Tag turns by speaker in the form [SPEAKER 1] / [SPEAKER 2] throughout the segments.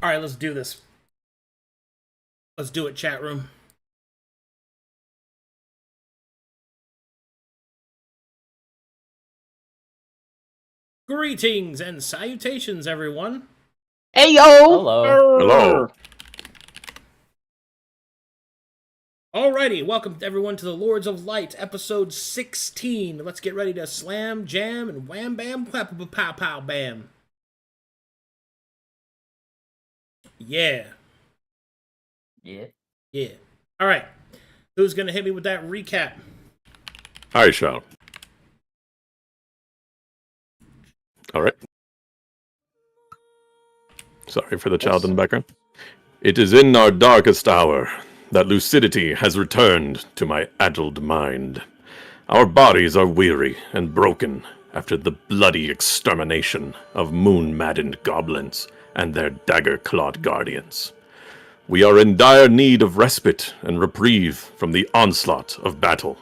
[SPEAKER 1] Alright, let's do this. Let's do it, chat room. Greetings and salutations, everyone.
[SPEAKER 2] Hey, yo!
[SPEAKER 3] Hello.
[SPEAKER 4] Hello.
[SPEAKER 1] Alrighty, welcome everyone to the Lords of Light, episode 16. Let's get ready to slam, jam, and wham bam, whap pow pow bam. Yeah.
[SPEAKER 3] Yeah.
[SPEAKER 1] Yeah. Alright. Who's gonna hit me with that recap?
[SPEAKER 4] I shall. All right. Sorry for the child in the background. It is in our darkest hour that lucidity has returned to my addled mind. Our bodies are weary and broken after the bloody extermination of moon-maddened goblins and their dagger-clawed guardians. We are in dire need of respite and reprieve from the onslaught of battle.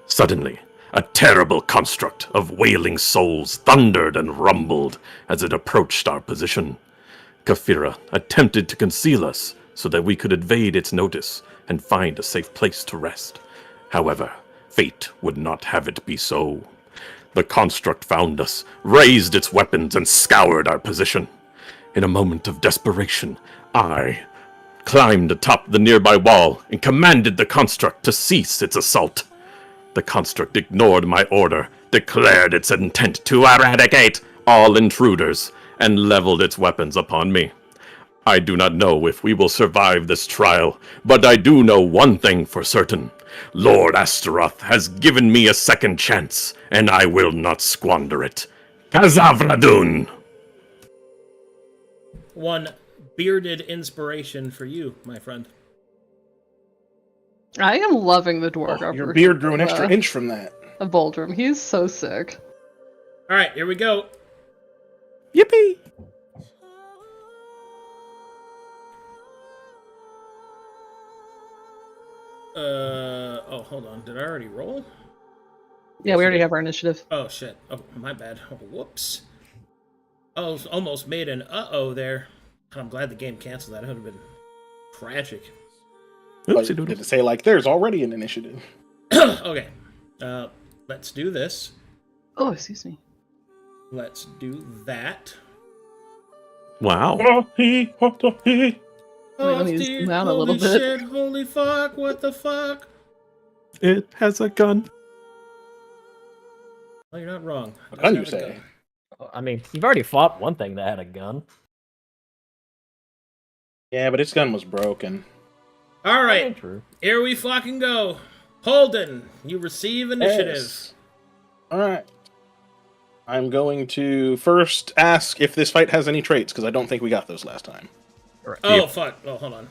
[SPEAKER 4] Suddenly, a terrible construct of wailing souls thundered and rumbled as it approached our position. Kafira attempted to conceal us so that we could evade its notice and find a safe place to rest. However, fate would not have it be so. The construct found us, raised its weapons, and scoured our position. In a moment of desperation, I climbed atop the nearby wall and commanded the construct to cease its assault. The construct ignored my order, declared its intent to eradicate all intruders, and leveled its weapons upon me. I do not know if we will survive this trial, but I do know one thing for certain. Lord Astaroth has given me a second chance, and I will not squander it. Kazavradun!
[SPEAKER 1] One bearded inspiration for you, my friend.
[SPEAKER 2] I am loving the dwarf.
[SPEAKER 5] Your beard grew an extra inch from that.
[SPEAKER 2] A Boldrum. He's so sick.
[SPEAKER 1] Alright, here we go.
[SPEAKER 4] Yippee!
[SPEAKER 1] Oh, hold on. Did I already roll?
[SPEAKER 2] Yeah, we already have our initiative.
[SPEAKER 1] Oh, shit. Oh, my bad. Oh, whoops. Oh, almost made an uh-oh there. I'm glad the game canceled that. It would have been tragic.
[SPEAKER 4] Oopsie
[SPEAKER 5] Did
[SPEAKER 4] doodle.
[SPEAKER 5] it say, like, there's already an initiative?
[SPEAKER 1] Okay. Let's do this.
[SPEAKER 2] Oh, excuse me.
[SPEAKER 1] Let's do that.
[SPEAKER 4] Wow.
[SPEAKER 2] Wait, let me
[SPEAKER 1] dude,
[SPEAKER 2] zoom out a little
[SPEAKER 1] holy
[SPEAKER 2] bit.
[SPEAKER 1] shit, holy fuck, what the fuck?
[SPEAKER 4] It has a gun.
[SPEAKER 1] Well, you're not wrong.
[SPEAKER 5] What gun you
[SPEAKER 1] It's got a
[SPEAKER 5] say?
[SPEAKER 3] I mean, you've already fought one thing that had a gun.
[SPEAKER 5] Yeah, but its gun was broken.
[SPEAKER 1] Alright,
[SPEAKER 3] True.
[SPEAKER 1] here we fucking go. Holden, you receive initiative.
[SPEAKER 5] Yes. Alright. I'm going to first ask if this fight has any traits, because I don't think we got those last time.
[SPEAKER 3] Right.
[SPEAKER 1] Oh, fuck. Oh, hold on.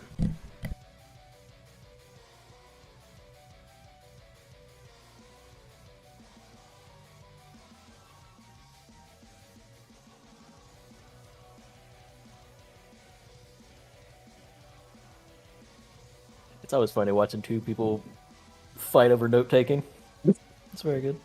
[SPEAKER 3] It's always funny watching two people fight over note taking. It's very good.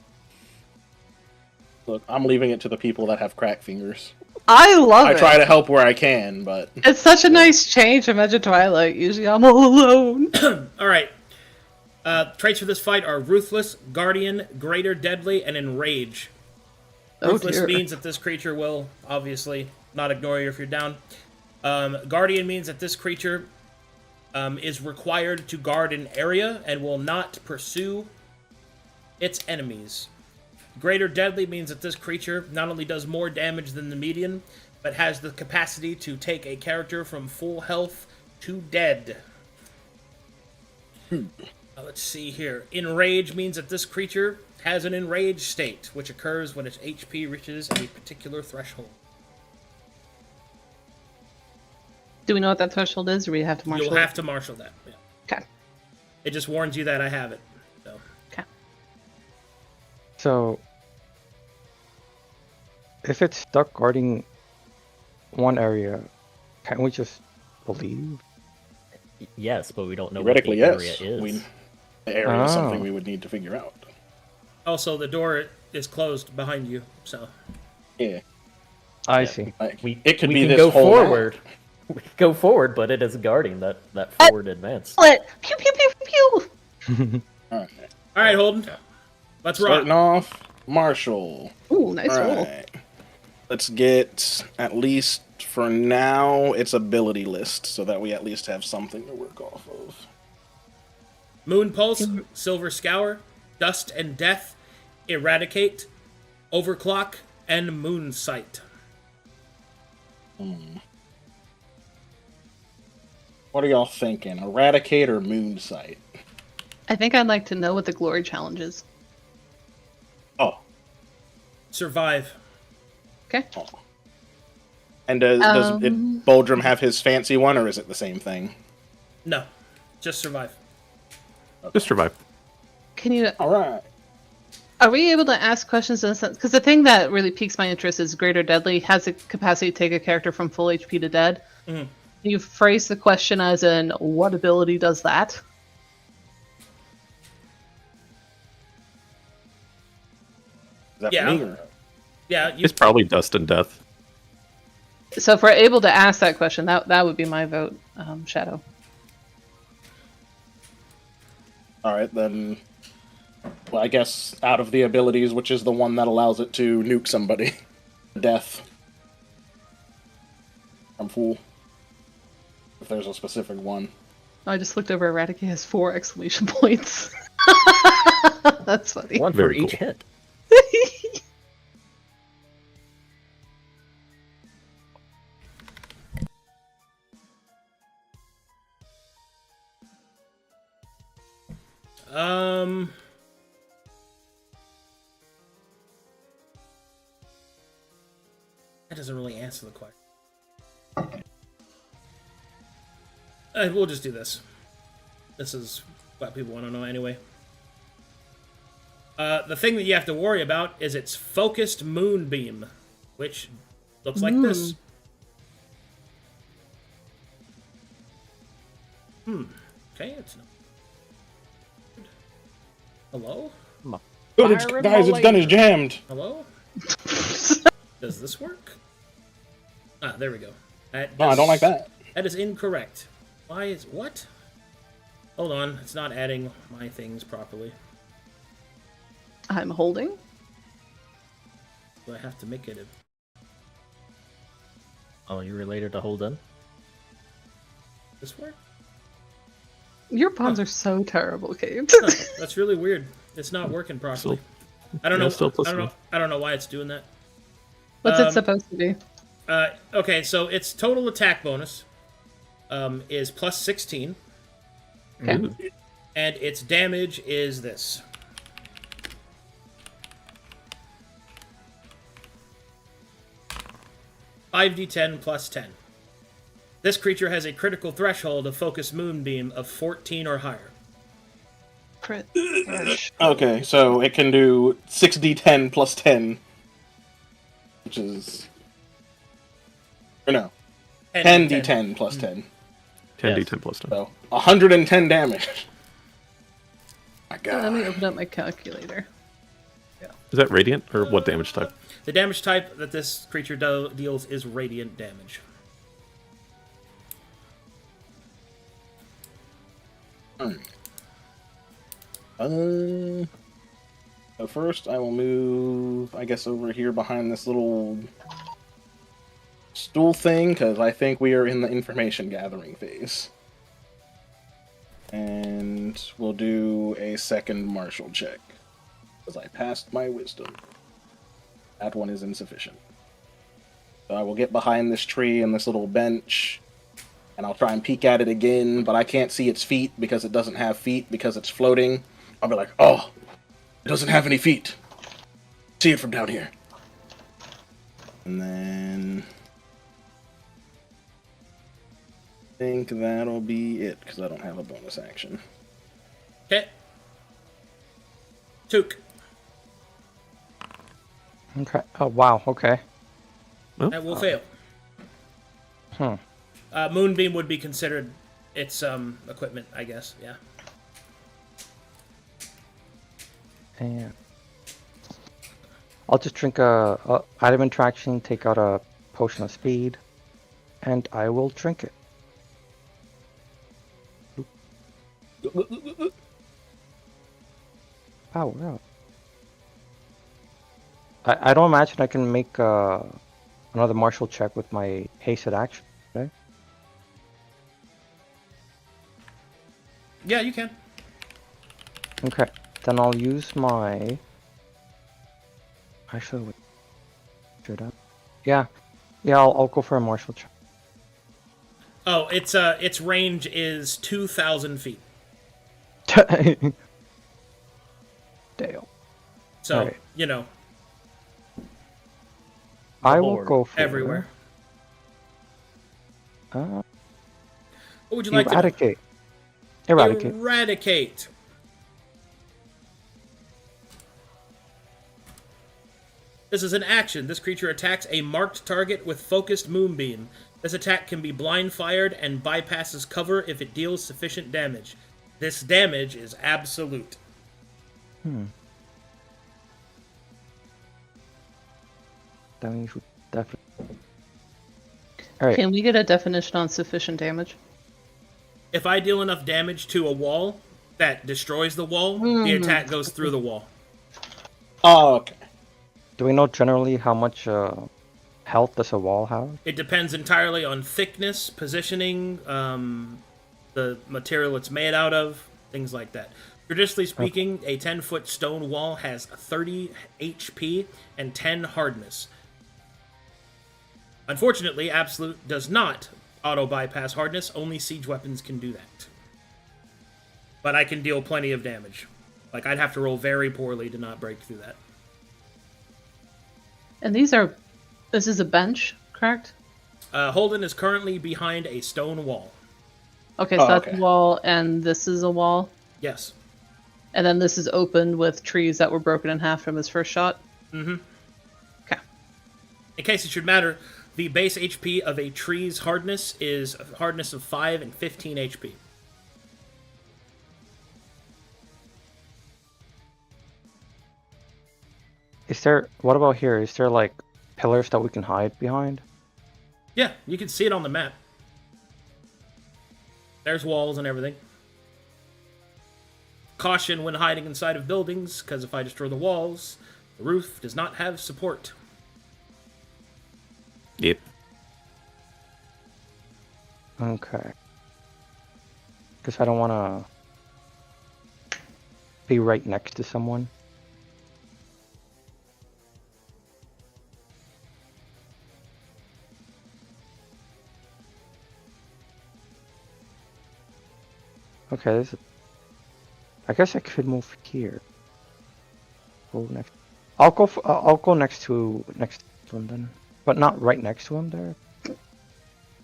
[SPEAKER 5] Look, I'm leaving it to the people that have crack fingers.
[SPEAKER 2] I love
[SPEAKER 5] I
[SPEAKER 2] it.
[SPEAKER 5] try to help where I can, but...
[SPEAKER 2] It's such a nice change. Imagine Twilight. Usually I'm all alone.
[SPEAKER 1] Alright. Traits for this fight are Ruthless, Guardian, Greater Deadly, and Enrage.
[SPEAKER 2] Oh,
[SPEAKER 1] Ruthless
[SPEAKER 2] dear.
[SPEAKER 1] means that this creature will, obviously, not ignore you if you're down. Guardian means that this creature is required to guard an area and will not pursue its enemies. Greater Deadly means that this creature not only does more damage than the median, but has the capacity to take a character from full health to dead. Let's see here. Enrage means that this creature has an enraged state, which occurs when its HP reaches a particular threshold.
[SPEAKER 2] Do we know what that threshold is, or we have to marshal
[SPEAKER 1] You'll
[SPEAKER 2] it?
[SPEAKER 1] have to marshal that. Yeah.
[SPEAKER 2] Okay.
[SPEAKER 1] It just warns you that I have it. So.
[SPEAKER 2] Okay.
[SPEAKER 6] So, if it's stuck guarding one area, can't we just leave?
[SPEAKER 3] Yes, but we don't know what
[SPEAKER 5] Theoretically,
[SPEAKER 3] the area
[SPEAKER 5] yes.
[SPEAKER 3] is.
[SPEAKER 5] The area is
[SPEAKER 6] Oh.
[SPEAKER 5] something we would need to figure out.
[SPEAKER 1] Also, the door is closed behind you, so.
[SPEAKER 5] Yeah.
[SPEAKER 6] I see.
[SPEAKER 5] Like,
[SPEAKER 3] We
[SPEAKER 5] it could
[SPEAKER 3] we
[SPEAKER 5] be
[SPEAKER 3] can
[SPEAKER 5] this
[SPEAKER 3] go
[SPEAKER 5] whole map.
[SPEAKER 3] forward. We could go forward, but it is guarding that forward advance.
[SPEAKER 2] Split. Pew pew pew pew pew.
[SPEAKER 5] All right.
[SPEAKER 1] All right, Holden. Let's rock.
[SPEAKER 5] Starting off, Marshall.
[SPEAKER 2] Ooh, nice
[SPEAKER 5] All
[SPEAKER 2] roll.
[SPEAKER 5] right. Let's get, at least for now, its ability list so that we at least have something to work off of.
[SPEAKER 1] Moon Pulse, Silver Scour, Dust and Death, Eradicate, Overclock, and Moon Sight.
[SPEAKER 5] What are y'all thinking? Eradicate or Moon Sight?
[SPEAKER 2] I think I'd like to know what the glory challenge is.
[SPEAKER 5] Oh.
[SPEAKER 1] Survive.
[SPEAKER 2] Okay.
[SPEAKER 5] Oh. And does Boldrum have his fancy one, or is it the same thing?
[SPEAKER 1] No, just survive.
[SPEAKER 4] Just survive.
[SPEAKER 2] Can you?
[SPEAKER 5] All right.
[SPEAKER 2] Are we able to ask questions in a sense? Because the thing that really piques my interest is Greater Deadly has the capacity to take a character from full HP to dead.
[SPEAKER 1] Mhm.
[SPEAKER 2] You phrase the question as in, what ability does that?
[SPEAKER 5] Is that
[SPEAKER 1] Yeah.
[SPEAKER 5] for me? Or?
[SPEAKER 1] Yeah, you,
[SPEAKER 4] It's probably Dust and Death.
[SPEAKER 2] So if we're able to ask that question, that would be my vote, Shadow.
[SPEAKER 5] All right, then. Well, I guess out of the abilities, which is the one that allows it to nuke somebody? Death. I'm fool. If there's a specific one.
[SPEAKER 2] I just looked over. Eradicate has 4 exclamation points. That's funny.
[SPEAKER 3] One for
[SPEAKER 4] Very
[SPEAKER 3] each
[SPEAKER 4] cool.
[SPEAKER 3] hit.
[SPEAKER 1] That doesn't really answer the question. We'll just do this. This is what people want to know anyway. The thing that you have to worry about is its focused moonbeam, which looks like this. Okay, it's not. Hello?
[SPEAKER 5] Good, it's,
[SPEAKER 3] Fire
[SPEAKER 5] guys, its gun is jammed.
[SPEAKER 1] Hello? Does this work? Ah, there we go.
[SPEAKER 5] No, I don't like that.
[SPEAKER 1] That is incorrect. Why is... What? Hold on. It's not adding my things properly.
[SPEAKER 2] I'm holding.
[SPEAKER 1] Do I have to make it a...
[SPEAKER 3] Oh, you related to Holden?
[SPEAKER 1] This work?
[SPEAKER 2] Your pawns are so terrible, Kate.
[SPEAKER 1] No, that's really weird. It's not working properly. I don't know. I don't know why it's doing that.
[SPEAKER 2] What's it supposed to be?
[SPEAKER 1] Okay, so its total attack bonus is plus 16.
[SPEAKER 2] Okay.
[SPEAKER 1] And its damage is this. (5d10 plus 10). This creature has a critical threshold of focused moonbeam of 14 or higher.
[SPEAKER 2] Crit.
[SPEAKER 5] Okay, so it can do 6d10 plus 10. Which is... Or no. 10d10 plus 10.
[SPEAKER 4] 10d10 plus 10.
[SPEAKER 5] So, 110 damage. My god.
[SPEAKER 2] Let me open up my calculator.
[SPEAKER 4] Is that radiant or what damage type?
[SPEAKER 1] The damage type that this creature deals is radiant damage.
[SPEAKER 5] So first I will move, I guess, over here behind this little stool thing, because I think we are in the information gathering phase. And we'll do a second martial check, because I passed my wisdom. That one is insufficient. So I will get behind this tree and this little bench, and I'll try and peek at it again, but I can't see its feet because it doesn't have feet because it's floating. I'll be like, oh, it doesn't have any feet. See it from down here. And then... I think that'll be it, because I don't have a bonus action.
[SPEAKER 1] Okay. Took.
[SPEAKER 6] Okay. Oh, wow. Okay.
[SPEAKER 1] That will fail.
[SPEAKER 6] Hmm.
[SPEAKER 1] Moonbeam would be considered its equipment, I guess. Yeah.
[SPEAKER 6] And I'll just drink a item interaction, take out a potion of speed, and I will drink it. Power up. I don't imagine I can make another martial check with my hasted action, right?
[SPEAKER 1] Yeah, you can.
[SPEAKER 6] Okay, then I'll use my. Actually, wait. Should I? Yeah, I'll go for a martial check.
[SPEAKER 1] Oh, its range is 2,000 feet.
[SPEAKER 6] Dale.
[SPEAKER 1] So,
[SPEAKER 6] Alright.
[SPEAKER 1] you know,
[SPEAKER 6] I will
[SPEAKER 3] board.
[SPEAKER 6] go for
[SPEAKER 1] everywhere. What would you like to do?
[SPEAKER 6] eradicate. Eradicate.
[SPEAKER 1] Eradicate. This is an action. This creature attacks a marked target with focused moonbeam. This attack can be blind fired and bypasses cover if it deals sufficient damage. This damage is absolute.
[SPEAKER 6] Damage would definitely. Alright.
[SPEAKER 2] Can we get a definition on sufficient damage?
[SPEAKER 1] If I deal enough damage to a wall that destroys the wall, the attack goes through the wall.
[SPEAKER 5] Oh, okay.
[SPEAKER 6] Do we know generally how much health does a wall have?
[SPEAKER 1] It depends entirely on thickness, positioning, the material it's made out of, things like that. Traditionally speaking, a 10-foot stone wall has 30 HP and 10 hardness. Unfortunately, Absolute does not auto-bypass hardness. Only siege weapons can do that. But I can deal plenty of damage. Like, I'd have to roll very poorly to not break through that.
[SPEAKER 2] And this is a bench, correct?
[SPEAKER 1] Holden is currently behind a stone wall.
[SPEAKER 2] Okay, so
[SPEAKER 5] Oh,
[SPEAKER 2] that's
[SPEAKER 5] okay.
[SPEAKER 2] a wall, and this is a wall.
[SPEAKER 1] Yes.
[SPEAKER 2] And then this is open with trees that were broken in half from his first shot.
[SPEAKER 1] Mm-hmm.
[SPEAKER 2] Okay.
[SPEAKER 1] In case it should matter, the base HP of a tree's hardness is a hardness of 5 and 15 HP.
[SPEAKER 6] What about here? Is there like pillars that we can hide behind?
[SPEAKER 1] Yeah, you can see it on the map. There's walls and everything. Caution when hiding inside of buildings, because if I destroy the walls, the roof does not have support.
[SPEAKER 4] Yep.
[SPEAKER 6] Okay. Because I don't want to be right next to someone. Okay, I guess I could move here. Go next. I'll go next to him then, but not right next to him there.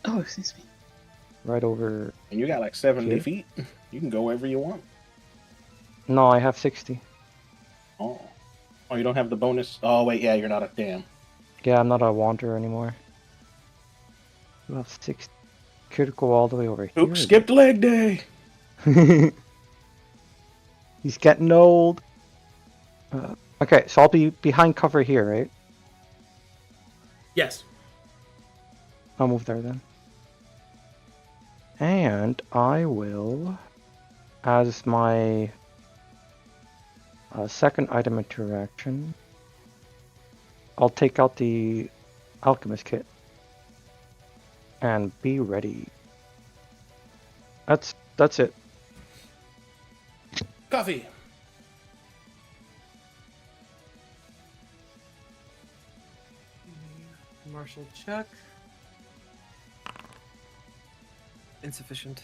[SPEAKER 2] Oh, excuse me.
[SPEAKER 6] Right over.
[SPEAKER 5] And you got like 70
[SPEAKER 6] Here?
[SPEAKER 5] feet. You can go wherever you want.
[SPEAKER 6] No, I have 60.
[SPEAKER 5] Oh. Oh, you don't have the bonus? Oh, wait, yeah, you're not a damn.
[SPEAKER 6] Yeah, I'm not a wanderer anymore. You have 60. Could go all the way over here.
[SPEAKER 5] Oops, skipped leg day.
[SPEAKER 6] He's getting old. Okay, so I'll be behind cover here, right?
[SPEAKER 1] Yes.
[SPEAKER 6] I'll move there then. And I will, as my second item interaction, I'll take out the alchemist kit and be ready. That's it.
[SPEAKER 1] Coffee.
[SPEAKER 7] Martial check. Insufficient.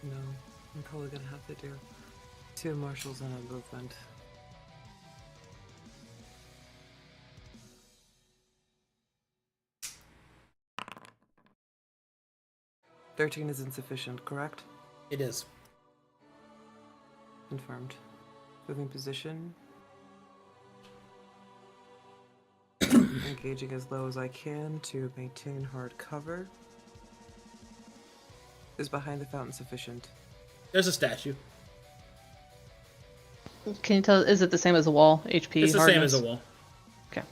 [SPEAKER 7] No, I'm probably gonna have to do 2 martials and a movement. $13 is insufficient, correct?
[SPEAKER 1] It is.
[SPEAKER 7] Confirmed. Moving position. engaging as low as I can to maintain hard cover. Is behind the fountain sufficient?
[SPEAKER 1] There's a statue.
[SPEAKER 2] Can you tell? Is it the same as a wall? HP.
[SPEAKER 1] It's the same as
[SPEAKER 2] hardness?
[SPEAKER 1] a wall.
[SPEAKER 2] Okay.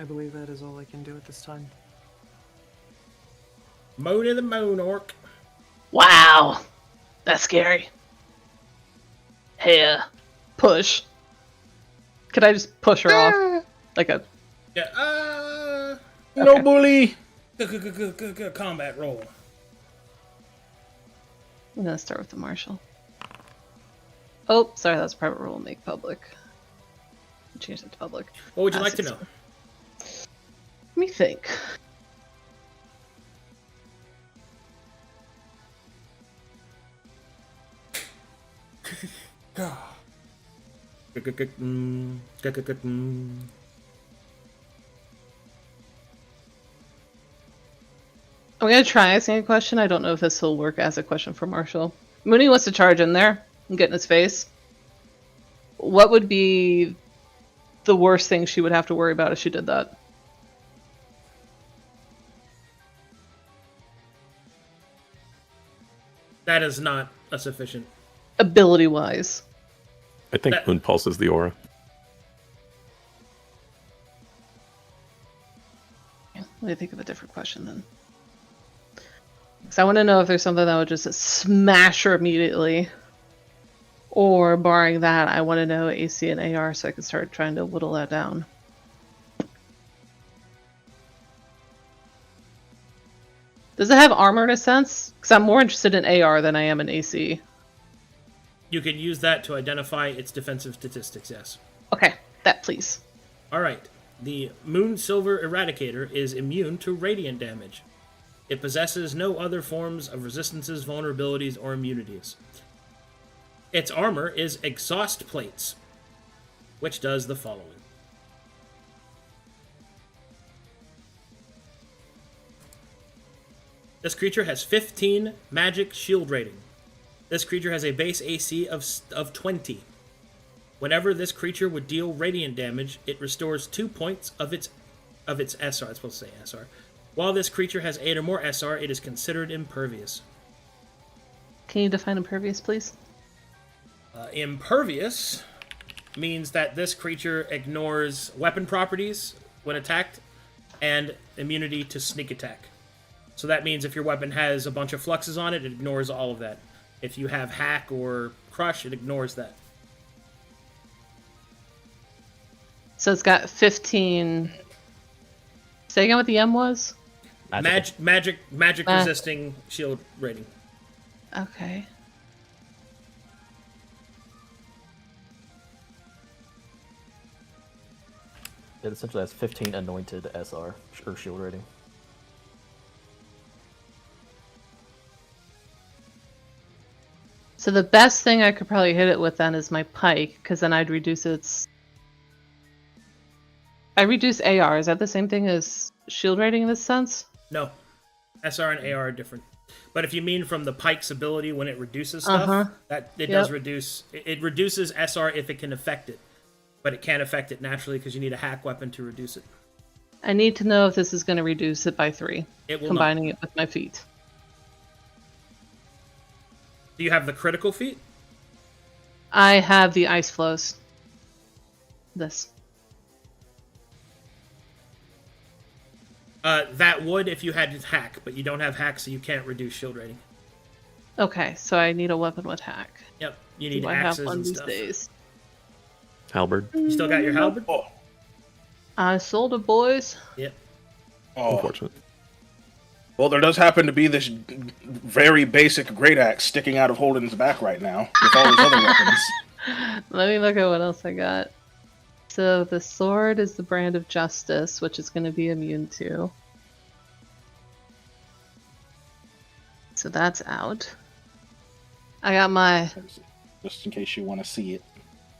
[SPEAKER 7] I believe that is all I can do at this time.
[SPEAKER 1] Moan in the moon, orc.
[SPEAKER 2] Wow, that's scary. Hey, push. Could I just push her off? Like a.
[SPEAKER 1] Yeah.
[SPEAKER 5] No bully.
[SPEAKER 1] Good combat roll.
[SPEAKER 2] I'm gonna start with the marshal. Oh, sorry, that's private rule. Make public. Change it to public.
[SPEAKER 1] What would you like to know?
[SPEAKER 2] Let me think. I'm gonna try asking a question. I don't know if this will work as a question for Marshall. Mooney wants to charge in there and get in his face. What would be the worst thing she would have to worry about if she did that?
[SPEAKER 1] That is not a sufficient.
[SPEAKER 2] Ability-wise.
[SPEAKER 4] I think
[SPEAKER 1] That-
[SPEAKER 4] Moon Pulse is the aura.
[SPEAKER 2] Let me think of a different question then. Because I want to know if there's something that would just smash her immediately. Or, barring that, I want to know AC and AR so I can start trying to whittle that down. Does it have armor in a sense? Because I'm more interested in AR than I am in AC.
[SPEAKER 1] You can use that to identify its defensive statistics, yes.
[SPEAKER 2] Okay, that please.
[SPEAKER 1] Alright. The Moon Silver Eradicator is immune to radiant damage. It possesses no other forms of resistances, vulnerabilities, or immunities. Its armor is Exhaust Plates, which does the following. This creature has 15 magic shield rating. This creature has a base AC of 20. Whenever this creature would deal radiant damage, it restores 2 points of its SR. It's supposed to say SR. While this creature has 8 or more SR, it is considered impervious.
[SPEAKER 2] Can you define impervious, please?
[SPEAKER 1] Impervious means that this creature ignores weapon properties when attacked and immunity to sneak attack. So that means if your weapon has a bunch of fluxes on it, it ignores all of that. If you have hack or crush, it ignores that.
[SPEAKER 2] So it's got 15... Say again what the M was?
[SPEAKER 1] Magic resisting shield rating.
[SPEAKER 2] Okay.
[SPEAKER 3] It essentially has 15 anointed SR, or shield rating.
[SPEAKER 2] So the best thing I could probably hit it with then is my pike, because then I'd reduce its... I reduce AR. Is that the same thing as shield rating in this sense?
[SPEAKER 1] No. SR and AR are different. But if you mean from the pike's ability when it reduces stuff, that it does reduce... It reduces SR if it can affect it. But it can't affect it naturally because you need a hack weapon to reduce it.
[SPEAKER 2] I need to know if this is going to reduce it by 3.
[SPEAKER 1] It will
[SPEAKER 2] combining it with my feet.
[SPEAKER 1] Do you have the critical feat?
[SPEAKER 2] I have the ice flows. This.
[SPEAKER 1] That would if you had hack, but you don't have hack, so you can't reduce shield rating.
[SPEAKER 2] Okay, so I need a weapon with hack.
[SPEAKER 1] Yep, you need
[SPEAKER 2] Do I have
[SPEAKER 1] axes
[SPEAKER 2] one
[SPEAKER 1] and
[SPEAKER 2] these
[SPEAKER 1] stuff.
[SPEAKER 2] days?
[SPEAKER 4] Halberd.
[SPEAKER 1] You still got your halberd?
[SPEAKER 5] Oh,
[SPEAKER 2] I sold it, boys.
[SPEAKER 1] Yep.
[SPEAKER 4] Unfortunate.
[SPEAKER 5] Well, there does happen to be this very basic great axe sticking out of Holden's back right now with all his other weapons.
[SPEAKER 2] Let me look at what else I got. So the sword is the brand of justice, which is going to be immune to. So that's out. I got my...
[SPEAKER 5] Just in case you want to see it.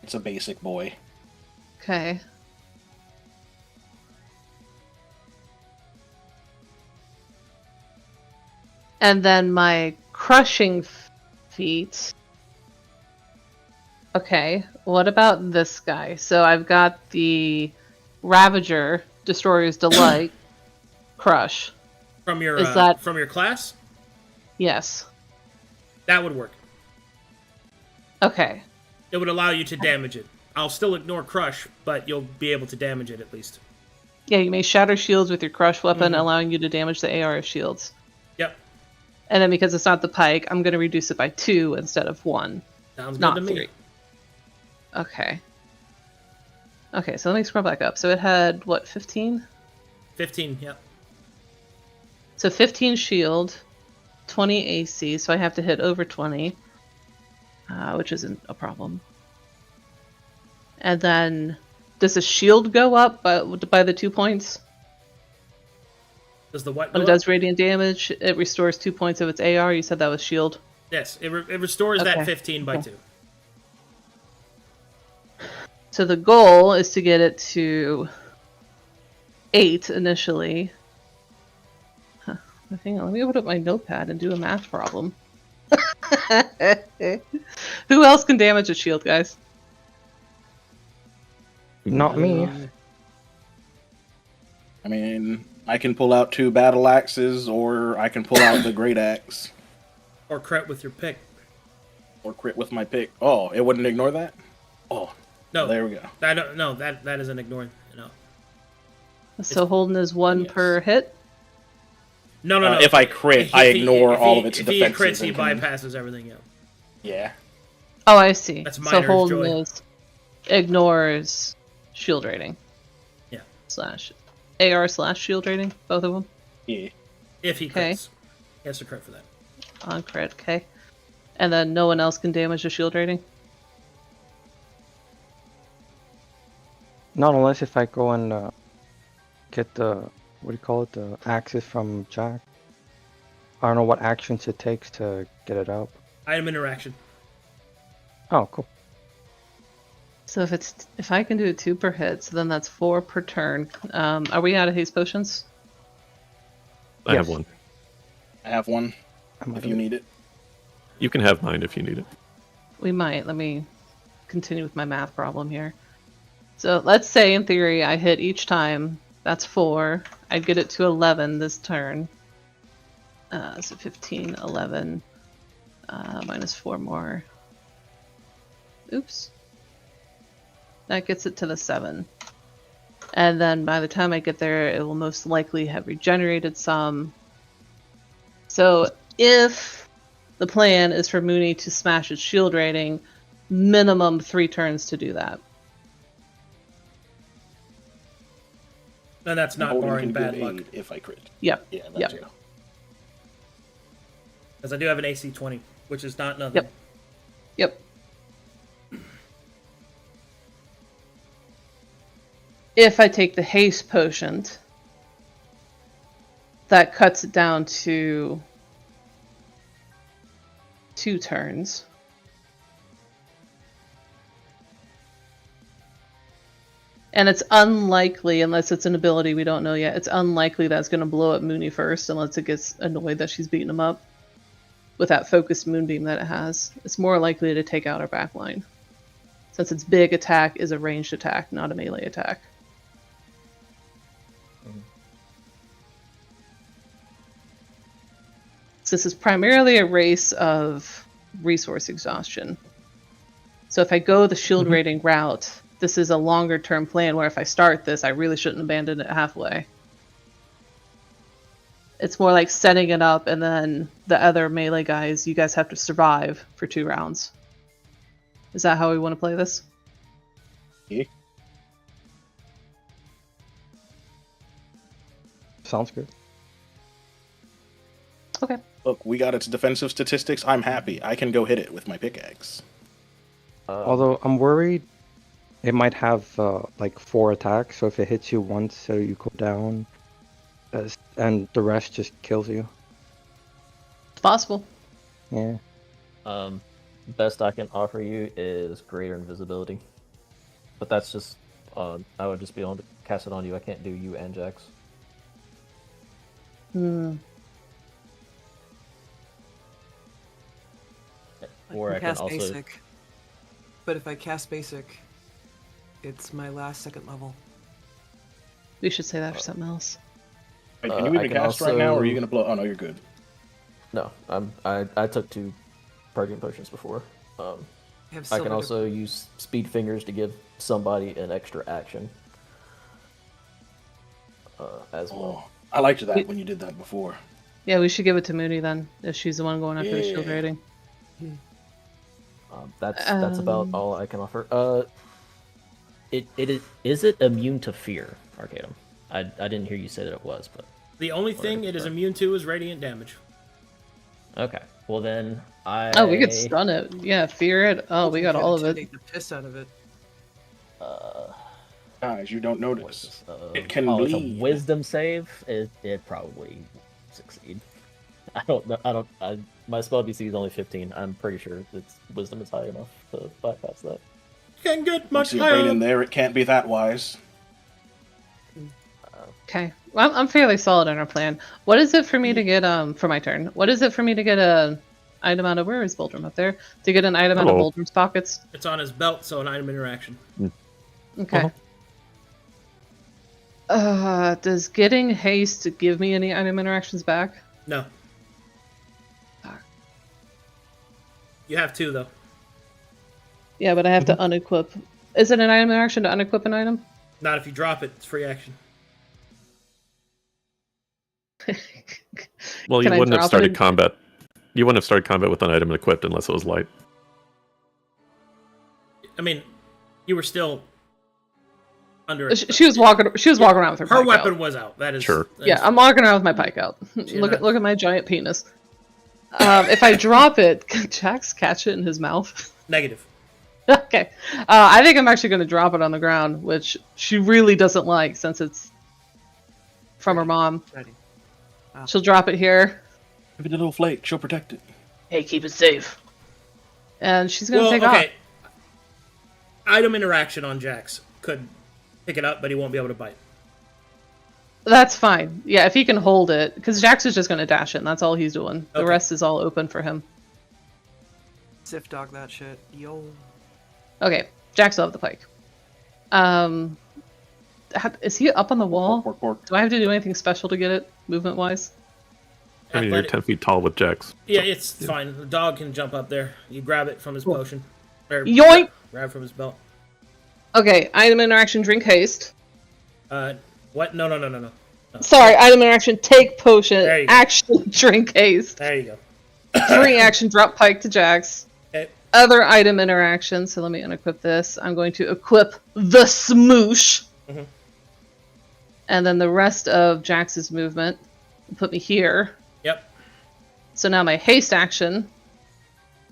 [SPEAKER 5] It's a basic boy.
[SPEAKER 2] Okay. And then my crushing feat. Okay. What about this guy? So I've got the Ravager, Destroyer's Delight, Crush.
[SPEAKER 1] From your
[SPEAKER 2] Is that-
[SPEAKER 1] from your class,
[SPEAKER 2] Yes.
[SPEAKER 1] that would work.
[SPEAKER 2] Okay.
[SPEAKER 1] It would allow you to damage it. I'll still ignore Crush, but you'll be able to damage it at least.
[SPEAKER 2] Yeah, you may shatter shields with your Crush weapon, allowing you to damage the AR shields.
[SPEAKER 1] Yep.
[SPEAKER 2] And then because it's not the pike, I'm going to reduce it by 2 instead of 1.
[SPEAKER 1] Sounds good
[SPEAKER 2] Not
[SPEAKER 1] to me.
[SPEAKER 2] 3. Okay. Okay, so let me scroll back up. So it had, what, 15?
[SPEAKER 1] 15, yep.
[SPEAKER 2] So 15 shield, 20 AC, so I have to hit over 20, which isn't a problem. And then, does the shield go up by the 2 points?
[SPEAKER 1] Does the what
[SPEAKER 2] When
[SPEAKER 1] go
[SPEAKER 2] it
[SPEAKER 1] up?
[SPEAKER 2] does radiant damage, it restores 2 points of its AR. You said that was shield.
[SPEAKER 1] Yes, it restores
[SPEAKER 2] Okay.
[SPEAKER 1] that 15 by
[SPEAKER 2] Okay.
[SPEAKER 1] 2.
[SPEAKER 2] So the goal is to get it to 8 initially. Huh. Hang on, let me open up my notepad and do a math problem. Who else can damage a shield, guys?
[SPEAKER 6] Not me.
[SPEAKER 5] I mean, I can pull out 2 battle axes, or I can pull out the great axe,
[SPEAKER 1] Or crit with your pick.
[SPEAKER 5] or crit with my pick. Oh, it wouldn't ignore that? Oh,
[SPEAKER 1] No,
[SPEAKER 5] there we go.
[SPEAKER 1] That isn't ignoring. No.
[SPEAKER 2] So Holden is 1
[SPEAKER 5] yes.
[SPEAKER 2] per hit.
[SPEAKER 1] No.
[SPEAKER 5] If I crit, I ignore all of its
[SPEAKER 1] If
[SPEAKER 5] defenses.
[SPEAKER 1] he crits, he
[SPEAKER 5] and can-
[SPEAKER 1] bypasses everything. Yeah.
[SPEAKER 5] Yeah.
[SPEAKER 2] Oh, I see.
[SPEAKER 1] That's
[SPEAKER 2] So
[SPEAKER 1] Miner's
[SPEAKER 2] Holden
[SPEAKER 1] joy.
[SPEAKER 2] ignores shield rating.
[SPEAKER 1] Yeah.
[SPEAKER 2] Slash AR/shield rating, both of them
[SPEAKER 5] Yeah.
[SPEAKER 1] If he
[SPEAKER 2] Okay.
[SPEAKER 1] crits, he has to crit for that.
[SPEAKER 2] on crit. Okay, and then no one else can damage the shield rating.
[SPEAKER 6] Not unless if I go and get the, what do you call it, the axes from Jack. I don't know what actions it takes to get it out.
[SPEAKER 1] Item interaction.
[SPEAKER 6] Oh, cool.
[SPEAKER 2] So if I can do 2 per hit, so then that's 4 per turn. Are we out of haste potions?
[SPEAKER 4] I have
[SPEAKER 6] Yes.
[SPEAKER 4] one.
[SPEAKER 5] I have one,
[SPEAKER 6] I'm
[SPEAKER 5] if you need it.
[SPEAKER 4] You can have mine if you need it.
[SPEAKER 2] We might. Let me continue with my math problem here. So let's say in theory I hit each time. That's 4. I'd get it to 11 this turn. So 15, 11, minus 4 more. Oops. That gets it to the 7. And then by the time I get there, it will most likely have regenerated some. So if the plan is for Mooney to smash its shield rating, minimum 3 turns to do that.
[SPEAKER 1] And that's not
[SPEAKER 5] Holden
[SPEAKER 1] barring
[SPEAKER 5] can
[SPEAKER 1] bad
[SPEAKER 5] give
[SPEAKER 1] luck.
[SPEAKER 5] aid if I crit.
[SPEAKER 2] Yep.
[SPEAKER 5] Yeah, that
[SPEAKER 2] Yep.
[SPEAKER 5] too.
[SPEAKER 1] Because I do have an AC 20, which is not nothing.
[SPEAKER 2] Yep. Yep. If I take the haste potion, that cuts it down to 2 turns. And it's unlikely, unless it's an ability we don't know yet, it's unlikely that's going to blow up Mooney first unless it gets annoyed that she's beating him up with that focused moonbeam that it has. It's more likely to take out our backline, since its big attack is a ranged attack, not a melee attack. So this is primarily a race of resource exhaustion. So if I go the shield rating route, this is a longer term plan where if I start this, I really shouldn't abandon it halfway. It's more like setting it up, and then the other melee guys, you guys have to survive for 2 rounds. Is that how we want to play this?
[SPEAKER 5] Yeah.
[SPEAKER 6] Sounds good.
[SPEAKER 2] Okay.
[SPEAKER 5] Look, we got its defensive statistics. I'm happy. I can go hit it with my pickaxe.
[SPEAKER 6] Although I'm worried it might have like 4 attacks, so if it hits you once, so you go down, and the rest just kills you.
[SPEAKER 2] It's possible.
[SPEAKER 6] Yeah.
[SPEAKER 3] Best I can offer you is greater invisibility, but that's just I would just be able to cast it on you. I can't do you and Jax.
[SPEAKER 7] I
[SPEAKER 3] Or
[SPEAKER 7] can
[SPEAKER 3] I can
[SPEAKER 7] cast
[SPEAKER 3] also
[SPEAKER 7] basic. but if I cast basic, it's my last second level.
[SPEAKER 2] We should say that for something else.
[SPEAKER 5] Wait, can you even cast right now, or are you gonna blow? Oh no, you're good.
[SPEAKER 3] No, I took 2 purging potions before. I can also use speed fingers to give somebody an extra action as well.
[SPEAKER 5] Oh, I liked that when you did that before.
[SPEAKER 2] Yeah, we should give it to Moody then, if she's the one going after the shield rating.
[SPEAKER 3] That's about all I can offer. Is it immune to fear, Arcadum? I didn't hear you say that it was, but
[SPEAKER 1] The only thing it is immune to is radiant damage.
[SPEAKER 3] okay. Well then,
[SPEAKER 2] Oh, we could stun it. Yeah, fear it. Oh, we got all of it.
[SPEAKER 7] Take the piss out of it.
[SPEAKER 5] Guys, you don't
[SPEAKER 3] What
[SPEAKER 5] notice.
[SPEAKER 3] is this?
[SPEAKER 5] It can
[SPEAKER 3] It's a
[SPEAKER 5] bleed.
[SPEAKER 3] wisdom save. It probably succeed. I don't know. My spell DC is only 15. I'm pretty sure its wisdom is high enough to bypass that.
[SPEAKER 1] Can't get much
[SPEAKER 5] Once you're right
[SPEAKER 1] higher.
[SPEAKER 5] in there, it can't be that wise.
[SPEAKER 2] Okay. Well, I'm fairly solid on our plan. What is it for me to get, for my turn? What is it for me to get a item out of, where is Boldrum up there? To get an item out of
[SPEAKER 4] Hello.
[SPEAKER 2] Boldrum's pockets?
[SPEAKER 1] It's on his belt, so an item interaction.
[SPEAKER 2] Okay. Does getting haste give me any item interactions back?
[SPEAKER 1] No.
[SPEAKER 2] Fuck.
[SPEAKER 1] You have 2 though.
[SPEAKER 2] Yeah, but I have to unequip. Is it an item interaction to unequip an item?
[SPEAKER 1] Not if you drop it. It's free action.
[SPEAKER 4] Well, you
[SPEAKER 2] Can I
[SPEAKER 4] wouldn't have
[SPEAKER 2] drop it
[SPEAKER 4] started
[SPEAKER 2] in-
[SPEAKER 4] combat. You wouldn't have started combat with an item equipped unless it was light.
[SPEAKER 1] I mean, you were still under.
[SPEAKER 2] She was walking. She was walking around with her.
[SPEAKER 1] Her
[SPEAKER 2] pike
[SPEAKER 1] weapon
[SPEAKER 2] out.
[SPEAKER 1] was out. That is
[SPEAKER 4] Sure.
[SPEAKER 1] that
[SPEAKER 2] Yeah,
[SPEAKER 1] is-
[SPEAKER 2] I'm walking around with my pike out. Look at my giant penis. If I drop it, can Jax catch it in his mouth?
[SPEAKER 1] negative.
[SPEAKER 2] Okay. I think I'm actually going to drop it on the ground, which she really doesn't like since it's from her mom.
[SPEAKER 7] Ready.
[SPEAKER 2] She'll drop it here.
[SPEAKER 5] Give it a little flake. She'll protect it.
[SPEAKER 2] Hey, keep it safe. And she's going to
[SPEAKER 1] Well,
[SPEAKER 2] take
[SPEAKER 1] okay.
[SPEAKER 2] off.
[SPEAKER 1] Item interaction on Jax could pick it up, but he won't be able to bite.
[SPEAKER 2] That's fine. Yeah, if he can hold it. Because Jax is just going to dash it, and that's all he's doing. The
[SPEAKER 1] Okay.
[SPEAKER 2] rest is all open for him.
[SPEAKER 7] Sif dog that shit. Yo.
[SPEAKER 2] Okay, Jax will have the pike. Is he up on the wall?
[SPEAKER 5] Pork, pork, pork.
[SPEAKER 2] Do I have to do anything special to get it, movement-wise?
[SPEAKER 4] I mean, you're
[SPEAKER 1] Athletic-
[SPEAKER 4] 10 feet tall with Jax.
[SPEAKER 1] Yeah, it's fine. The dog can jump up there. You grab it from his potion. Or
[SPEAKER 2] Yoink!
[SPEAKER 1] grab from his belt.
[SPEAKER 2] Okay, item interaction, drink haste.
[SPEAKER 1] What? No.
[SPEAKER 2] Sorry, item interaction, take potion,
[SPEAKER 1] There you go.
[SPEAKER 2] action, drink haste.
[SPEAKER 1] There you go.
[SPEAKER 2] Free action, drop pike to Jax.
[SPEAKER 1] Okay.
[SPEAKER 2] Other item interaction, so let me unequip this. I'm going to equip the smoosh.
[SPEAKER 1] Mhm.
[SPEAKER 2] And then the rest of Jax's movement will put me here.
[SPEAKER 1] Yep.
[SPEAKER 2] So now my haste action.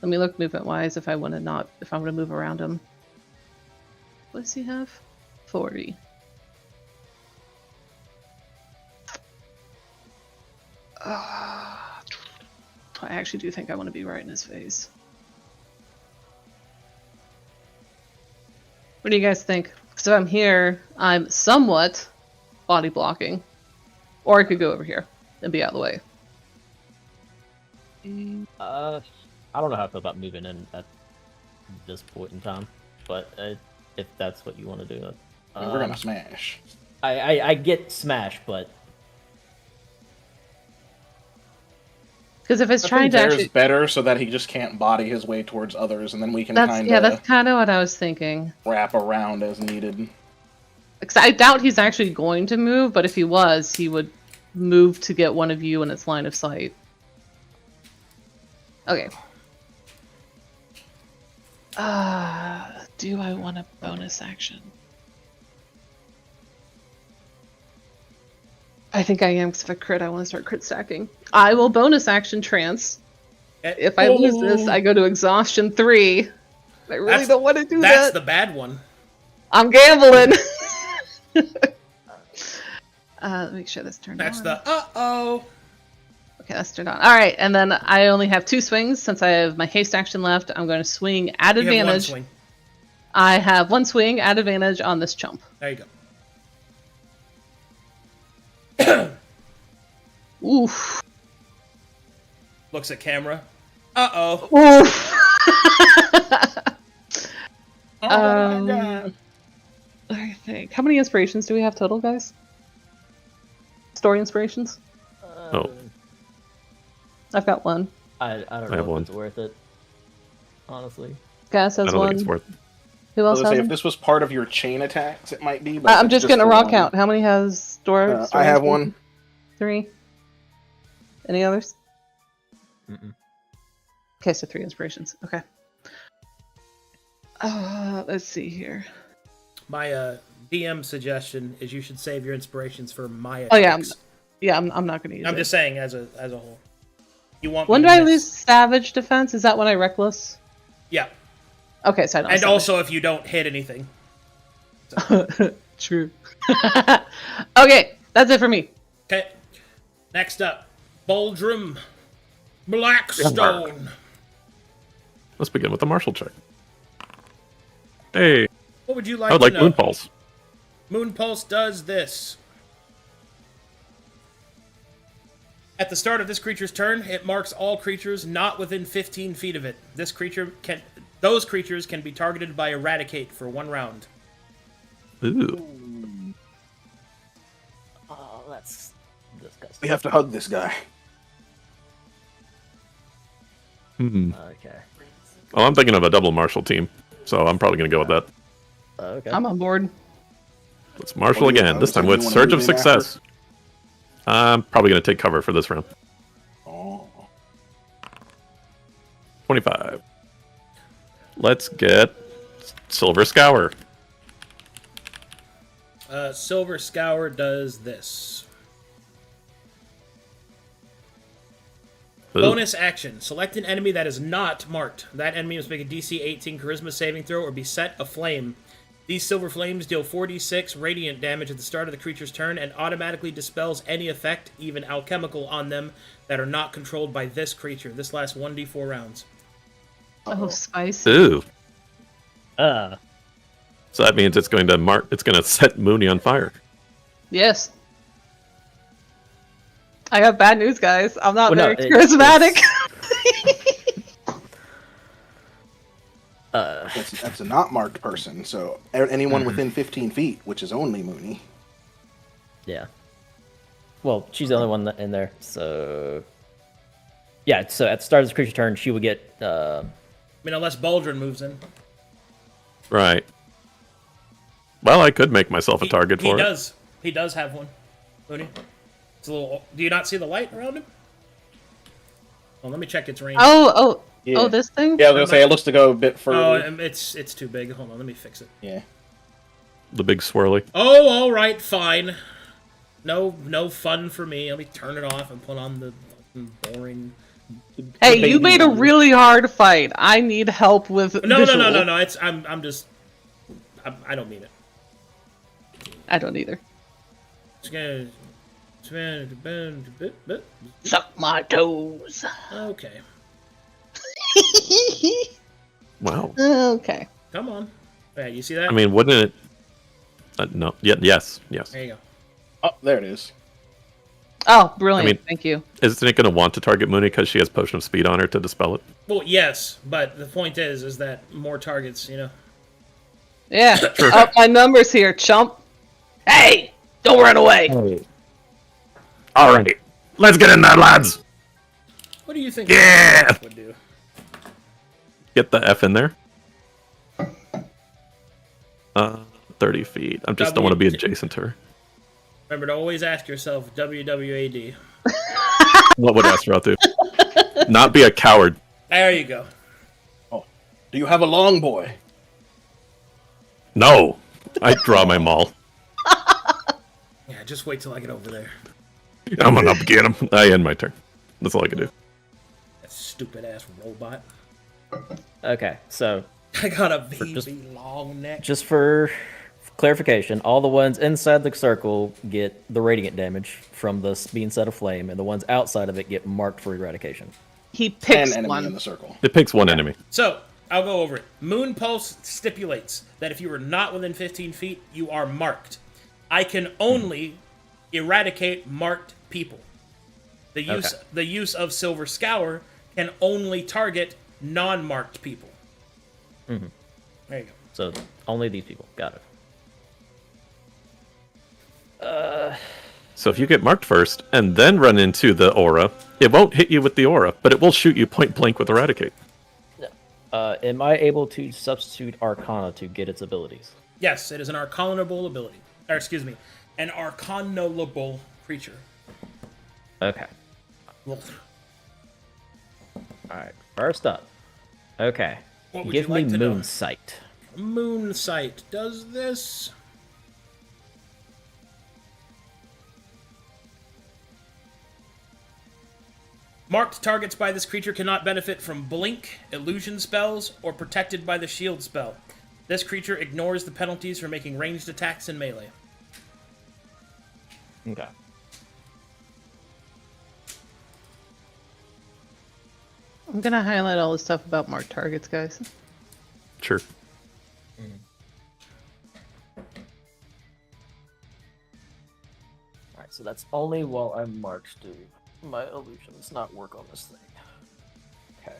[SPEAKER 2] Let me look movement wise if I want to move around him. What does he have? 40. I actually do think I want to be right in his face. What do you guys think? Because if I'm here, I'm somewhat body blocking. Or I could go over here and be out of the way.
[SPEAKER 3] I don't know how I feel about moving in at this point in time, but if that's what you want to do,
[SPEAKER 5] We're gonna smash.
[SPEAKER 3] I get smash, but
[SPEAKER 2] Because if it's
[SPEAKER 5] I
[SPEAKER 2] trying
[SPEAKER 5] think
[SPEAKER 2] to
[SPEAKER 5] there's
[SPEAKER 2] actually...
[SPEAKER 5] better so that he just can't body his way towards others, and then we can
[SPEAKER 2] That's
[SPEAKER 5] kind
[SPEAKER 2] kind of what I was thinking.
[SPEAKER 5] of wrap around as needed.
[SPEAKER 2] Because I doubt he's actually going to move, but if he was, he would move to get one of you in its line of sight. Okay. Do I want a bonus action? I think I am, because if I crit, I want to start crit stacking. I will bonus action trance. If I lose this, I go to exhaustion 3. I really don't want to do
[SPEAKER 1] That's
[SPEAKER 2] that.
[SPEAKER 1] the bad one.
[SPEAKER 2] I'm gambling. Let me make sure this turned
[SPEAKER 1] That's
[SPEAKER 2] on.
[SPEAKER 1] the uh-oh.
[SPEAKER 2] Okay, that's turned on. Alright, and then I only have 2 swings. Since I have my haste action left, I'm going to swing at
[SPEAKER 1] You have one
[SPEAKER 2] advantage.
[SPEAKER 1] swing.
[SPEAKER 2] I have 1 swing at advantage on this chump.
[SPEAKER 1] There you go.
[SPEAKER 2] Oof.
[SPEAKER 1] Looks at camera. Uh-oh.
[SPEAKER 2] Oof.
[SPEAKER 5] Oh my god.
[SPEAKER 2] I think. How many inspirations do we have total, guys? Story inspirations?
[SPEAKER 4] Oh.
[SPEAKER 2] I've got one.
[SPEAKER 3] I don't
[SPEAKER 4] I
[SPEAKER 3] know
[SPEAKER 4] have
[SPEAKER 3] if
[SPEAKER 4] one.
[SPEAKER 3] it's worth it. Honestly.
[SPEAKER 2] Gas
[SPEAKER 4] I
[SPEAKER 2] has
[SPEAKER 4] don't
[SPEAKER 2] one.
[SPEAKER 4] think it's worth.
[SPEAKER 2] Who
[SPEAKER 5] I
[SPEAKER 2] else
[SPEAKER 5] was
[SPEAKER 2] has
[SPEAKER 5] gonna say,
[SPEAKER 2] them?
[SPEAKER 5] if this was part of your chain attacks, it might be. But
[SPEAKER 2] I'm
[SPEAKER 5] if
[SPEAKER 2] just
[SPEAKER 5] it's
[SPEAKER 2] getting a
[SPEAKER 5] the
[SPEAKER 2] raw
[SPEAKER 5] one-
[SPEAKER 2] count. How many has story?
[SPEAKER 5] I have one.
[SPEAKER 2] 3. Any others?
[SPEAKER 3] Mm-mm.
[SPEAKER 2] Okay, so 3 inspirations. Okay. Let's see here.
[SPEAKER 1] My DM suggestion is you should save your inspirations for my
[SPEAKER 2] Oh, yeah,
[SPEAKER 1] attacks.
[SPEAKER 2] I'm not going to use
[SPEAKER 1] I'm
[SPEAKER 2] it.
[SPEAKER 1] just saying as a whole. You want
[SPEAKER 2] When
[SPEAKER 1] me
[SPEAKER 2] do
[SPEAKER 1] to
[SPEAKER 2] I
[SPEAKER 1] miss-
[SPEAKER 2] lose Savage Defense? Is that when I Reckless?
[SPEAKER 1] Yeah,
[SPEAKER 2] Okay, so I don't
[SPEAKER 1] and
[SPEAKER 2] have
[SPEAKER 1] also if you don't hit anything.
[SPEAKER 2] Savage. True. Okay, that's it for me.
[SPEAKER 1] Okay. Next up, Boldrum Blackstone.
[SPEAKER 4] Let's begin with the martial check. Hey,
[SPEAKER 1] What would you like
[SPEAKER 4] I would
[SPEAKER 1] to
[SPEAKER 4] like
[SPEAKER 1] know?
[SPEAKER 4] Moon Pulse.
[SPEAKER 1] Moon Pulse does this. At the start of this creature's turn, it marks all creatures not within 15 feet of it. Those creatures can be targeted by Eradicate for 1 round.
[SPEAKER 4] Ooh.
[SPEAKER 3] Oh, that's disgusting.
[SPEAKER 5] We have to hug this guy.
[SPEAKER 4] Hmm.
[SPEAKER 3] Okay.
[SPEAKER 4] Well, I'm thinking of a double martial team, so I'm probably going to go with that.
[SPEAKER 3] Okay.
[SPEAKER 2] I'm on board.
[SPEAKER 4] Let's martial
[SPEAKER 5] What do you-
[SPEAKER 4] again, this
[SPEAKER 5] so
[SPEAKER 4] time
[SPEAKER 5] do you
[SPEAKER 4] with
[SPEAKER 5] wanna
[SPEAKER 4] Surge
[SPEAKER 5] move
[SPEAKER 4] of
[SPEAKER 5] in after?
[SPEAKER 4] Success. I'm probably going to take cover for this round.
[SPEAKER 5] Oh.
[SPEAKER 4] 25. Let's get Silver Scour.
[SPEAKER 1] Silver Scour does this.
[SPEAKER 4] Ooh.
[SPEAKER 1] Bonus action. Select an enemy that is not marked. That enemy must make a DC 18 Charisma saving throw or be set aflame. These silver flames deal 4d6 radiant damage at the start of the creature's turn and automatically dispels any effect, even alchemical, on them that are not controlled by this creature. This lasts 1d4 rounds.
[SPEAKER 2] Oh, spicy.
[SPEAKER 4] Ooh.
[SPEAKER 3] Uh,
[SPEAKER 4] So that means it's going to set Mooney on fire.
[SPEAKER 2] Yes. I got bad news, guys. I'm not
[SPEAKER 3] Well, no,
[SPEAKER 2] very
[SPEAKER 3] it's-
[SPEAKER 2] charismatic.
[SPEAKER 5] That's a not marked person, so anyone within 15 feet, which is only Mooney.
[SPEAKER 3] yeah. Well, she's the only one in there, so... Yeah, so at the start of this creature's turn, she would get...
[SPEAKER 1] I mean, unless Baldrin moves in.
[SPEAKER 4] Right. Well, I could make myself a target for it.
[SPEAKER 1] He does have one. Mooney. It's a little. Do you not see the light around him? Well, let me check its range.
[SPEAKER 2] Oh,
[SPEAKER 5] Yeah.
[SPEAKER 2] this thing?
[SPEAKER 5] Yeah, I was gonna say it looks to go a bit
[SPEAKER 1] Oh,
[SPEAKER 5] further.
[SPEAKER 1] it's too big. Hold on, let me fix it.
[SPEAKER 5] Yeah.
[SPEAKER 4] The big swirly.
[SPEAKER 1] Oh, all right, fine. No fun for me. Let me turn it off and put on the fucking boring.
[SPEAKER 2] Hey,
[SPEAKER 5] The
[SPEAKER 2] you
[SPEAKER 5] baby
[SPEAKER 2] made a
[SPEAKER 5] one.
[SPEAKER 2] really hard fight. I need help with
[SPEAKER 1] No.
[SPEAKER 2] visual.
[SPEAKER 1] It's I'm just. I don't mean it.
[SPEAKER 2] I don't either.
[SPEAKER 1] It's gonna.
[SPEAKER 2] Suck my toes.
[SPEAKER 1] Okay,
[SPEAKER 4] Wow.
[SPEAKER 2] Okay.
[SPEAKER 1] come on. Yeah, you see that?
[SPEAKER 4] I mean, wouldn't it? No. Yeah. Yes. Yes.
[SPEAKER 1] There you go.
[SPEAKER 5] Oh, there it is.
[SPEAKER 2] Oh, brilliant.
[SPEAKER 4] I mean-
[SPEAKER 2] Thank you.
[SPEAKER 4] Isn't it going to want to target Mooney because she has Potion of Speed on her to dispel it?
[SPEAKER 1] Well, yes, but the point is that more targets.
[SPEAKER 2] Yeah. Up my numbers here, chump. Hey, don't run away.
[SPEAKER 4] All right. Let's get in there, lads.
[SPEAKER 1] What do you think?
[SPEAKER 4] Yeah!
[SPEAKER 1] Would do?
[SPEAKER 4] Get the F in there. 30 feet. I just don't want to be adjacent to her.
[SPEAKER 1] Remember to always ask yourself WWAD.
[SPEAKER 4] What would Astaroth do? Not be a coward.
[SPEAKER 1] There you go.
[SPEAKER 5] Do you have a long boy?
[SPEAKER 4] No. I draw my maul.
[SPEAKER 1] Yeah, just wait till I get over there.
[SPEAKER 4] I'm gonna get him. I end my turn. That's all I can do.
[SPEAKER 1] That stupid ass robot.
[SPEAKER 3] Okay, so
[SPEAKER 1] I got a baby
[SPEAKER 3] just-
[SPEAKER 1] long neck.
[SPEAKER 3] just for clarification, all the ones inside the circle get the radiant damage from this being set aflame, and the ones outside of it get marked for eradication.
[SPEAKER 2] He
[SPEAKER 5] An
[SPEAKER 2] picks
[SPEAKER 5] enemy in
[SPEAKER 2] one.
[SPEAKER 5] the circle.
[SPEAKER 4] It picks one enemy.
[SPEAKER 1] So, I'll go over it. Moon Pulse stipulates that if you are not within 15 feet, you are marked. I can only eradicate marked people. The use of Silver Scour can only target non-marked people.
[SPEAKER 3] Mm-hmm.
[SPEAKER 1] There you go.
[SPEAKER 3] So only these people. Got it.
[SPEAKER 4] So if you get marked first and then run into the aura, it won't hit you with the aura, but it will shoot you point blank with Eradicate.
[SPEAKER 3] Am I able to substitute Arcana to get its abilities?
[SPEAKER 1] Yes, it is an arcanable ability. Or excuse me, an arcanolable creature.
[SPEAKER 3] Okay.
[SPEAKER 1] Well,
[SPEAKER 3] Alright. First up. Okay.
[SPEAKER 1] what would
[SPEAKER 3] Give
[SPEAKER 1] you like
[SPEAKER 3] me
[SPEAKER 1] to know?
[SPEAKER 3] Moonsight.
[SPEAKER 1] Moonsight does this. Marked targets by this creature cannot benefit from blink, illusion spells, or protected by the shield spell. This creature ignores the penalties for making ranged attacks in melee.
[SPEAKER 3] Okay.
[SPEAKER 2] I'm gonna highlight all the stuff about marked targets, guys.
[SPEAKER 4] Sure.
[SPEAKER 3] Alright, so that's only while I'm marked. Do my illusions not work on this thing? Okay.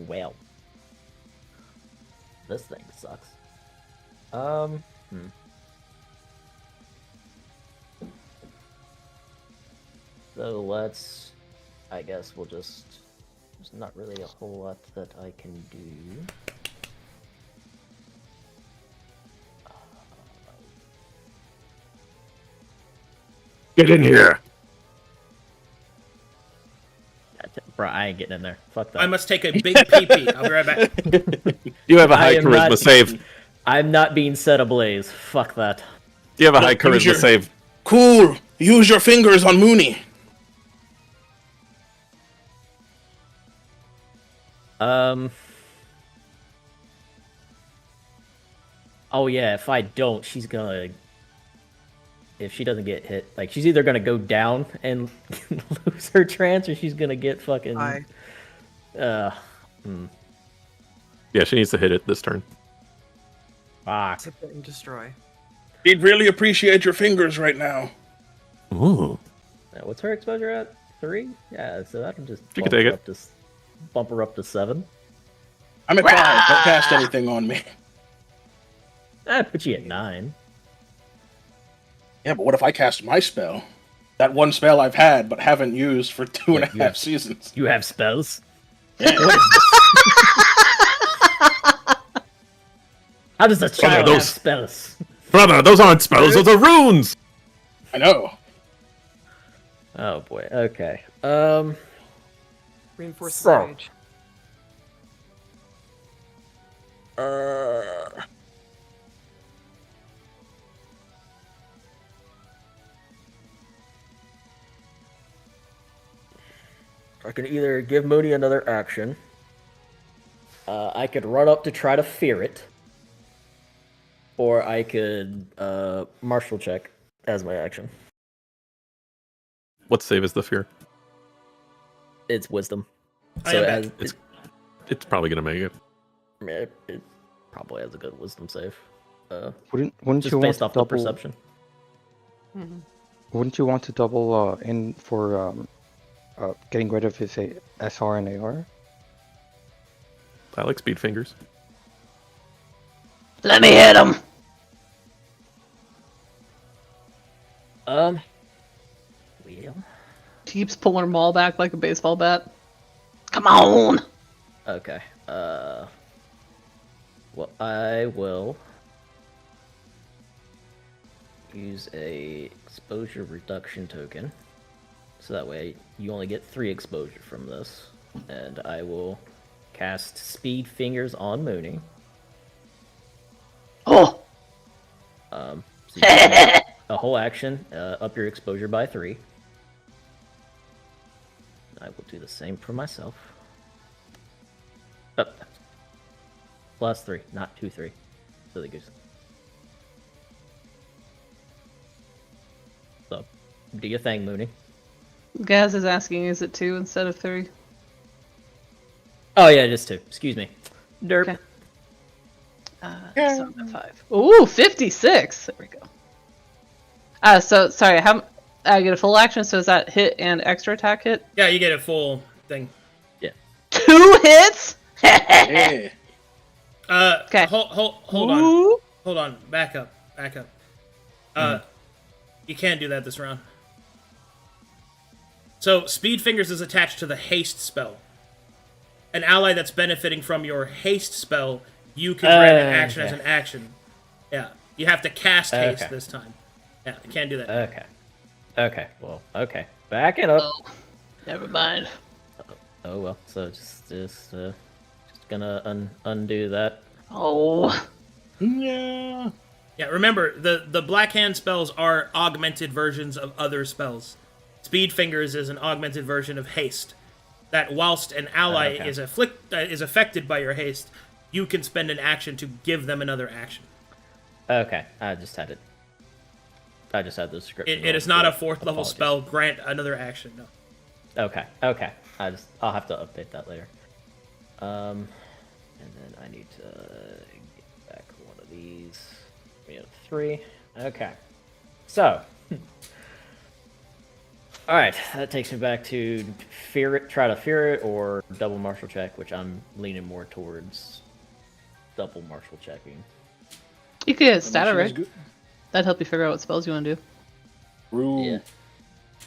[SPEAKER 3] Well. This thing sucks. So let's... I guess we'll just... There's not really a whole lot that I can do.
[SPEAKER 4] Get in here!
[SPEAKER 3] Bro, I ain't getting in there. Fuck that.
[SPEAKER 1] I must take a big pee-pee. I'll be right back.
[SPEAKER 4] You have a high
[SPEAKER 3] I am
[SPEAKER 4] charisma
[SPEAKER 3] not-
[SPEAKER 4] save.
[SPEAKER 3] I'm not being set ablaze. Fuck that.
[SPEAKER 4] You have a high
[SPEAKER 5] use
[SPEAKER 4] charisma
[SPEAKER 5] your-
[SPEAKER 4] save.
[SPEAKER 5] Cool. Use your fingers on Mooney.
[SPEAKER 3] Oh yeah, if I don't, she's gonna... If she doesn't get hit, like, she's either gonna go down and lose her trance, or she's gonna get fucking...
[SPEAKER 7] I
[SPEAKER 4] Yeah, she needs to hit it this turn.
[SPEAKER 3] Fuck.
[SPEAKER 7] tip it and destroy.
[SPEAKER 5] He'd really appreciate your fingers right now.
[SPEAKER 4] Ooh.
[SPEAKER 3] What's her exposure at? 3? Yeah, so that'll just
[SPEAKER 4] You can take it.
[SPEAKER 3] bump her up to 7.
[SPEAKER 5] I'm at 5. Don't cast anything on me.
[SPEAKER 3] That put you at 9.
[SPEAKER 5] Yeah, but what if I cast my spell? That one spell I've had but haven't used for 2.5
[SPEAKER 3] have-
[SPEAKER 5] seasons.
[SPEAKER 3] You have spells? How does a child have
[SPEAKER 4] those-
[SPEAKER 3] spells?
[SPEAKER 4] Brother, those aren't spells, those are runes!
[SPEAKER 5] I know.
[SPEAKER 3] Oh boy, okay.
[SPEAKER 7] Reinforce
[SPEAKER 3] So.
[SPEAKER 7] the rage.
[SPEAKER 3] I can either give Mooney another action. I could run up to try to fear it. Or I could martial check as my action.
[SPEAKER 4] What save is the fear?
[SPEAKER 3] It's wisdom.
[SPEAKER 1] I
[SPEAKER 3] So
[SPEAKER 1] am
[SPEAKER 3] it,
[SPEAKER 1] back.
[SPEAKER 3] has,
[SPEAKER 4] It's probably gonna make it.
[SPEAKER 3] it probably has a good wisdom save.
[SPEAKER 6] Wouldn't
[SPEAKER 3] Just
[SPEAKER 6] you want
[SPEAKER 3] based
[SPEAKER 6] to
[SPEAKER 3] off the
[SPEAKER 6] double?
[SPEAKER 3] perception.
[SPEAKER 6] Wouldn't you want to double in for getting rid of his SR and AR?
[SPEAKER 4] I like speed fingers.
[SPEAKER 2] Let me hit him.
[SPEAKER 3] Well,
[SPEAKER 2] Keeps pulling her ball back like a baseball bat. Come on.
[SPEAKER 3] okay. Well, I will use a exposure reduction token, so that way you only get 3 exposure from this, and I will cast Speed Fingers on Mooney.
[SPEAKER 2] Oh.
[SPEAKER 3] So you get a whole action, up your exposure by 3. I will do the same for myself. Oh, plus 3, not 2, 3. Silly goose. So, do your thing, Mooney.
[SPEAKER 2] Gaz is asking, is it 2 instead of 3?
[SPEAKER 3] Oh yeah, just 2. Excuse me. Derp.
[SPEAKER 2] Okay. So I'm at 5. Ooh, 56. There we go. So sorry. I get a full action, so is that hit and extra attack hit?
[SPEAKER 1] Yeah, you get a full thing.
[SPEAKER 2] 2 hits?
[SPEAKER 5] Yeah.
[SPEAKER 2] Okay.
[SPEAKER 1] Hold on.
[SPEAKER 2] Ooh.
[SPEAKER 1] Hold on. Back up. You can't do that this round. So, Speed Fingers is attached to the haste spell. An ally that's benefiting from your haste spell, you can grant an action as an action. Yeah. You have to cast haste this time. Yeah, you can't do that.
[SPEAKER 3] Okay. Well, okay. Back it up.
[SPEAKER 2] Oh, never mind.
[SPEAKER 3] Oh well. So just gonna undo that.
[SPEAKER 2] Oh.
[SPEAKER 5] Yeah.
[SPEAKER 1] Yeah, remember, the Black Hand spells are augmented versions of other spells. Speed Fingers is an augmented version of haste. That whilst an ally is affected by your haste, you can spend an action to give them another action.
[SPEAKER 3] Okay, I just had the description.
[SPEAKER 1] It is not a 4th level spell. Grant another action. No.
[SPEAKER 3] Okay. I'll have to update that later. And then I need to get back one of these. We have 3. Okay. So. Alright, that takes me back to try to fear it, or double martial check, which I'm leaning more towards double martial checking.
[SPEAKER 2] You could get a stat
[SPEAKER 5] That's
[SPEAKER 2] array.
[SPEAKER 5] good.
[SPEAKER 2] That'd help you figure out what spells you want to do.
[SPEAKER 5] Rule.
[SPEAKER 3] Yeah.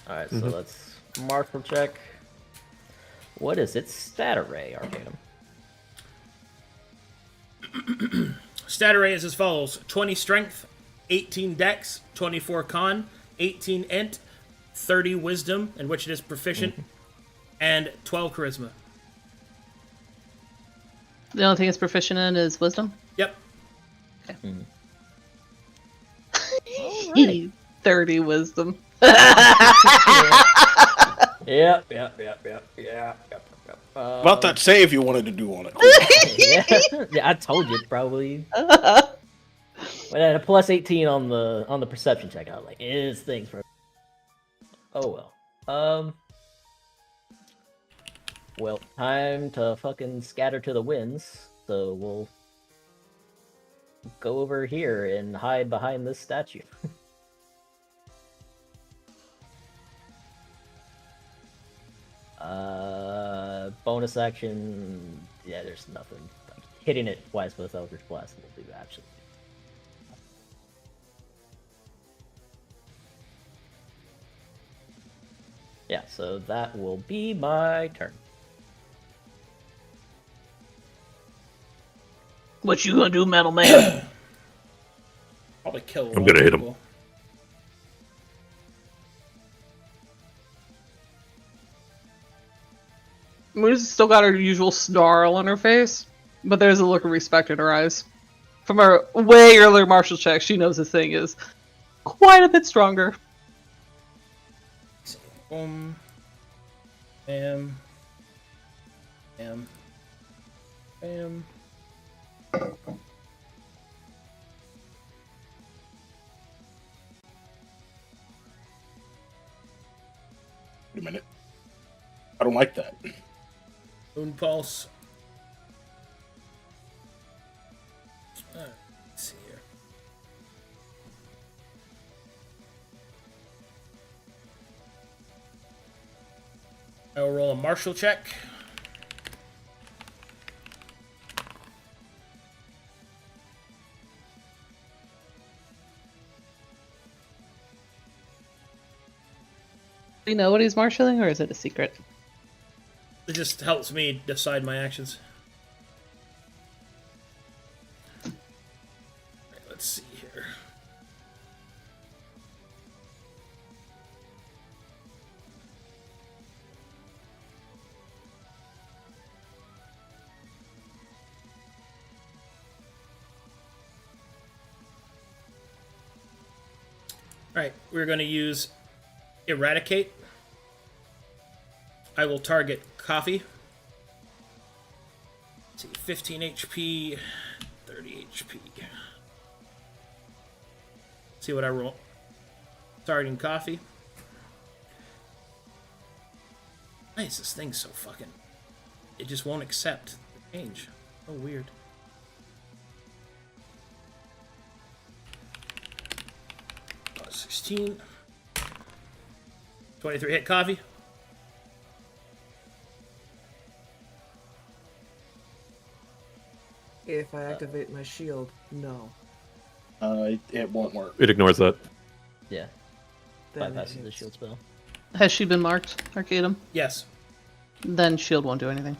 [SPEAKER 3] Alright, so let's martial check. What is its stat array, Arcadum?
[SPEAKER 1] Stat array is as follows: 20 strength, 18 dex, 24 con, 18 int, 30 wisdom, in which it is proficient, and 12 charisma.
[SPEAKER 2] The only thing it's proficient in is wisdom.
[SPEAKER 1] Yep.
[SPEAKER 2] Okay. 30 wisdom.
[SPEAKER 3] Yep.
[SPEAKER 5] About that save you wanted to do on it.
[SPEAKER 3] Yeah, I told you probably. But at a plus 18 on the perception check, I was like, "Is things for." Oh well. Well, time to fucking scatter to the winds. So we'll go over here and hide behind this statue. Bonus action. Yeah, there's nothing. Like, hitting it twice with Eldritch Blast will do absolutely. Yeah, so that will be my turn.
[SPEAKER 2] What you gonna do, Metal Man?
[SPEAKER 1] Probably kill.
[SPEAKER 4] I'm gonna hit him.
[SPEAKER 2] Moon's still got her usual snarl on her face, but there's a look of respect in her eyes. From her way earlier martial check, she knows this thing is quite a bit stronger.
[SPEAKER 1] Boom. Bam. Bam. Bam.
[SPEAKER 5] Wait a minute. I don't like that.
[SPEAKER 1] Moon Pulse. Let's see here. I will roll a martial check.
[SPEAKER 2] Do you know what he's marshaling, or is it a secret?
[SPEAKER 1] It just helps me decide my actions. Right, let's see here. Alright, we're going to use Eradicate. I will target Coffee. Let's see, 15 HP, 30 HP. See what I roll. Targeting Coffee. Why is this thing so fucking... It just won't accept the change. So weird. Plus 16. 23 hit coffee.
[SPEAKER 7] If I activate my shield, no.
[SPEAKER 5] It won't work.
[SPEAKER 4] It ignores that.
[SPEAKER 3] Yeah.
[SPEAKER 7] Then it
[SPEAKER 3] Bypasses the
[SPEAKER 7] hits.
[SPEAKER 3] shield spell.
[SPEAKER 2] Has she been marked, Arcadum?
[SPEAKER 1] Yes.
[SPEAKER 2] Then shield won't do anything.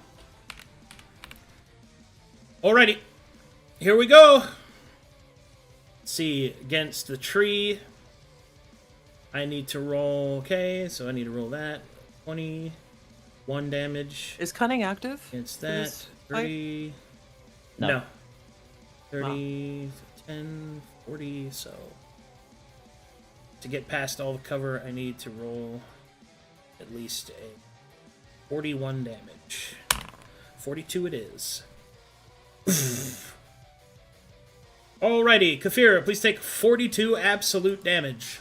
[SPEAKER 1] Alrighty. Here we go. Let's see. Against the tree. I need to roll. Okay, so I need to roll that. 21 damage.
[SPEAKER 7] Is cunning active?
[SPEAKER 1] Against
[SPEAKER 7] for
[SPEAKER 1] that.
[SPEAKER 7] this fight?
[SPEAKER 1] 30.
[SPEAKER 3] No.
[SPEAKER 1] No. 30, 10, 40, so. To get past all the cover, I need to roll at least a 41 damage. 42 it is. Alrighty, Kafira, please take 42 absolute damage.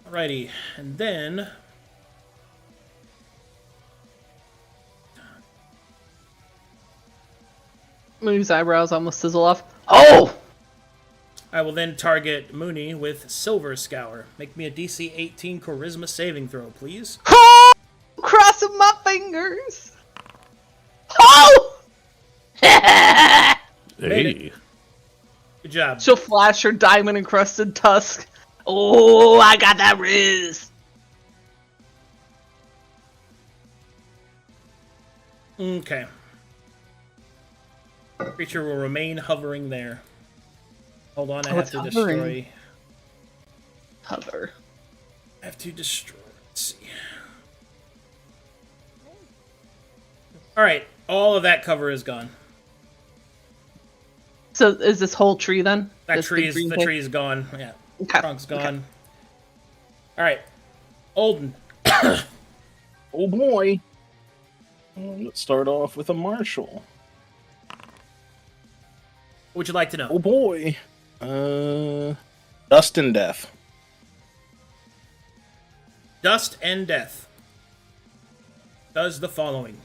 [SPEAKER 1] Alrighty, and then...
[SPEAKER 2] Mooney's eyebrows almost sizzle off. Oh!
[SPEAKER 1] I will then target Mooney with Silver Scour. Make me a DC 18 Charisma saving throw, please.
[SPEAKER 2] Crossing my fingers. Oh!
[SPEAKER 1] Made it.
[SPEAKER 4] Hey.
[SPEAKER 1] Good job.
[SPEAKER 2] She'll flash her diamond encrusted tusk. Oh, I got that riz.
[SPEAKER 1] Okay. Creature will remain hovering there. Hold on, I have
[SPEAKER 2] it's
[SPEAKER 1] to
[SPEAKER 2] hovering.
[SPEAKER 1] destroy.
[SPEAKER 2] Hover.
[SPEAKER 1] I have to destroy. Let's see. Alright, all of that cover is gone.
[SPEAKER 2] So is this whole tree then?
[SPEAKER 1] That
[SPEAKER 2] This
[SPEAKER 1] tree
[SPEAKER 2] big
[SPEAKER 1] is
[SPEAKER 2] green
[SPEAKER 1] the
[SPEAKER 2] thing?
[SPEAKER 1] tree's gone. Yeah.
[SPEAKER 2] Okay.
[SPEAKER 1] Trunk's
[SPEAKER 2] Okay.
[SPEAKER 1] gone. Alright. Olden.
[SPEAKER 5] Oh boy. Let's start off with a marshal.
[SPEAKER 1] What would you like to know?
[SPEAKER 5] Oh boy. Dust and Death.
[SPEAKER 1] Dust and Death does the following.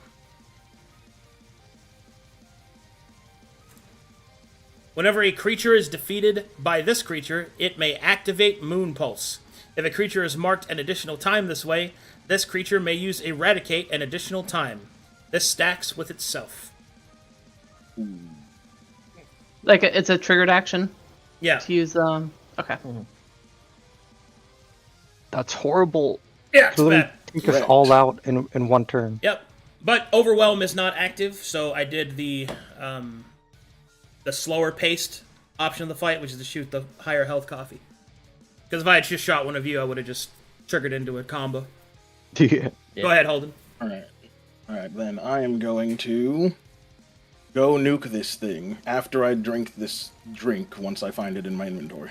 [SPEAKER 1] Whenever a creature is defeated by this creature, it may activate Moon Pulse. If a creature is marked an additional time this way, this creature may use Eradicate an additional time. This stacks with itself.
[SPEAKER 2] Like it's a triggered action
[SPEAKER 1] Yeah.
[SPEAKER 2] to use. Okay.
[SPEAKER 6] That's horrible.
[SPEAKER 1] Yeah, it's
[SPEAKER 6] Literally
[SPEAKER 1] bad.
[SPEAKER 6] take us all out in one turn.
[SPEAKER 1] Yep. But Overwhelm is not active, so I did the slower paced option of the fight, which is to shoot the higher health coffee. Because if I had just shot one of you, I would have just triggered into a combo.
[SPEAKER 6] Yeah.
[SPEAKER 1] Go ahead, Holden.
[SPEAKER 5] Alright. Alright, then I am going to go nuke this thing after I drink this drink once I find it in my inventory.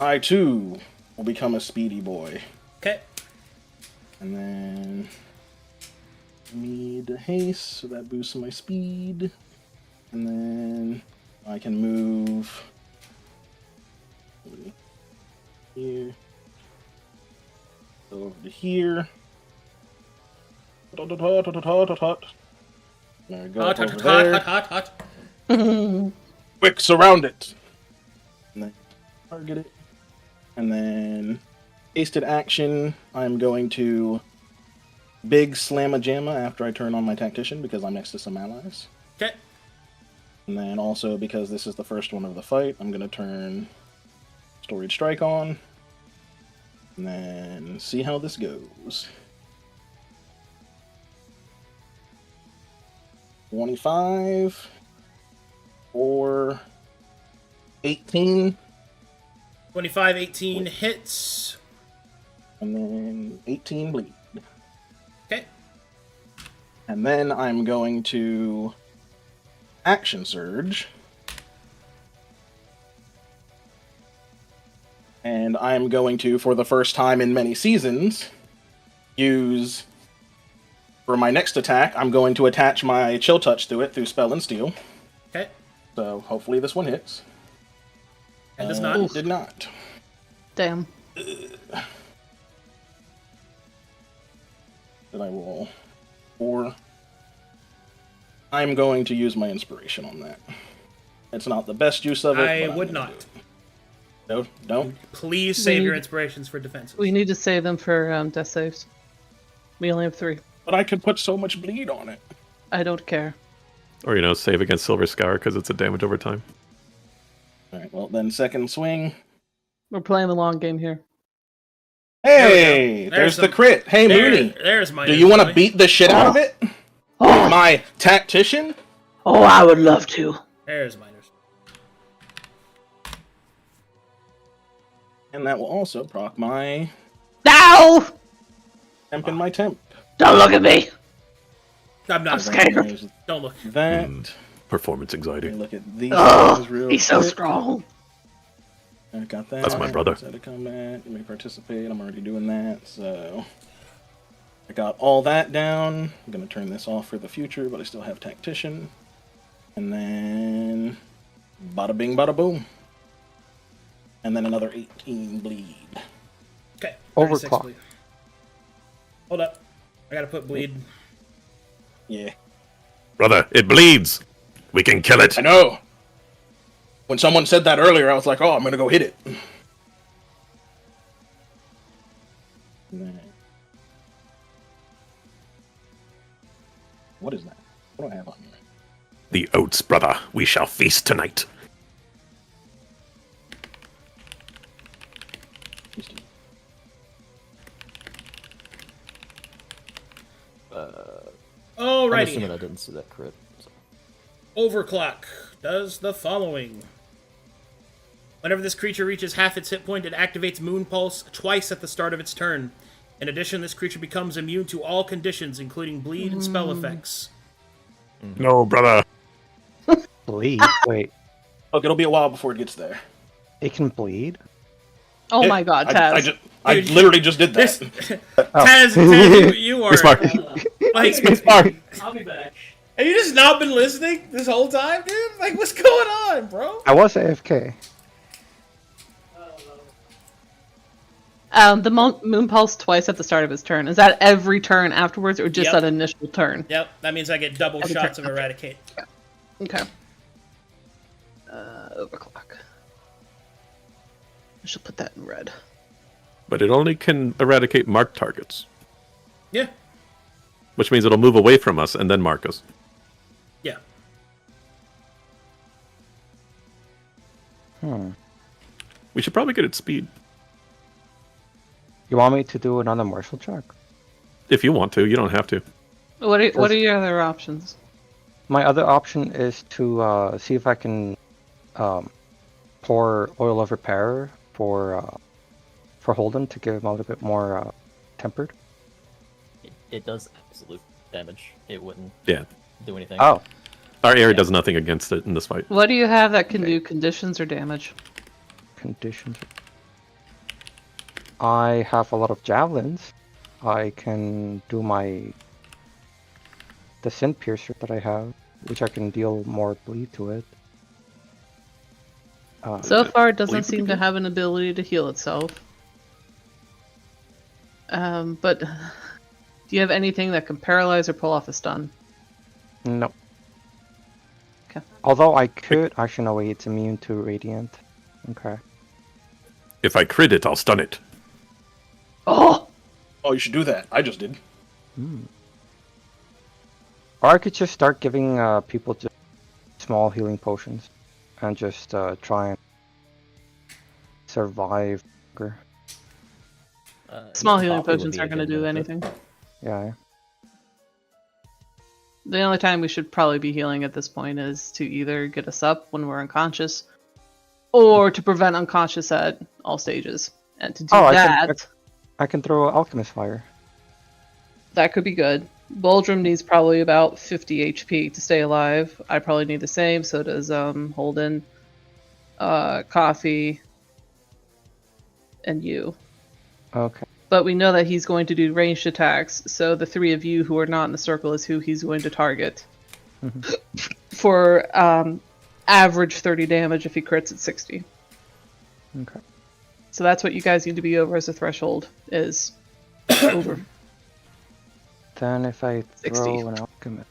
[SPEAKER 5] I too will become a speedy boy.
[SPEAKER 1] Okay.
[SPEAKER 5] And then need haste, so that boosts my speed. And then I can move here, go over to here. There we go.
[SPEAKER 1] Hot,
[SPEAKER 5] over
[SPEAKER 1] hot,
[SPEAKER 5] there.
[SPEAKER 1] hot, hot, hot, hot.
[SPEAKER 5] Quick, surround it. And then target it. And then hasted action. I'm going to big slamma jamma after I turn on my tactician because I'm next to some allies.
[SPEAKER 1] Okay.
[SPEAKER 5] And then also because this is the first one of the fight, I'm going to turn Storied Strike on. And then see how this goes. 25 or 18,
[SPEAKER 1] 25, 18 hits.
[SPEAKER 5] and then 18 bleed.
[SPEAKER 1] Okay.
[SPEAKER 5] And then I'm going to Action Surge. And I'm going to, for the first time in many seasons, use... For my next attack, I'm going to attach my Chill Touch to it through Spell and Steel.
[SPEAKER 1] Okay.
[SPEAKER 5] So hopefully this one hits.
[SPEAKER 1] And does
[SPEAKER 5] It
[SPEAKER 1] not.
[SPEAKER 5] did not.
[SPEAKER 2] Damn.
[SPEAKER 5] Did I roll? 4. I'm going to use my inspiration on that. It's not the best use of it.
[SPEAKER 1] I
[SPEAKER 5] but I'm
[SPEAKER 1] would
[SPEAKER 5] gonna
[SPEAKER 1] not.
[SPEAKER 5] do it. No, don't.
[SPEAKER 1] Please save your
[SPEAKER 2] need-
[SPEAKER 1] inspirations for defenses.
[SPEAKER 2] We need to save them for death saves. We only have 3.
[SPEAKER 5] But I could put so much bleed on it.
[SPEAKER 2] I don't care.
[SPEAKER 4] Or, save against Silver Scour because it's a damage over time.
[SPEAKER 5] Alright, well then second swing.
[SPEAKER 2] We're playing the long game here.
[SPEAKER 5] Hey!
[SPEAKER 1] There's
[SPEAKER 5] There's the
[SPEAKER 1] some-
[SPEAKER 5] crit. Hey, Mooney!
[SPEAKER 1] There's my.
[SPEAKER 5] Do you want to beat the shit out of it? My tactician?
[SPEAKER 2] Oh, I would love to.
[SPEAKER 1] There's miners.
[SPEAKER 5] And that will also proc my
[SPEAKER 2] No!
[SPEAKER 5] temp and my temp.
[SPEAKER 2] Don't look at me.
[SPEAKER 1] I'm not.
[SPEAKER 2] scared.
[SPEAKER 5] There's
[SPEAKER 1] Don't look.
[SPEAKER 5] that.
[SPEAKER 4] Performance anxiety.
[SPEAKER 5] Let me look at these
[SPEAKER 2] Oh,
[SPEAKER 5] things real
[SPEAKER 2] he's so
[SPEAKER 5] quick.
[SPEAKER 2] strong.
[SPEAKER 5] I got that.
[SPEAKER 4] That's my brother.
[SPEAKER 5] Outside of combat, you may participate. I'm already doing that, so I got all that down. I'm gonna turn this off for the future, but I still have tactician. And then bada bing, bada boom. And then another 18 bleed.
[SPEAKER 1] Okay.
[SPEAKER 6] Overclock.
[SPEAKER 1] 36 bleed. Hold up. I gotta put bleed.
[SPEAKER 5] Yeah,
[SPEAKER 4] Brother, it bleeds. We can kill it.
[SPEAKER 5] I know. When someone said that earlier, I was like, "Oh, I'm gonna go hit it." What is that? What do I have on here?
[SPEAKER 4] The oats, brother. We shall feast tonight.
[SPEAKER 3] I'm
[SPEAKER 1] Alrighty.
[SPEAKER 3] assuming I didn't see that crit. So.
[SPEAKER 1] Overclock does the following. Whenever this creature reaches half its hit point, it activates Moon Pulse twice at the start of its turn. In addition, this creature becomes immune to all conditions, including bleed and spell effects.
[SPEAKER 4] No, brother.
[SPEAKER 6] Bleed? Wait,
[SPEAKER 5] Look, it'll be a while before it gets there.
[SPEAKER 6] it can bleed?
[SPEAKER 2] Oh
[SPEAKER 5] Yeah,
[SPEAKER 2] my god, Taz.
[SPEAKER 5] I
[SPEAKER 1] Dude,
[SPEAKER 5] literally just did
[SPEAKER 1] This,
[SPEAKER 5] that.
[SPEAKER 1] Taz, you are
[SPEAKER 4] Smart.
[SPEAKER 1] like.
[SPEAKER 6] Smart.
[SPEAKER 5] I'll be back.
[SPEAKER 1] Have you just not been listening this whole time, dude? Like, what's going on, bro?
[SPEAKER 6] I was AFK.
[SPEAKER 2] The Moon Pulse twice at the start of his turn. Is that every turn afterwards, or just
[SPEAKER 1] Yep.
[SPEAKER 2] that initial turn?
[SPEAKER 1] Yep, that means I get double
[SPEAKER 2] Every
[SPEAKER 1] shots
[SPEAKER 2] turn.
[SPEAKER 1] of Eradicate.
[SPEAKER 2] Okay. Overclock. I should put that in red.
[SPEAKER 4] But it only can eradicate marked targets,
[SPEAKER 1] Yeah,
[SPEAKER 4] which means it'll move away from us and then mark us.
[SPEAKER 1] yeah.
[SPEAKER 4] We should probably get its speed.
[SPEAKER 6] You want me to do another martial check?
[SPEAKER 4] If you want to, you don't have to.
[SPEAKER 2] What are your other options?
[SPEAKER 6] My other option is to see if I can pour oil of repair for Holden to give him a little bit more tempered.
[SPEAKER 3] It does absolute damage. It wouldn't
[SPEAKER 4] Yeah.
[SPEAKER 3] do anything.
[SPEAKER 6] Oh,
[SPEAKER 4] Our area does nothing against it in this fight.
[SPEAKER 2] What do you have that can do conditions or damage?
[SPEAKER 6] conditions. I have a lot of javelins. I can do the Sin Piercer that I have, which I can deal more bleed to it.
[SPEAKER 2] So far, it doesn't
[SPEAKER 4] Bleed
[SPEAKER 2] seem to have an ability to heal itself. But do you have anything that can paralyze or pull off a stun?
[SPEAKER 6] No.
[SPEAKER 2] Okay.
[SPEAKER 6] Although I could, actually no way, it's immune to Radiant. Okay.
[SPEAKER 4] If I crit it, I'll stun it.
[SPEAKER 2] Oh!
[SPEAKER 5] Oh, you should do that. I just did.
[SPEAKER 6] Or I could just start giving people just small healing potions and just try and survive.
[SPEAKER 2] Small healing
[SPEAKER 3] Coffee would
[SPEAKER 2] potions
[SPEAKER 3] be
[SPEAKER 2] aren't
[SPEAKER 3] a
[SPEAKER 2] going to
[SPEAKER 3] good
[SPEAKER 2] do
[SPEAKER 3] benefit.
[SPEAKER 2] anything.
[SPEAKER 6] Yeah.
[SPEAKER 2] The only time we should probably be healing at this point is to either get us up when we're unconscious, or to prevent unconscious at all stages. And to do that,
[SPEAKER 6] I can throw Alchemist Fire.
[SPEAKER 2] that could be good. Boldrum needs probably about 50 HP to stay alive. I probably need the same, so does Holden, Coffee, and you.
[SPEAKER 6] Okay.
[SPEAKER 2] But we know that he's going to do ranged attacks, so the three of you who are not in the circle is who he's going to target. For average 30 damage if he crits at 60.
[SPEAKER 6] Okay.
[SPEAKER 2] So that's what you guys need to be over as a threshold, is over.
[SPEAKER 6] Then if I
[SPEAKER 2] 60.
[SPEAKER 6] throw an Alchemist.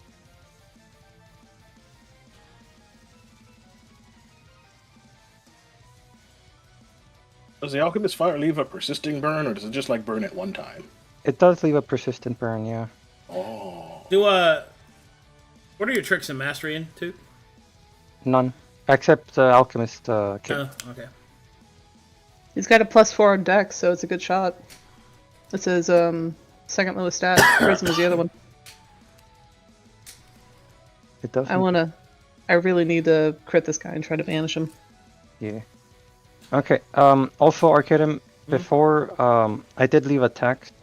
[SPEAKER 5] Does the alchemist fire leave a persisting burn, or does it just like burn at one time?
[SPEAKER 6] It does leave a persistent burn, yeah.
[SPEAKER 5] Oh.
[SPEAKER 1] What are your tricks and mastery in, too?
[SPEAKER 6] None. Except alchemist kit.
[SPEAKER 1] Oh, okay.
[SPEAKER 2] He's got a +4 on dex, so it's a good shot. It's his second lowest stat. Charisma is the other one.
[SPEAKER 6] It does.
[SPEAKER 2] I really need to crit this guy and try to banish him.
[SPEAKER 6] Yeah. Okay. Also, Arcadum, before I did leave a text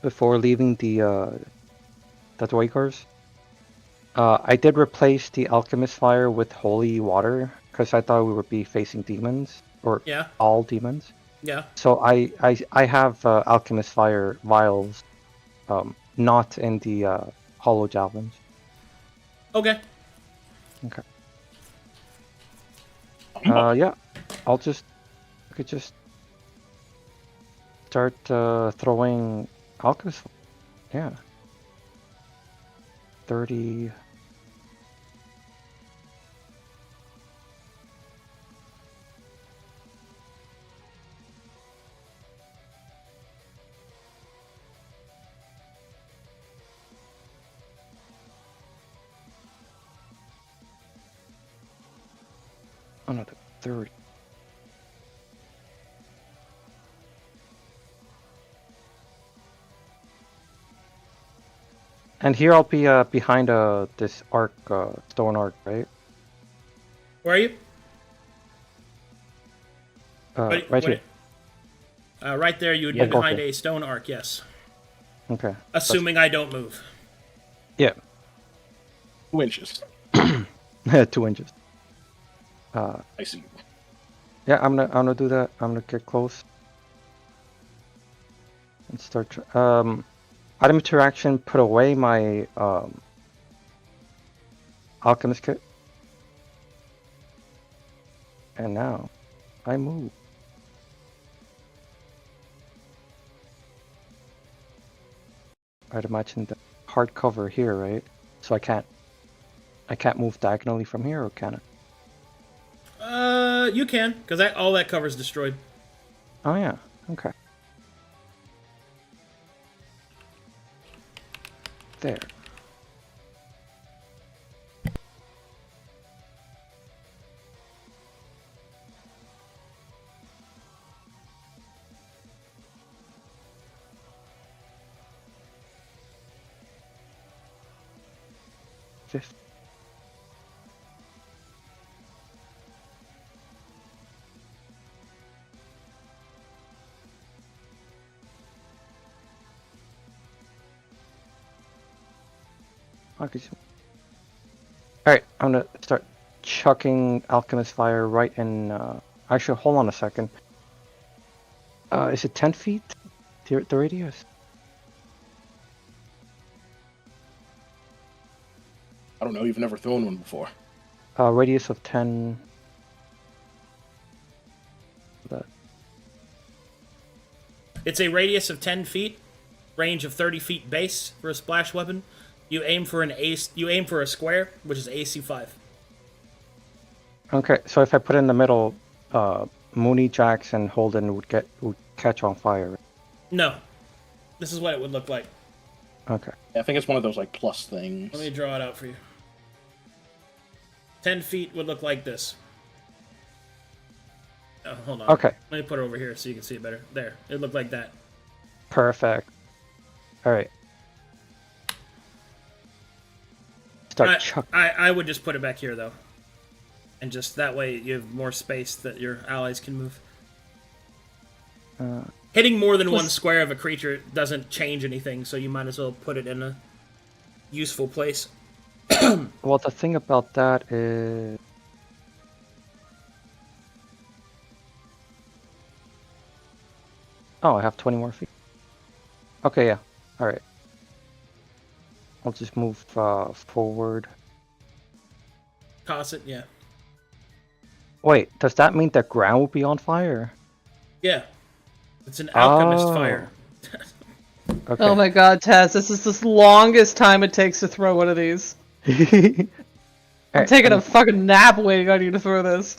[SPEAKER 6] before leaving the Dwarkers. I did replace the alchemist fire with holy water because I thought we would be facing demons or all demons.
[SPEAKER 1] Yeah.
[SPEAKER 6] So I have alchemist fire vials, not in the hollow javelins.
[SPEAKER 1] Okay.
[SPEAKER 6] Okay. Yeah, I could just start throwing alchemist. Yeah. 30. Another 30. And here I'll be behind this arc, stone arc, right?
[SPEAKER 1] Where are you?
[SPEAKER 6] Right here.
[SPEAKER 1] Right there, you would be
[SPEAKER 6] Yeah,
[SPEAKER 1] behind
[SPEAKER 6] okay.
[SPEAKER 1] a stone arc, yes.
[SPEAKER 6] Okay.
[SPEAKER 1] Assuming I don't move.
[SPEAKER 6] Yeah.
[SPEAKER 5] 2 inches.
[SPEAKER 6] 2 inches.
[SPEAKER 5] I see.
[SPEAKER 6] Yeah, I'm gonna do that. I'm gonna get close and start. Item interaction. Put away my alchemist kit, and now I move. I'd imagine the hard cover here, right? So I can't move diagonally from here, or can I?
[SPEAKER 1] You can, because all that cover is destroyed.
[SPEAKER 6] Oh yeah. Okay. There. Fifth. Okay. Alright, I'm gonna start chucking alchemist fire right in. Actually, hold on a second. Is it 10 feet? The radius?
[SPEAKER 5] I don't know. You've never thrown one before.
[SPEAKER 6] Radius of 10.
[SPEAKER 1] It's a radius of 10 feet, range of 30 feet base for a splash weapon. You aim for a square, which is AC 5.
[SPEAKER 6] Okay, so if I put it in the middle, Mooney, Jax, and Holden would catch on fire.
[SPEAKER 1] No. This is what it would look like.
[SPEAKER 6] Okay.
[SPEAKER 5] Yeah, I think it's one of those like plus things.
[SPEAKER 1] Let me draw it out for you. 10 feet would look like this. Oh, hold on.
[SPEAKER 6] Okay.
[SPEAKER 1] Let me put it over here so you can see it better. There. It would look like that.
[SPEAKER 6] Perfect. Alright. Start chucking.
[SPEAKER 1] I would just put it back here, though. And just that way you have more space that your allies can move. Hitting more than one square of a creature doesn't change anything, so you might as well put it in a useful place.
[SPEAKER 6] Well, the thing about that is... Oh, I have 20 more feet. Okay, yeah. Alright. I'll just move forward.
[SPEAKER 1] Toss it, yeah.
[SPEAKER 6] Wait, does that mean the ground will be on fire?
[SPEAKER 1] Yeah. It's an alchemist
[SPEAKER 6] Oh.
[SPEAKER 1] fire.
[SPEAKER 6] Okay.
[SPEAKER 2] Oh my god, Taz, this is the longest time it takes to throw one of these. I'm taking a fucking nap waiting on you to throw this.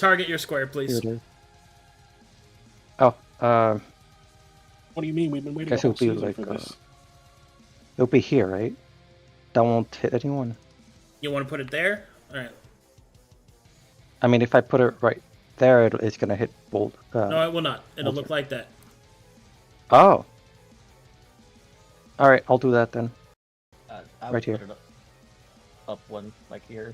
[SPEAKER 1] Target your square,
[SPEAKER 6] Here
[SPEAKER 1] please.
[SPEAKER 6] it is. Oh,
[SPEAKER 5] What do you mean? We've been waiting a
[SPEAKER 6] guess
[SPEAKER 5] whole
[SPEAKER 6] it'll be
[SPEAKER 5] season
[SPEAKER 6] like,
[SPEAKER 5] for this.
[SPEAKER 6] it'll be here, right? That won't hit anyone.
[SPEAKER 1] You want to put it there? All right.
[SPEAKER 6] I mean, if I put it right there, it's gonna hit bolt.
[SPEAKER 1] No, it will not. It'll
[SPEAKER 6] Okay.
[SPEAKER 1] look like that.
[SPEAKER 6] Oh. All right, I'll do that then.
[SPEAKER 3] I
[SPEAKER 6] Right here.
[SPEAKER 3] Put it up one like here.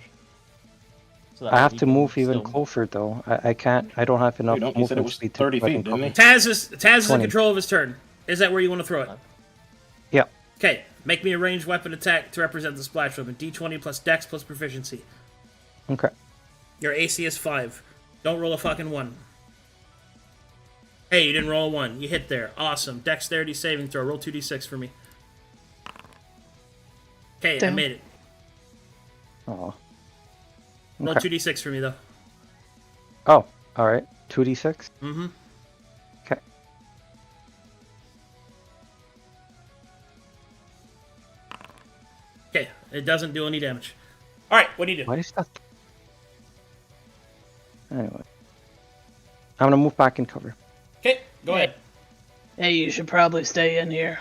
[SPEAKER 3] So
[SPEAKER 6] I
[SPEAKER 3] that
[SPEAKER 6] have
[SPEAKER 3] way
[SPEAKER 6] to
[SPEAKER 3] you can
[SPEAKER 6] move even
[SPEAKER 3] still-
[SPEAKER 6] closer though. I can't. I don't have enough
[SPEAKER 5] You don't- you
[SPEAKER 6] movement
[SPEAKER 5] said it was
[SPEAKER 6] speed to
[SPEAKER 5] 30
[SPEAKER 6] fucking
[SPEAKER 5] feet, didn't
[SPEAKER 6] cover.
[SPEAKER 5] he?
[SPEAKER 1] Taz is in
[SPEAKER 6] 20.
[SPEAKER 1] control of his turn. Is that where you want to throw it?
[SPEAKER 6] Yeah.
[SPEAKER 1] Okay. Make me a ranged weapon attack to represent the splash weapon. D20 plus Dex plus proficiency.
[SPEAKER 6] Okay.
[SPEAKER 1] Your AC is 5. Don't roll a fucking 1. Hey, you didn't roll a 1. You hit there. Awesome. Dexterity saving throw. Roll 2d6 for me. Okay, I
[SPEAKER 2] Damn.
[SPEAKER 1] made it.
[SPEAKER 6] Oh.
[SPEAKER 1] Roll
[SPEAKER 6] Okay.
[SPEAKER 1] 2d6 for me, though.
[SPEAKER 6] Oh. All right. 2d6.
[SPEAKER 1] Mm-hmm.
[SPEAKER 6] Okay.
[SPEAKER 1] Okay, it doesn't do any damage. Alright, what do you do?
[SPEAKER 6] Why is that? Anyway, I'm gonna move back in cover.
[SPEAKER 1] Okay, go ahead.
[SPEAKER 2] Hey, you should probably stay in here.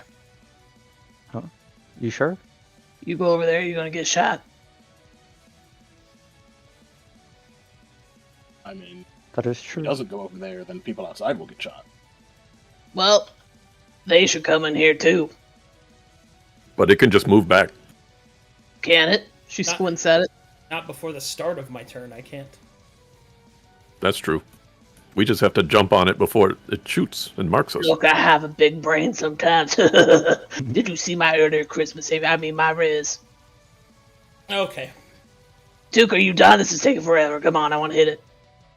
[SPEAKER 6] You sure?
[SPEAKER 2] You go over there, you're gonna get shot.
[SPEAKER 5] I mean,
[SPEAKER 6] That is
[SPEAKER 5] if
[SPEAKER 6] true.
[SPEAKER 5] it doesn't go over there, then people outside will get shot.
[SPEAKER 2] Well, they should come in here too.
[SPEAKER 4] But it can just move back.
[SPEAKER 2] Can it? She
[SPEAKER 1] Not-
[SPEAKER 2] squints at it.
[SPEAKER 1] Not before the start of my turn, I can't.
[SPEAKER 4] That's true. We just have to jump on it before it shoots and marks us.
[SPEAKER 2] Look, I have a big brain sometimes. Did you see my earlier Christmas saving? I mean, my Riz.
[SPEAKER 1] Okay.
[SPEAKER 2] Duke, are you done? This is taking forever. Come on, I want to hit it.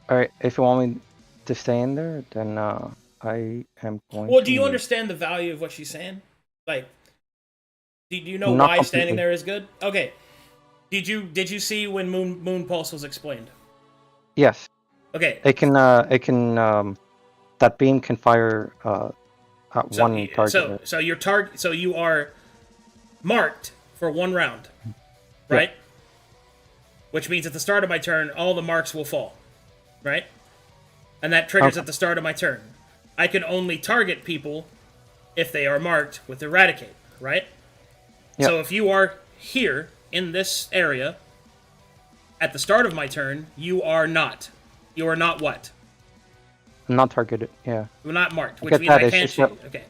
[SPEAKER 6] All right. If you want me to stay in there, then I am going.
[SPEAKER 1] Well, do you
[SPEAKER 6] to-
[SPEAKER 1] understand the value of what she's saying? Like, do you know
[SPEAKER 6] Not
[SPEAKER 1] why standing
[SPEAKER 6] completely.
[SPEAKER 1] there is good? Okay. Did you see when Moon Pulse was explained?
[SPEAKER 6] Yes.
[SPEAKER 1] Okay.
[SPEAKER 6] It can. That beam can fire at
[SPEAKER 1] So,
[SPEAKER 6] one target.
[SPEAKER 1] so your target. So you are marked for 1 round, right? Which means at the start of my turn, all the marks will fall, right? And that triggers
[SPEAKER 6] Okay.
[SPEAKER 1] at the start of my turn. I can only target people if they are marked with Eradicate, right?
[SPEAKER 6] Yeah.
[SPEAKER 1] So if you are here in this area at the start of my turn, you are not. You are not what?
[SPEAKER 6] Not targeted. Yeah.
[SPEAKER 1] You're not marked, which
[SPEAKER 6] get
[SPEAKER 1] means
[SPEAKER 6] that,
[SPEAKER 1] I
[SPEAKER 6] it's
[SPEAKER 1] can't
[SPEAKER 6] just
[SPEAKER 1] shoot.
[SPEAKER 6] that-
[SPEAKER 1] Okay.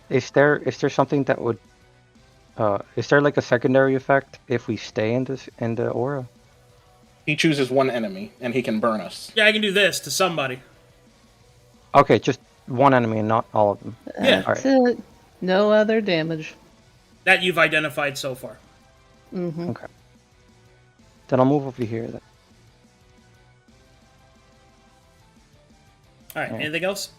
[SPEAKER 6] Is there something that would? Is there like a secondary effect if we stay in the aura?
[SPEAKER 5] He chooses one enemy, and he can burn us.
[SPEAKER 1] Yeah, I can do this to somebody.
[SPEAKER 6] Okay, just one enemy and not all of them.
[SPEAKER 1] Yeah.
[SPEAKER 6] All
[SPEAKER 2] That's
[SPEAKER 6] right.
[SPEAKER 2] it. No other damage.
[SPEAKER 1] That you've identified so far.
[SPEAKER 2] Mm-hmm.
[SPEAKER 6] Okay. Then I'll move over here. Then.
[SPEAKER 1] All right.
[SPEAKER 6] Yeah.
[SPEAKER 1] Anything else?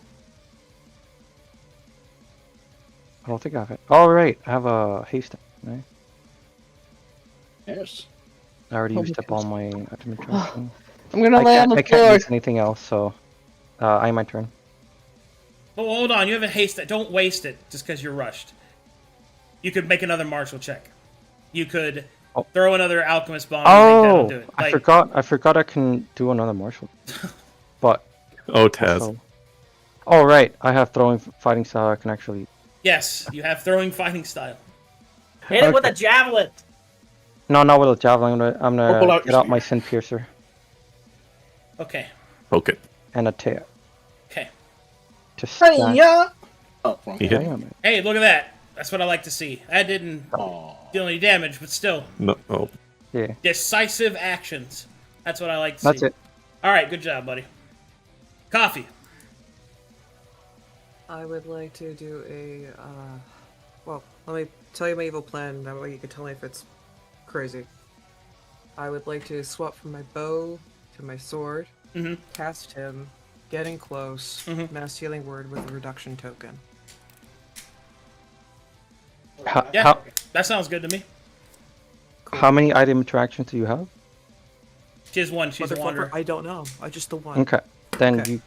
[SPEAKER 6] I don't think I have it. All right, I have a haste. Right?
[SPEAKER 5] Yes.
[SPEAKER 6] I already
[SPEAKER 2] Oh
[SPEAKER 6] used
[SPEAKER 2] my
[SPEAKER 6] up all my item attraction.
[SPEAKER 2] I'm gonna lay on the
[SPEAKER 6] I can't
[SPEAKER 2] floor.
[SPEAKER 6] use anything else, so I my turn.
[SPEAKER 1] Oh, hold on. You haven't hasted. Don't waste it just because you're rushed. You could make another martial check. You could
[SPEAKER 6] Oh.
[SPEAKER 1] throw another alchemist bomb. I think that'll
[SPEAKER 6] Oh,
[SPEAKER 1] do it.
[SPEAKER 6] I
[SPEAKER 1] Like,
[SPEAKER 6] forgot. I forgot I can do another martial. But
[SPEAKER 4] Oh, Taz.
[SPEAKER 6] so, oh right, I have throwing fighting style. I can actually.
[SPEAKER 1] yes, you have throwing fighting style.
[SPEAKER 3] Hit it with a
[SPEAKER 6] Okay.
[SPEAKER 3] javelin.
[SPEAKER 6] No, not with a javelin. I'm
[SPEAKER 5] Or pull
[SPEAKER 6] gonna
[SPEAKER 5] out
[SPEAKER 6] get
[SPEAKER 5] your
[SPEAKER 6] out my
[SPEAKER 5] spear.
[SPEAKER 6] sin piercer
[SPEAKER 1] Okay.
[SPEAKER 4] Okay.
[SPEAKER 6] and a tear
[SPEAKER 1] Okay.
[SPEAKER 6] to stack.
[SPEAKER 5] Yeah. Oh, wrong.
[SPEAKER 4] He hit.
[SPEAKER 6] Damn it.
[SPEAKER 1] Hey, look at that. That's what I like to see. That didn't
[SPEAKER 5] Aw.
[SPEAKER 1] deal any damage, but still,
[SPEAKER 4] No. Oh.
[SPEAKER 6] Yeah,
[SPEAKER 1] decisive actions. That's what I like to
[SPEAKER 6] that's
[SPEAKER 1] see.
[SPEAKER 6] it.
[SPEAKER 1] All right, good job, buddy. Coffee.
[SPEAKER 7] I would like to do a, well, let me tell you my evil plan, that way you can tell me if it's crazy. I would like to swap from my bow to my sword,
[SPEAKER 1] Mhm.
[SPEAKER 7] cast him, getting close, mass healing word with a reduction token.
[SPEAKER 1] Yeah, that sounds good to me.
[SPEAKER 6] How many item interactions do you have?
[SPEAKER 1] She has one. She's a
[SPEAKER 7] Motherfucker,
[SPEAKER 1] wanderer.
[SPEAKER 7] I don't know. I just the one.
[SPEAKER 6] Okay, then
[SPEAKER 7] Okay.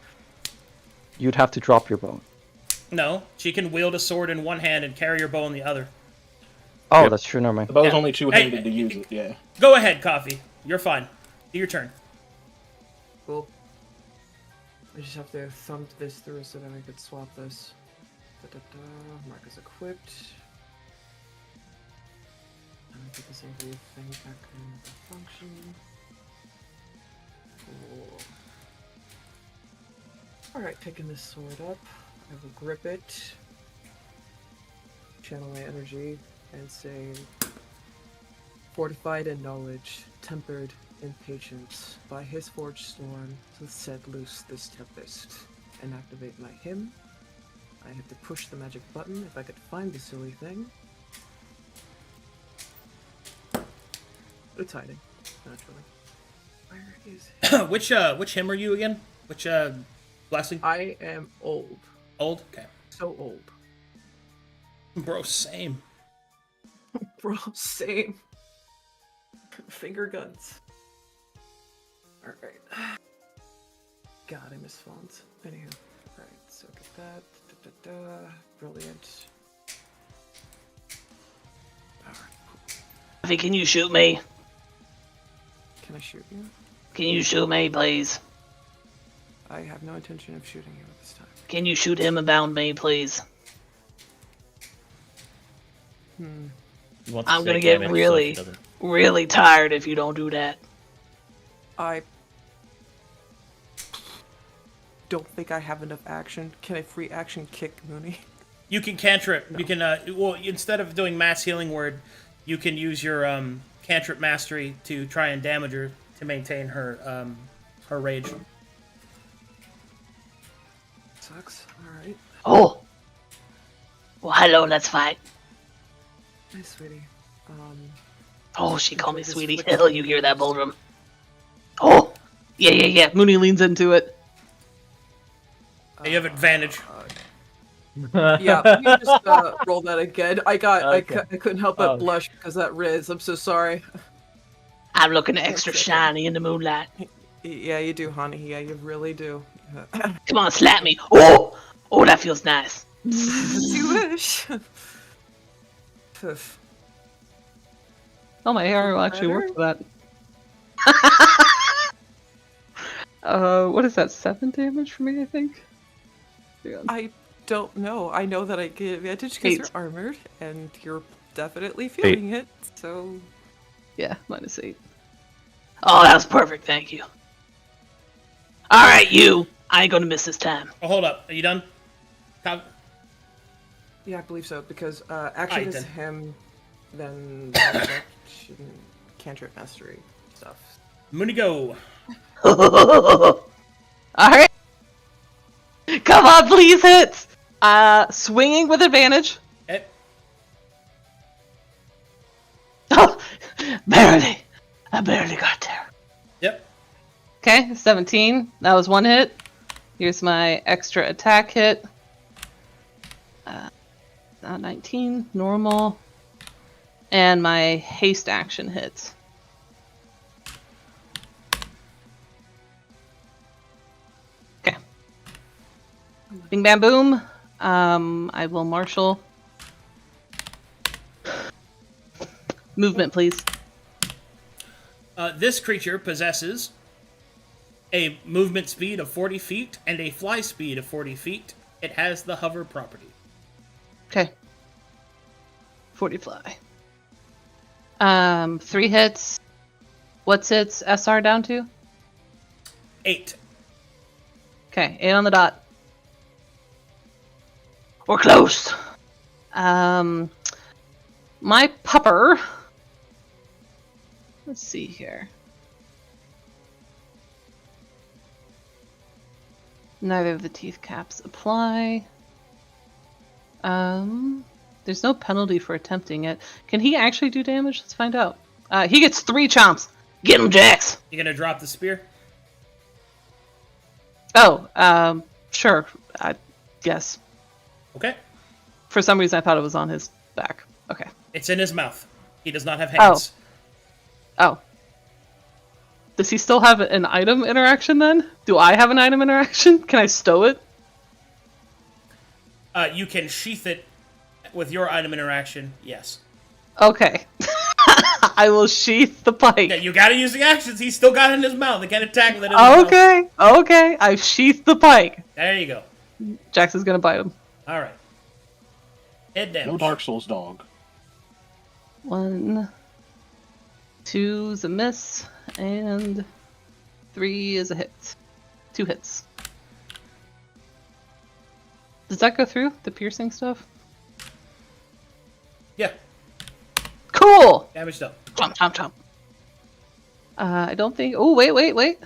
[SPEAKER 6] you'd have to drop your bow.
[SPEAKER 1] No, she can wield a sword in one hand and carry her bow in the other.
[SPEAKER 6] Oh,
[SPEAKER 4] Yep.
[SPEAKER 6] that's true. Never mind.
[SPEAKER 5] The bow's
[SPEAKER 1] Yeah.
[SPEAKER 5] only two-handed to use it, yeah.
[SPEAKER 1] Go ahead, Coffee. You're fine. Do your turn.
[SPEAKER 7] Cool. I just have to thumb this through so that I could swap this. Da-da-da. Mark is equipped. And I put this over thing back in the function. Cool. Alright, picking this sword up. I will grip it. Channel my energy and say fortified in knowledge, tempered in patience, by his forged storm to set loose this tempest and activate my hymn. I have to push the magic button if I could find the silly thing. It's hiding, naturally. Where is it?
[SPEAKER 1] Which hymn are you again? Which blessing?
[SPEAKER 7] I am old.
[SPEAKER 1] Old? Okay.
[SPEAKER 7] So old.
[SPEAKER 1] Bro, same.
[SPEAKER 7] Bro, same. Finger guns. Alright. God, I miss phones. Anywho. Alright, so get that. Da-da-da. Brilliant. Alright, cool.
[SPEAKER 2] Can you shoot me?
[SPEAKER 7] Can I shoot you?
[SPEAKER 2] Can you shoot me, please?
[SPEAKER 7] I have no intention of shooting you at this time.
[SPEAKER 2] Can you shoot him and bound me, please?
[SPEAKER 3] He wants to
[SPEAKER 2] I'm
[SPEAKER 3] say
[SPEAKER 2] gonna get
[SPEAKER 3] damage, so
[SPEAKER 2] really,
[SPEAKER 3] she doesn't.
[SPEAKER 2] really tired if you don't do that.
[SPEAKER 7] I don't think I have enough action. Can I free action kick Mooney?
[SPEAKER 1] You can cantrip. You can well, instead of doing mass healing word, you can use your cantrip mastery to try and damage her to maintain her her rage.
[SPEAKER 7] Sucks. Alright.
[SPEAKER 2] Oh! Well, hello, let's fight.
[SPEAKER 7] Hey, sweetie.
[SPEAKER 2] Oh, she called me
[SPEAKER 7] Just
[SPEAKER 2] sweetie.
[SPEAKER 7] flick
[SPEAKER 2] Hell,
[SPEAKER 7] it.
[SPEAKER 2] you hear that, Boldrum? Oh! Yeah. Mooney leans into it.
[SPEAKER 1] You have advantage.
[SPEAKER 7] Yeah, you just roll that again. I
[SPEAKER 3] Okay.
[SPEAKER 7] couldn't help but
[SPEAKER 3] Oh.
[SPEAKER 7] blush because that Riz. I'm so sorry.
[SPEAKER 2] I'm looking extra shiny in the moonlight.
[SPEAKER 7] Yeah, you do, honey. Yeah, you really do.
[SPEAKER 2] Come on, slap me. Oh! Oh, that feels nice.
[SPEAKER 7] You wish. Poof.
[SPEAKER 2] Oh, my arrow actually
[SPEAKER 7] Better?
[SPEAKER 2] worked for that. What is that? 7 damage for me, I think? Hang on.
[SPEAKER 7] I don't know. I know that I get advantage because
[SPEAKER 2] 8.
[SPEAKER 7] you're armored and you're definitely feeling it. So
[SPEAKER 2] Yeah, -8. Oh, that was perfect, thank you. Alright, you! I ain't gonna miss this time.
[SPEAKER 1] Oh, hold up. Are you done?
[SPEAKER 7] yeah, I believe so because action
[SPEAKER 1] Alright,
[SPEAKER 7] is
[SPEAKER 1] then.
[SPEAKER 7] him, then action, cantrip mastery stuff.
[SPEAKER 1] Mooney go.
[SPEAKER 2] Alright! Come on, please hit! Swinging with advantage.
[SPEAKER 1] Okay.
[SPEAKER 2] Oh, barely. I barely got there.
[SPEAKER 1] Yep.
[SPEAKER 2] Okay, 17. That was 1 hit. Here's my extra attack hit. 19, normal. And my haste action hits. Okay. Bing bam boom. I will marshal. Movement, please.
[SPEAKER 1] This creature possesses a movement speed of 40 feet and a fly speed of 40 feet. It has the hover property.
[SPEAKER 2] Okay. 40 fly. 3 hits. What's its SR down to?
[SPEAKER 1] 8.
[SPEAKER 2] Okay, 8 on the dot. We're close. My pupper. Let's see here. Neither of the teeth caps apply. There's no penalty for attempting it. Can he actually do damage? Let's find out. He gets 3 chomps. Get him, Jax!
[SPEAKER 1] You gonna drop the spear?
[SPEAKER 2] Oh, sure. I guess.
[SPEAKER 1] Okay.
[SPEAKER 2] For some reason, I thought it was on his back. Okay.
[SPEAKER 1] It's in his mouth. He does not have hands.
[SPEAKER 2] Oh. Does he still have an item interaction then? Do I have an item interaction? Can I stow it?
[SPEAKER 1] You can sheath it with your item interaction. Yes.
[SPEAKER 2] Okay. I will sheath the pike.
[SPEAKER 1] Yeah, you gotta use the actions. He's still got it in his mouth. They can't attack with it in his mouth.
[SPEAKER 2] Okay. I've sheathed the pike.
[SPEAKER 1] There you go.
[SPEAKER 2] Jax is gonna bite him.
[SPEAKER 1] All right. Head damage.
[SPEAKER 5] No Dark Souls dog.
[SPEAKER 2] 1, 2 is a miss, and 3 is a hit. 2 hits. Does that go through the piercing stuff?
[SPEAKER 1] Yeah.
[SPEAKER 2] Cool.
[SPEAKER 1] Damage done.
[SPEAKER 2] Chomp. I don't think. Oh, wait.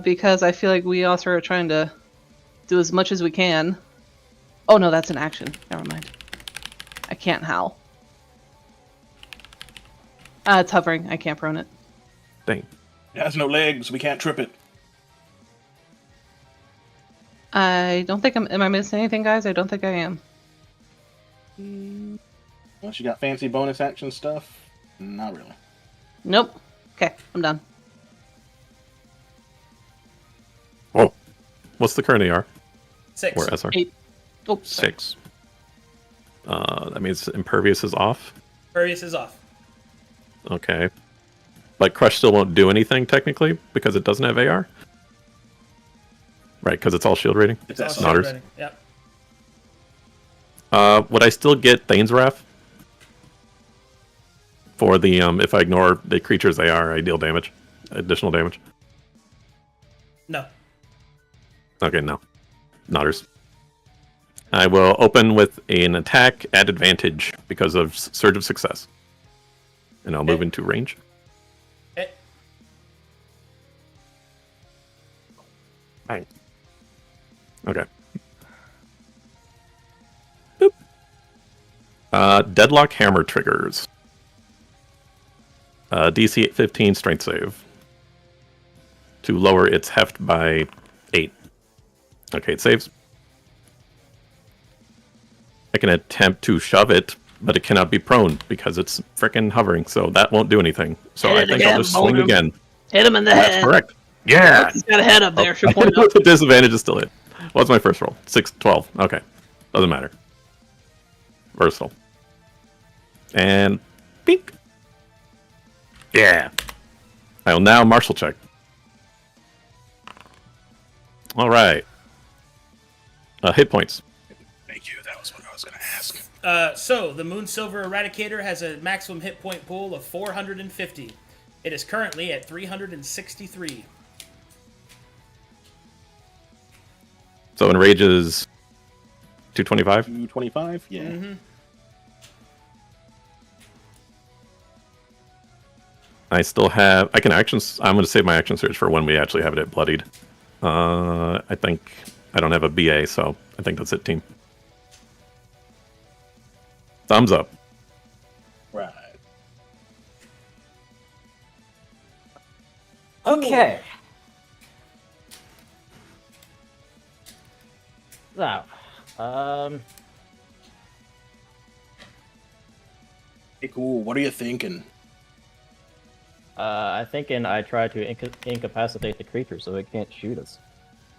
[SPEAKER 2] Because I feel like we also are trying to do as much as we can. Oh no, that's an action. Never mind. I can't howl. It's hovering. I can't prone it.
[SPEAKER 4] Dang.
[SPEAKER 5] It has no legs. We can't trip it.
[SPEAKER 2] I don't think am I missing anything, guys? I don't think I am.
[SPEAKER 5] Unless you got fancy bonus action stuff. Not really.
[SPEAKER 2] Nope. Okay, I'm done.
[SPEAKER 4] Oh, what's the current AR
[SPEAKER 1] 6.
[SPEAKER 4] or SR?
[SPEAKER 2] 8. Oh, sorry.
[SPEAKER 4] 6. That means impervious is off.
[SPEAKER 1] Furious is off.
[SPEAKER 4] Okay. But Crush still won't do anything technically because it doesn't have AR. Right, because it's all shield rating.
[SPEAKER 5] It's SR.
[SPEAKER 4] Nodders.
[SPEAKER 1] Ready. Yep.
[SPEAKER 4] Would I still get Thane's Wrath? For the if I ignore the creature's AR, I deal damage, additional damage.
[SPEAKER 1] No.
[SPEAKER 4] Okay, no, nodders. I will open with an attack at advantage because of Surge of Success, and I'll move into range.
[SPEAKER 1] Eh.
[SPEAKER 4] Bang. Okay. Boop. Deadlock Hammer triggers. DC 15 strength save. To lower its heft by 8. Okay, it saves. I can attempt to shove it, but it cannot be prone because it's frickin' hovering, so that won't do anything. So
[SPEAKER 2] Hit
[SPEAKER 4] I
[SPEAKER 2] it
[SPEAKER 4] think
[SPEAKER 2] again,
[SPEAKER 4] I'll just swing
[SPEAKER 2] boner.
[SPEAKER 4] again.
[SPEAKER 2] Hit him in the
[SPEAKER 4] That's
[SPEAKER 2] head.
[SPEAKER 4] correct. Yeah!
[SPEAKER 2] He's got a head up there. Should point out.
[SPEAKER 4] With the disadvantage is still hit. What's my first roll? 6, 12. Okay. Doesn't matter. Versatile. And pink. Yeah. I will now martial check. All right. Hit points.
[SPEAKER 5] Thank you. That was what I was going to ask.
[SPEAKER 1] So, the Moonsilver Eradicator has a maximum hit point pool of 450. It is currently at 363.
[SPEAKER 4] So enrage is 225.
[SPEAKER 5] 225? Yeah.
[SPEAKER 1] Mm-hmm.
[SPEAKER 4] I still have. I can actions. I'm going to save my action surge for when we actually have it bloodied. I think I don't have a BA, so I think that's it, team. Thumbs up.
[SPEAKER 5] Right.
[SPEAKER 3] Okay. So,
[SPEAKER 5] Hey, cool. What are you thinking?
[SPEAKER 3] I'm thinking I try to incapacitate the creature so it can't shoot us.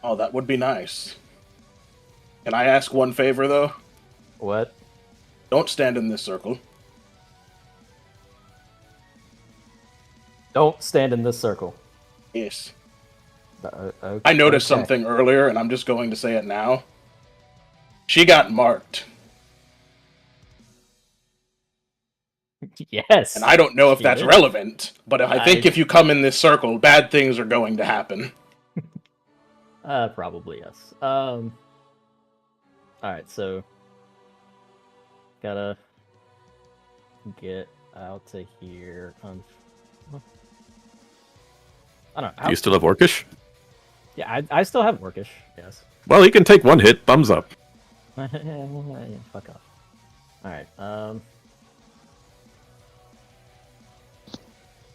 [SPEAKER 5] Oh, that would be nice. Can I ask one favor, though?
[SPEAKER 3] What?
[SPEAKER 5] Don't stand in this circle.
[SPEAKER 3] Don't stand in this circle.
[SPEAKER 5] Yes.
[SPEAKER 3] Okay.
[SPEAKER 5] I noticed something earlier, and I'm just going to say it now. She got marked.
[SPEAKER 3] Yes.
[SPEAKER 5] And I don't know if
[SPEAKER 3] She
[SPEAKER 5] that's
[SPEAKER 3] did.
[SPEAKER 5] relevant, but I think if you come in this circle, bad things are going to happen.
[SPEAKER 3] Probably yes. Alright, so gotta get out to here. I don't know.
[SPEAKER 4] Do you still have Orcish?
[SPEAKER 3] Yeah, I still have Workish, yes.
[SPEAKER 4] Well, he can take one hit. Thumbs up.
[SPEAKER 3] Fuck off. Alright,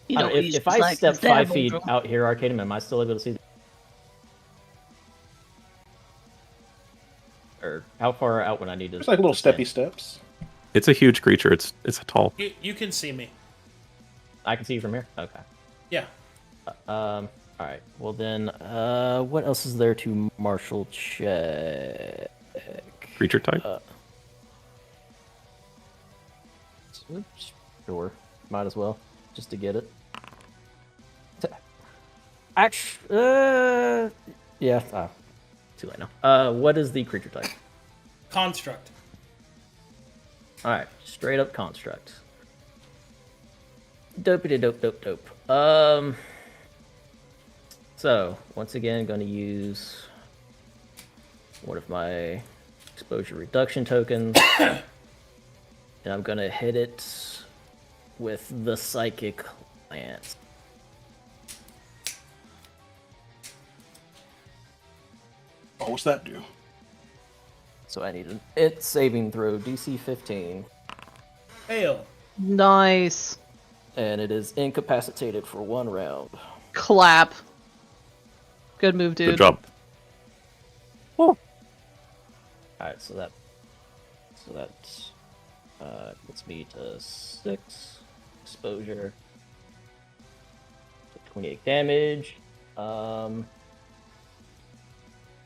[SPEAKER 2] You
[SPEAKER 3] I
[SPEAKER 2] know,
[SPEAKER 3] don't know,
[SPEAKER 2] he's
[SPEAKER 3] if
[SPEAKER 2] just
[SPEAKER 3] I
[SPEAKER 2] like
[SPEAKER 3] step
[SPEAKER 2] his dad,
[SPEAKER 3] 5 feet
[SPEAKER 2] bro.
[SPEAKER 3] out here, Arcadum, am I still able to see? Or how far out would I need to?
[SPEAKER 5] There's like little
[SPEAKER 3] stand?
[SPEAKER 5] steppy steps.
[SPEAKER 4] It's a huge creature. It's tall.
[SPEAKER 1] You can see me.
[SPEAKER 3] I can see you from here. Okay.
[SPEAKER 1] Yeah.
[SPEAKER 3] All right. Well then, what else is there to martial check?
[SPEAKER 4] Creature type.
[SPEAKER 3] Oops. Sure. Might as well. Just to get it. Actually, yeah. Too late now. What is the creature type?
[SPEAKER 1] Construct.
[SPEAKER 3] Alright, straight up construct. Dopey dope. So, once again, going to use one of my exposure reduction tokens. And I'm going to hit it with the Psychic Lance.
[SPEAKER 5] Oh, what's that do?
[SPEAKER 3] So I need an int saving throw, DC 15.
[SPEAKER 1] Fail.
[SPEAKER 2] Nice.
[SPEAKER 3] And it is incapacitated for 1 round.
[SPEAKER 2] Clap. Good move, dude.
[SPEAKER 4] Good job.
[SPEAKER 3] Alright, so that puts me to 6 exposure. 28 damage.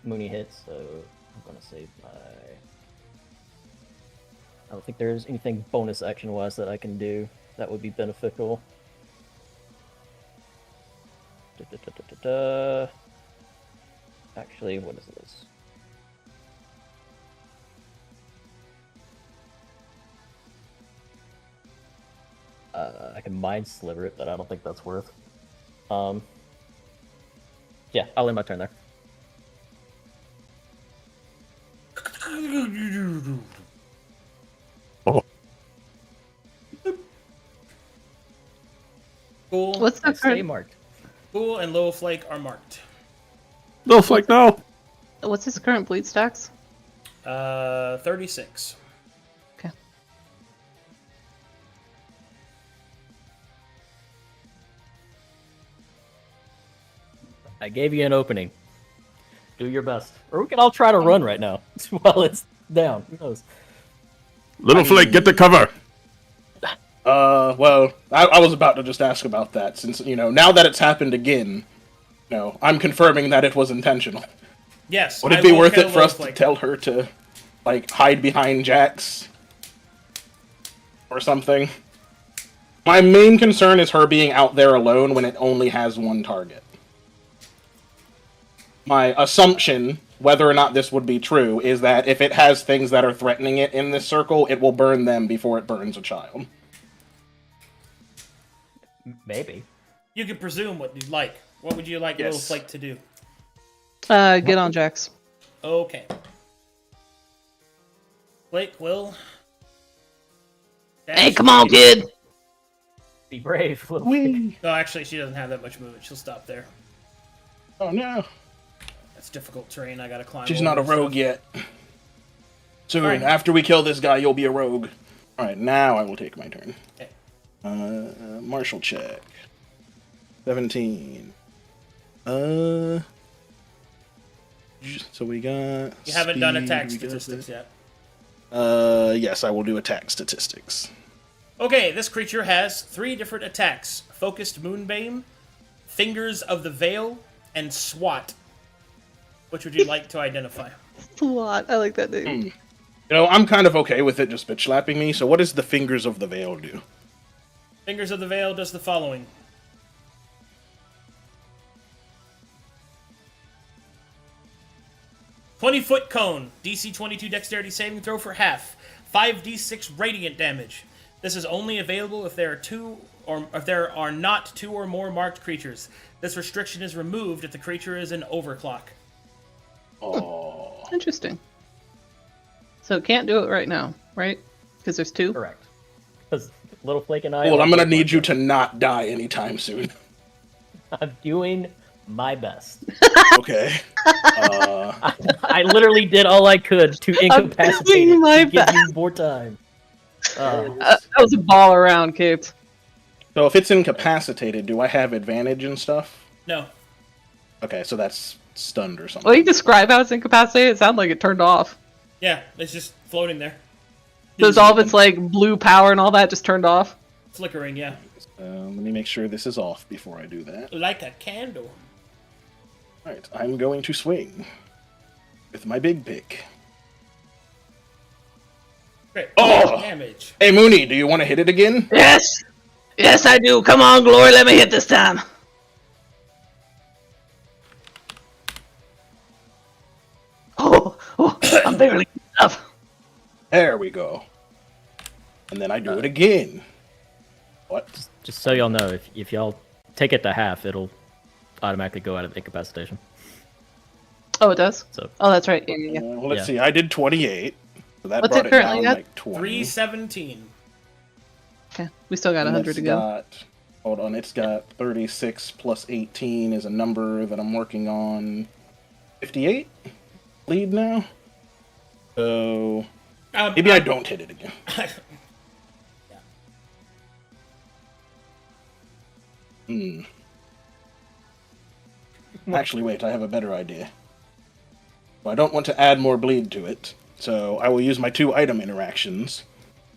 [SPEAKER 3] Mooney hits, so I'm gonna save my. I don't think there's anything bonus action wise that I can do that would be beneficial. Actually, what is this? I can mind sliver it, but I don't think that's worth. Yeah, I'll end my turn there.
[SPEAKER 4] Oh,
[SPEAKER 1] Cool.
[SPEAKER 2] What's the
[SPEAKER 3] I stay
[SPEAKER 2] current?
[SPEAKER 3] marked.
[SPEAKER 1] Cool and Little Flake are marked.
[SPEAKER 4] no, Flake, no.
[SPEAKER 2] What's his current bleed stacks?
[SPEAKER 1] 36.
[SPEAKER 2] Okay.
[SPEAKER 3] I gave you an opening. Do your best. Or we can all try to run right now while it's down. Who knows?
[SPEAKER 4] Little Flake, get the cover.
[SPEAKER 5] Well, I was about to just ask about that, since, now that it's happened again, I'm confirming that it was intentional.
[SPEAKER 1] Yes.
[SPEAKER 5] Would it
[SPEAKER 1] I
[SPEAKER 5] be
[SPEAKER 1] will
[SPEAKER 5] worth
[SPEAKER 1] kill
[SPEAKER 5] it for us to
[SPEAKER 1] Little Flake.
[SPEAKER 5] tell her to, hide behind Jax? Or something? My main concern is her being out there alone when it only has one target. My assumption, whether or not this would be true, is that if it has things that are threatening it in this circle, it will burn them before it burns a child.
[SPEAKER 3] Maybe.
[SPEAKER 1] You can presume what you'd like. What would you like Little
[SPEAKER 5] Yes.
[SPEAKER 1] Flake to do?
[SPEAKER 2] Get on Jax.
[SPEAKER 1] Okay. Flake will.
[SPEAKER 2] Hey, come on, kid.
[SPEAKER 3] Be brave. Little
[SPEAKER 5] Whee!
[SPEAKER 1] No, actually, she doesn't have that much movement. She'll stop there.
[SPEAKER 5] Oh no.
[SPEAKER 1] That's difficult terrain. I gotta climb.
[SPEAKER 5] She's
[SPEAKER 1] over
[SPEAKER 5] not a
[SPEAKER 1] and
[SPEAKER 5] rogue
[SPEAKER 1] stuff.
[SPEAKER 5] yet. Soon,
[SPEAKER 1] Alright.
[SPEAKER 5] after we kill this guy, you'll be a rogue. Alright, now I will take my turn.
[SPEAKER 1] Okay.
[SPEAKER 5] Martial check. 17. So we got...
[SPEAKER 1] You haven't done
[SPEAKER 5] speed,
[SPEAKER 1] attack
[SPEAKER 5] we got
[SPEAKER 1] statistics yet.
[SPEAKER 5] Yes, I will do attack statistics.
[SPEAKER 1] Okay, this creature has 3 different attacks: Focused Moonbeam, Fingers of the Veil, and Swat. Which would you like to identify?
[SPEAKER 2] SWAT. I like that name.
[SPEAKER 5] I'm kind of okay with it just bitch slapping me, so what does the Fingers of the Veil do?
[SPEAKER 1] Fingers of the Veil does the following. "20-foot cone, DC 22 dexterity saving throw for half, 5d6 radiant damage. This is only available if there are not 2 or more marked creatures. This restriction is removed if the creature is an overclock."
[SPEAKER 5] Oh.
[SPEAKER 2] Interesting. So can't do it right now, right? Because there's 2.
[SPEAKER 3] Correct. Because Little Flake and I.
[SPEAKER 5] Well,
[SPEAKER 3] are
[SPEAKER 5] I'm gonna
[SPEAKER 3] both
[SPEAKER 5] need you
[SPEAKER 3] marked.
[SPEAKER 5] to not die anytime soon.
[SPEAKER 3] I'm doing my best.
[SPEAKER 5] Okay.
[SPEAKER 3] I literally did all I could to incapacitate
[SPEAKER 2] doing
[SPEAKER 3] it
[SPEAKER 2] my
[SPEAKER 3] to give you
[SPEAKER 2] best.
[SPEAKER 3] more time.
[SPEAKER 2] That was a ball around, Cape.
[SPEAKER 5] So if it's incapacitated, do I have advantage and stuff?
[SPEAKER 1] No.
[SPEAKER 5] Okay, so that's stunned or something.
[SPEAKER 2] Well, you describe how it's incapacitated. It sounded like it turned off.
[SPEAKER 1] Yeah, it's just floating there.
[SPEAKER 2] Does all of its blue power and all that just turned off?
[SPEAKER 1] Flickering, yeah.
[SPEAKER 5] Let me make sure this is off before I do that.
[SPEAKER 1] Like a candle.
[SPEAKER 5] Alright, I'm going to swing with my big pick.
[SPEAKER 1] Crit.
[SPEAKER 5] Oh!
[SPEAKER 1] Damage.
[SPEAKER 5] Hey, Mooney, do you want to hit it again?
[SPEAKER 2] Yes! Yes, I do. Come on, Glory, let me hit this time. Oh, I'm barely up.
[SPEAKER 5] There we go. And then I do it again. What?
[SPEAKER 3] Just so y'all know, if y'all take it to half, it'll automatically go out of incapacitation.
[SPEAKER 2] Oh, it does?
[SPEAKER 3] So
[SPEAKER 2] Oh, that's right. Yeah.
[SPEAKER 5] Well, let's
[SPEAKER 3] Yeah.
[SPEAKER 5] see. I did 28. So that
[SPEAKER 2] What's
[SPEAKER 5] brought
[SPEAKER 2] it
[SPEAKER 5] it
[SPEAKER 2] currently
[SPEAKER 5] down
[SPEAKER 2] at?
[SPEAKER 5] like 20.
[SPEAKER 1] 317.
[SPEAKER 2] Okay, we still got
[SPEAKER 5] And
[SPEAKER 2] 100
[SPEAKER 5] it's
[SPEAKER 2] to go.
[SPEAKER 5] got, hold on, it's got 36 plus 18 is a number that I'm working on. 58 lead now. So maybe I don't hit it again. Actually, wait, I have a better idea. Well, I don't want to add more bleed to it, so I will use my 2 item interactions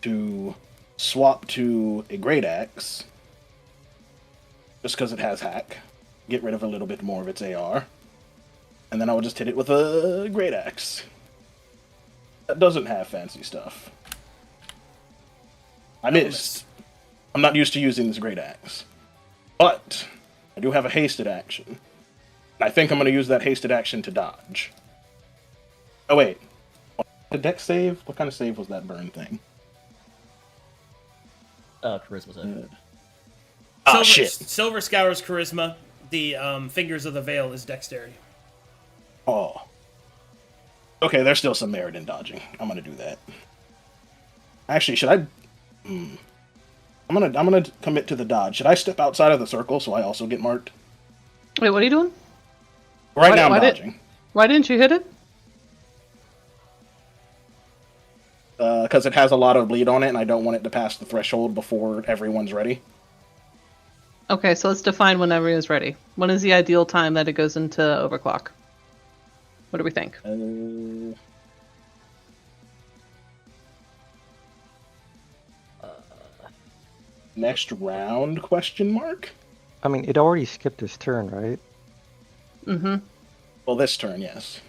[SPEAKER 5] to swap to a Great Axe, just because it has hack. Get rid of a little bit more of its AR. And then I will just hit it with a Great Axe. That doesn't have fancy stuff. I missed. I'm not used to using this Great Axe. But I do have a hasted action. And I think I'm going to use that hasted action to dodge. Oh, wait. The deck save? What kind of save was that burn thing?
[SPEAKER 3] charisma save.
[SPEAKER 5] Ah, shit.
[SPEAKER 1] Silver Scour's charisma. The Fingers of the Veil is dexterity.
[SPEAKER 5] Oh. Okay, there's still some merit in dodging. I'm gonna do that. Actually, should I... I'm gonna commit to the dodge. Should I step outside of the circle so I also get marked?
[SPEAKER 2] Wait, what are you doing?
[SPEAKER 5] Right now I'm
[SPEAKER 2] why
[SPEAKER 5] dodging.
[SPEAKER 2] Why didn't you hit it?
[SPEAKER 5] Because it has a lot of bleed on it, and I don't want it to pass the threshold before everyone's ready.
[SPEAKER 2] Okay, so let's define when everyone's ready. When is the ideal time that it goes into overclock? What do we think?
[SPEAKER 5] Next round, question mark?
[SPEAKER 6] I mean, it already skipped his turn, right?
[SPEAKER 2] Mm-hmm.
[SPEAKER 5] Well, this turn, yes.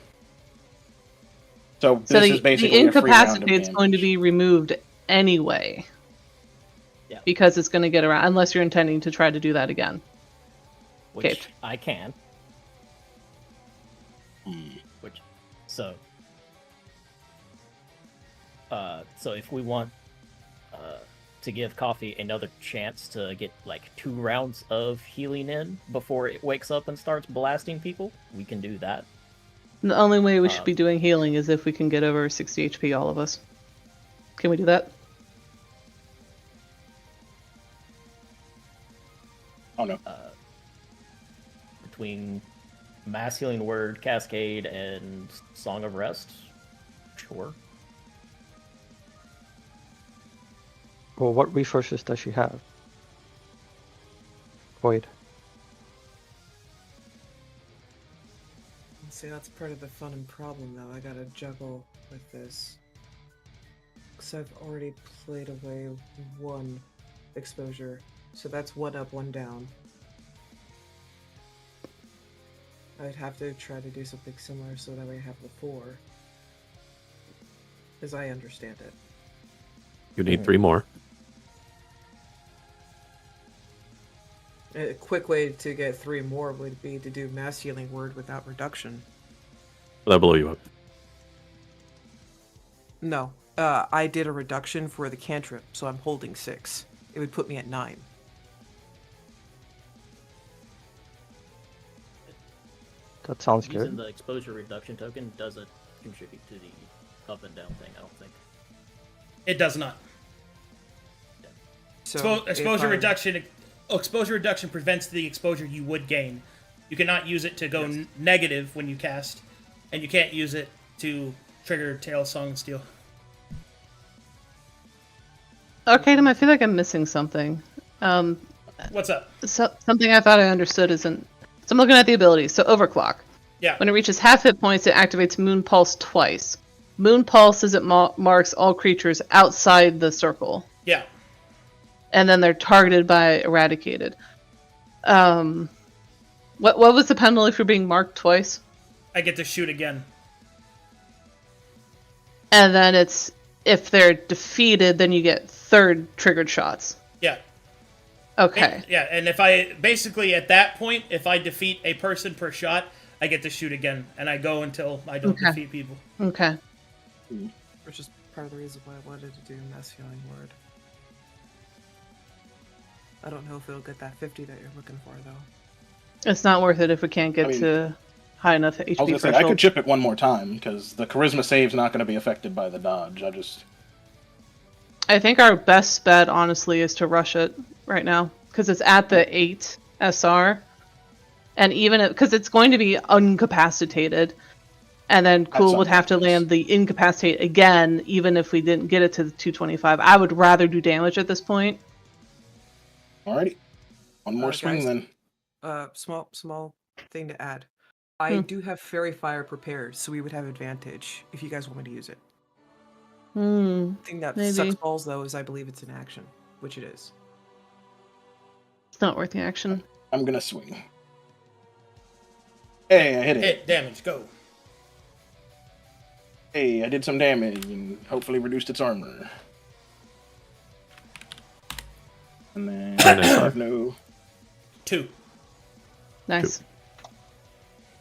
[SPEAKER 5] So
[SPEAKER 2] So
[SPEAKER 5] this is
[SPEAKER 2] the
[SPEAKER 5] basically a free round of
[SPEAKER 2] incapacitate's going to
[SPEAKER 5] damage.
[SPEAKER 2] be removed anyway.
[SPEAKER 3] Yeah.
[SPEAKER 2] Because it's going to get around, unless you're intending to try to do that again.
[SPEAKER 3] Which
[SPEAKER 2] Okay.
[SPEAKER 3] I can. Which, so if we want to give Coffee another chance to get like 2 rounds of healing in before it wakes up and starts blasting people, we can do that.
[SPEAKER 2] The only way we should be doing healing is if we can get over 60 HP, all of us. Can we do that?
[SPEAKER 5] Oh no.
[SPEAKER 3] Between Mass Healing Word, Cascade, and Song of Rest, sure.
[SPEAKER 6] Well, what resources does she have? Void.
[SPEAKER 7] See, that's part of the fun and problem, though. I gotta juggle with this. Because I've already played away 1 exposure. So that's 1 up, 1 down. I'd have to try to do something similar so that way I have the 4. As I understand it.
[SPEAKER 4] You need 3 more.
[SPEAKER 7] A quick way to get 3 more would be to do Mass Healing Word without reduction.
[SPEAKER 4] That'll blow you up.
[SPEAKER 7] No, I did a reduction for the cantrip, so I'm holding 6. It would put me at 9.
[SPEAKER 6] That sounds
[SPEAKER 3] Using
[SPEAKER 6] good.
[SPEAKER 3] the exposure reduction token doesn't contribute to the up and down thing, I don't think.
[SPEAKER 1] It does not.
[SPEAKER 7] So
[SPEAKER 1] Exposure
[SPEAKER 7] if I-
[SPEAKER 1] reduction. Exposure reduction prevents the exposure you would gain. You cannot use it to go negative when you cast, and you can't use it to trigger Tail, Song, and Steel.
[SPEAKER 2] Arcadum, I feel like I'm missing something.
[SPEAKER 1] What's up?
[SPEAKER 2] Something I thought I understood isn't... So I'm looking at the abilities. So Overclock.
[SPEAKER 1] Yeah.
[SPEAKER 2] When it reaches half hit points, it activates Moon Pulse twice. Moon Pulse is it marks all creatures outside the circle.
[SPEAKER 1] Yeah.
[SPEAKER 2] And then they're targeted by Eradicated. What was the penalty for being marked twice?
[SPEAKER 1] I get to shoot again.
[SPEAKER 2] And then it's if they're defeated, then you get third triggered shots.
[SPEAKER 1] Yeah.
[SPEAKER 2] Okay.
[SPEAKER 1] And if I basically at that point, if I defeat a person per shot, I get to shoot again, and I go until I don't defeat people.
[SPEAKER 2] Okay.
[SPEAKER 7] Which is part of the reason why I wanted to do Messianic Word. I don't know if it'll get that 50 that you're looking for, though.
[SPEAKER 2] It's not worth it if we can't get to high enough HP
[SPEAKER 5] I was gonna say, I could chip it one more time, because the charisma save's not going to be affected by the dodge.
[SPEAKER 2] I think our best bet, honestly, is to rush it right now, because it's at the 8 SR, and even because it's going to be incapacitated, and then Cool would have to land the incapacitate again, even if we didn't get it to the 225. I would rather do damage at this point.
[SPEAKER 5] Alrighty. One more swing,
[SPEAKER 7] guys,
[SPEAKER 5] then.
[SPEAKER 7] Small thing to add. I do have Fairy Fire prepared, so we would have advantage if you guys want me to use it. The thing that sucks balls, though, is I believe it's an action, which it is.
[SPEAKER 2] It's not worth the action.
[SPEAKER 5] I'm going to swing. Hey, I hit it.
[SPEAKER 1] Hit, damage, go.
[SPEAKER 5] Hey, I did some damage and hopefully reduced its armor. And then I have no...
[SPEAKER 1] 2.
[SPEAKER 2] Nice.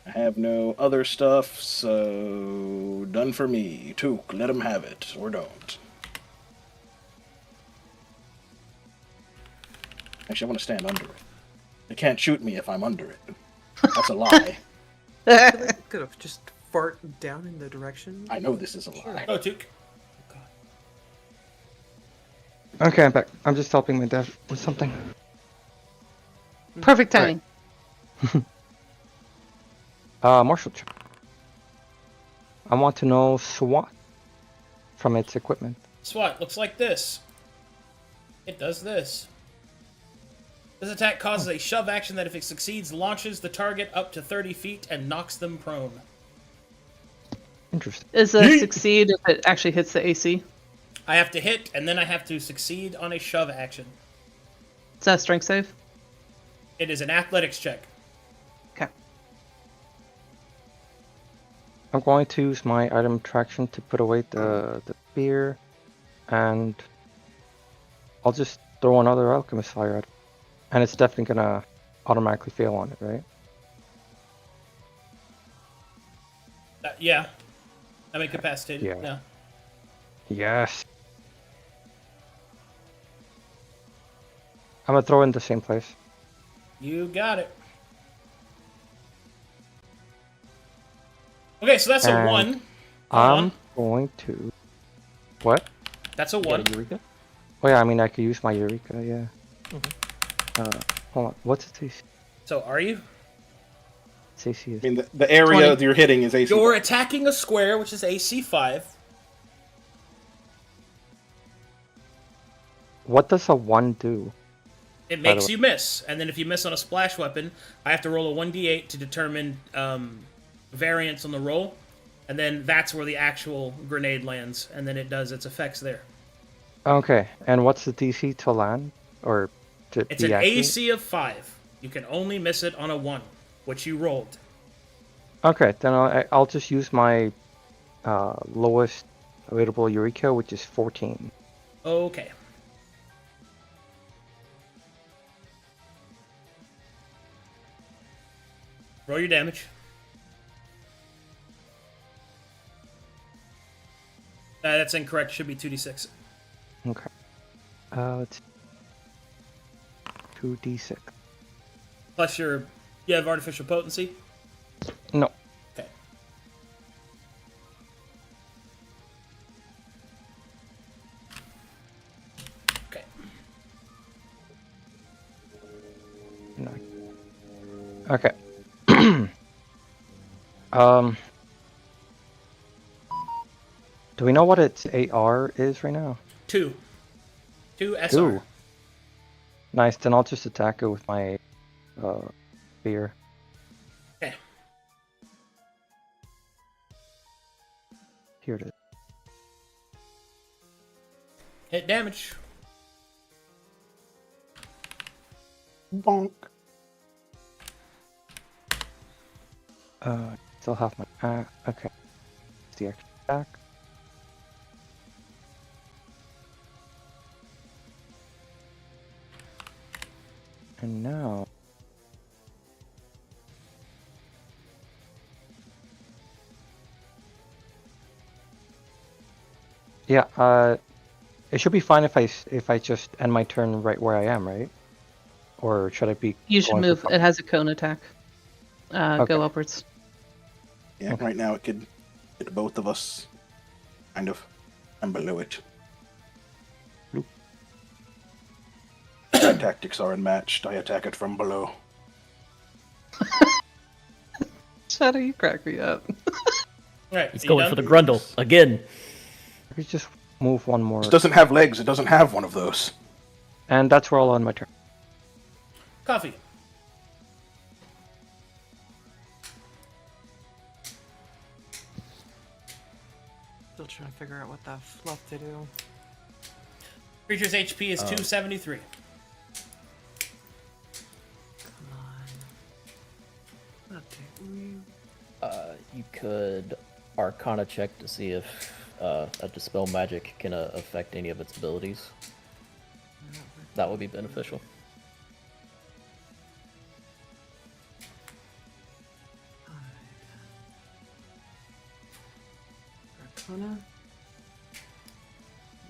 [SPEAKER 5] I have no other stuff, so done for me. Took, let him have it, or don't. Actually, I want to stand under it. They can't shoot me if I'm under it. That's a lie.
[SPEAKER 7] Could have just fart down in the direction.
[SPEAKER 5] I know this is a lie.
[SPEAKER 1] Go, Took.
[SPEAKER 6] Okay, I'm back. I'm just helping my dad with something.
[SPEAKER 2] Perfect timing.
[SPEAKER 6] Martial check. I want to know SWAT from its equipment.
[SPEAKER 1] SWAT looks like this. It does this. This attack causes a shove action that, if it succeeds, launches the target up to 30 feet and knocks them prone.
[SPEAKER 6] Interesting.
[SPEAKER 2] Is a succeed if it actually hits the AC?
[SPEAKER 1] I have to hit, and then I have to succeed on a shove action.
[SPEAKER 2] Is that a strength save?
[SPEAKER 1] It is an athletics check.
[SPEAKER 2] Okay.
[SPEAKER 6] I'm going to use my item attraction to put away the spear, and I'll just throw another alchemist fire at it. And it's definitely gonna automatically fail on it, right?
[SPEAKER 1] Yeah. I'm incapacitated.
[SPEAKER 6] Yeah.
[SPEAKER 1] Yeah.
[SPEAKER 6] Yes. I'm gonna throw it in the same place.
[SPEAKER 1] You got it. Okay, so that's a 1.
[SPEAKER 6] I'm going to... What?
[SPEAKER 1] That's a
[SPEAKER 3] You got
[SPEAKER 1] 1.
[SPEAKER 3] a Eureka?
[SPEAKER 6] Oh yeah, I mean I could use my Eureka, yeah. Hold on, what's its AC?
[SPEAKER 1] So are you?
[SPEAKER 6] Its AC is...
[SPEAKER 5] I mean, the area
[SPEAKER 2] 20.
[SPEAKER 5] that you're hitting is AC.
[SPEAKER 1] You're attacking a square, which is AC 5.
[SPEAKER 6] What does a 1 do?
[SPEAKER 1] It makes you miss, and then if you miss on a splash weapon, I have to roll a 1d8 to determine variance on the roll, and then that's where the actual grenade lands, and then it does its effects there.
[SPEAKER 6] Okay, and what's the DC to land? Or to
[SPEAKER 1] It's
[SPEAKER 6] be
[SPEAKER 1] an
[SPEAKER 6] accurate?
[SPEAKER 1] AC of 5. You can only miss it on a 1, which you rolled.
[SPEAKER 6] Okay, then I'll just use my lowest available Eureka, which is 14.
[SPEAKER 1] Okay. Roll your damage. That's incorrect. Should be 2d6.
[SPEAKER 6] Okay. Let's 2d6.
[SPEAKER 1] Plus you have artificial potency.
[SPEAKER 6] No.
[SPEAKER 1] Okay. Okay.
[SPEAKER 6] No. Okay. Do we know what its AR is right now?
[SPEAKER 1] 2. 2 SR.
[SPEAKER 6] 2. Nice, then I'll just attack it with my spear.
[SPEAKER 1] Okay.
[SPEAKER 6] Here it is.
[SPEAKER 1] Hit damage.
[SPEAKER 5] Bonk.
[SPEAKER 6] Still have my okay. It's the extra attack. And now... Yeah, it should be fine if I just end my turn right where I am, right? Or should I be
[SPEAKER 2] You should
[SPEAKER 6] going
[SPEAKER 2] move.
[SPEAKER 6] for
[SPEAKER 2] It has a cone attack.
[SPEAKER 6] Okay.
[SPEAKER 2] Go upwards.
[SPEAKER 5] Yeah, right now it could hit both of us. Kind of. I'm below it.
[SPEAKER 6] Bloop.
[SPEAKER 5] My tactics are unmatched. I attack it from below.
[SPEAKER 2] Shadow, you crack me up.
[SPEAKER 1] Alright,
[SPEAKER 3] He's
[SPEAKER 1] you
[SPEAKER 3] going
[SPEAKER 1] done?
[SPEAKER 3] for the Grundle again.
[SPEAKER 6] I could just move one more.
[SPEAKER 5] It doesn't have legs. It doesn't have one of those.
[SPEAKER 6] And that's where I'll end my turn.
[SPEAKER 1] Coffee.
[SPEAKER 7] Still trying to figure out what the fluff to do.
[SPEAKER 1] Creature's HP is 273.
[SPEAKER 7] Come on. Not take
[SPEAKER 3] You could Arcana check to see if a Dispel Magic can affect any of its abilities. That would be beneficial.
[SPEAKER 7] Arcana.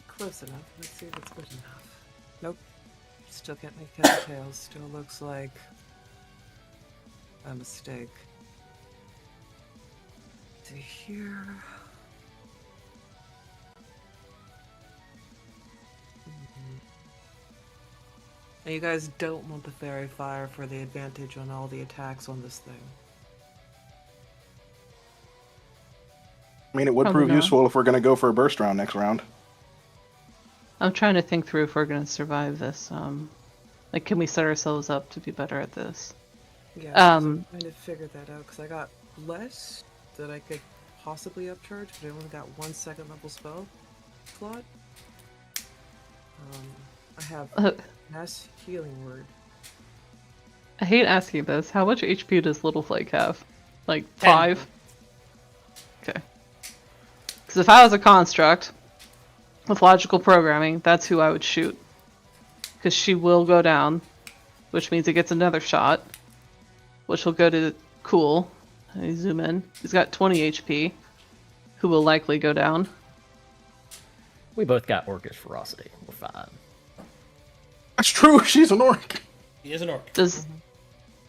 [SPEAKER 7] Close enough. Let's see if it's good enough. Nope. Still can't make heads or tails. Still looks like a mistake. To here. And you guys don't want the Fairy Fire for the advantage on all the attacks on this thing.
[SPEAKER 5] I mean, it would
[SPEAKER 2] Probably
[SPEAKER 5] prove
[SPEAKER 2] not.
[SPEAKER 5] useful if we're going to go for a burst round next round.
[SPEAKER 2] I'm trying to think through if we're going to survive this. Like, can we set ourselves up to be better at this?
[SPEAKER 7] Yeah, I'm
[SPEAKER 2] Um,
[SPEAKER 7] trying to figure that out because I got less that I could possibly upcharge, but I only got 1 second level spell slot. I have mass healing word.
[SPEAKER 2] I hate asking this. How much HP does Little Flake have? Like
[SPEAKER 1] 10.
[SPEAKER 2] 5? Okay. Because if I was a construct with logical programming, that's who I would shoot. Because she will go down, which means it gets another shot, which will go to Cool. I zoom in. He's got 20 HP, who will likely go down.
[SPEAKER 3] We both got Orcish Ferocity. We're fine.
[SPEAKER 5] That's true. She's an orc.
[SPEAKER 1] He is an orc.
[SPEAKER 2] Does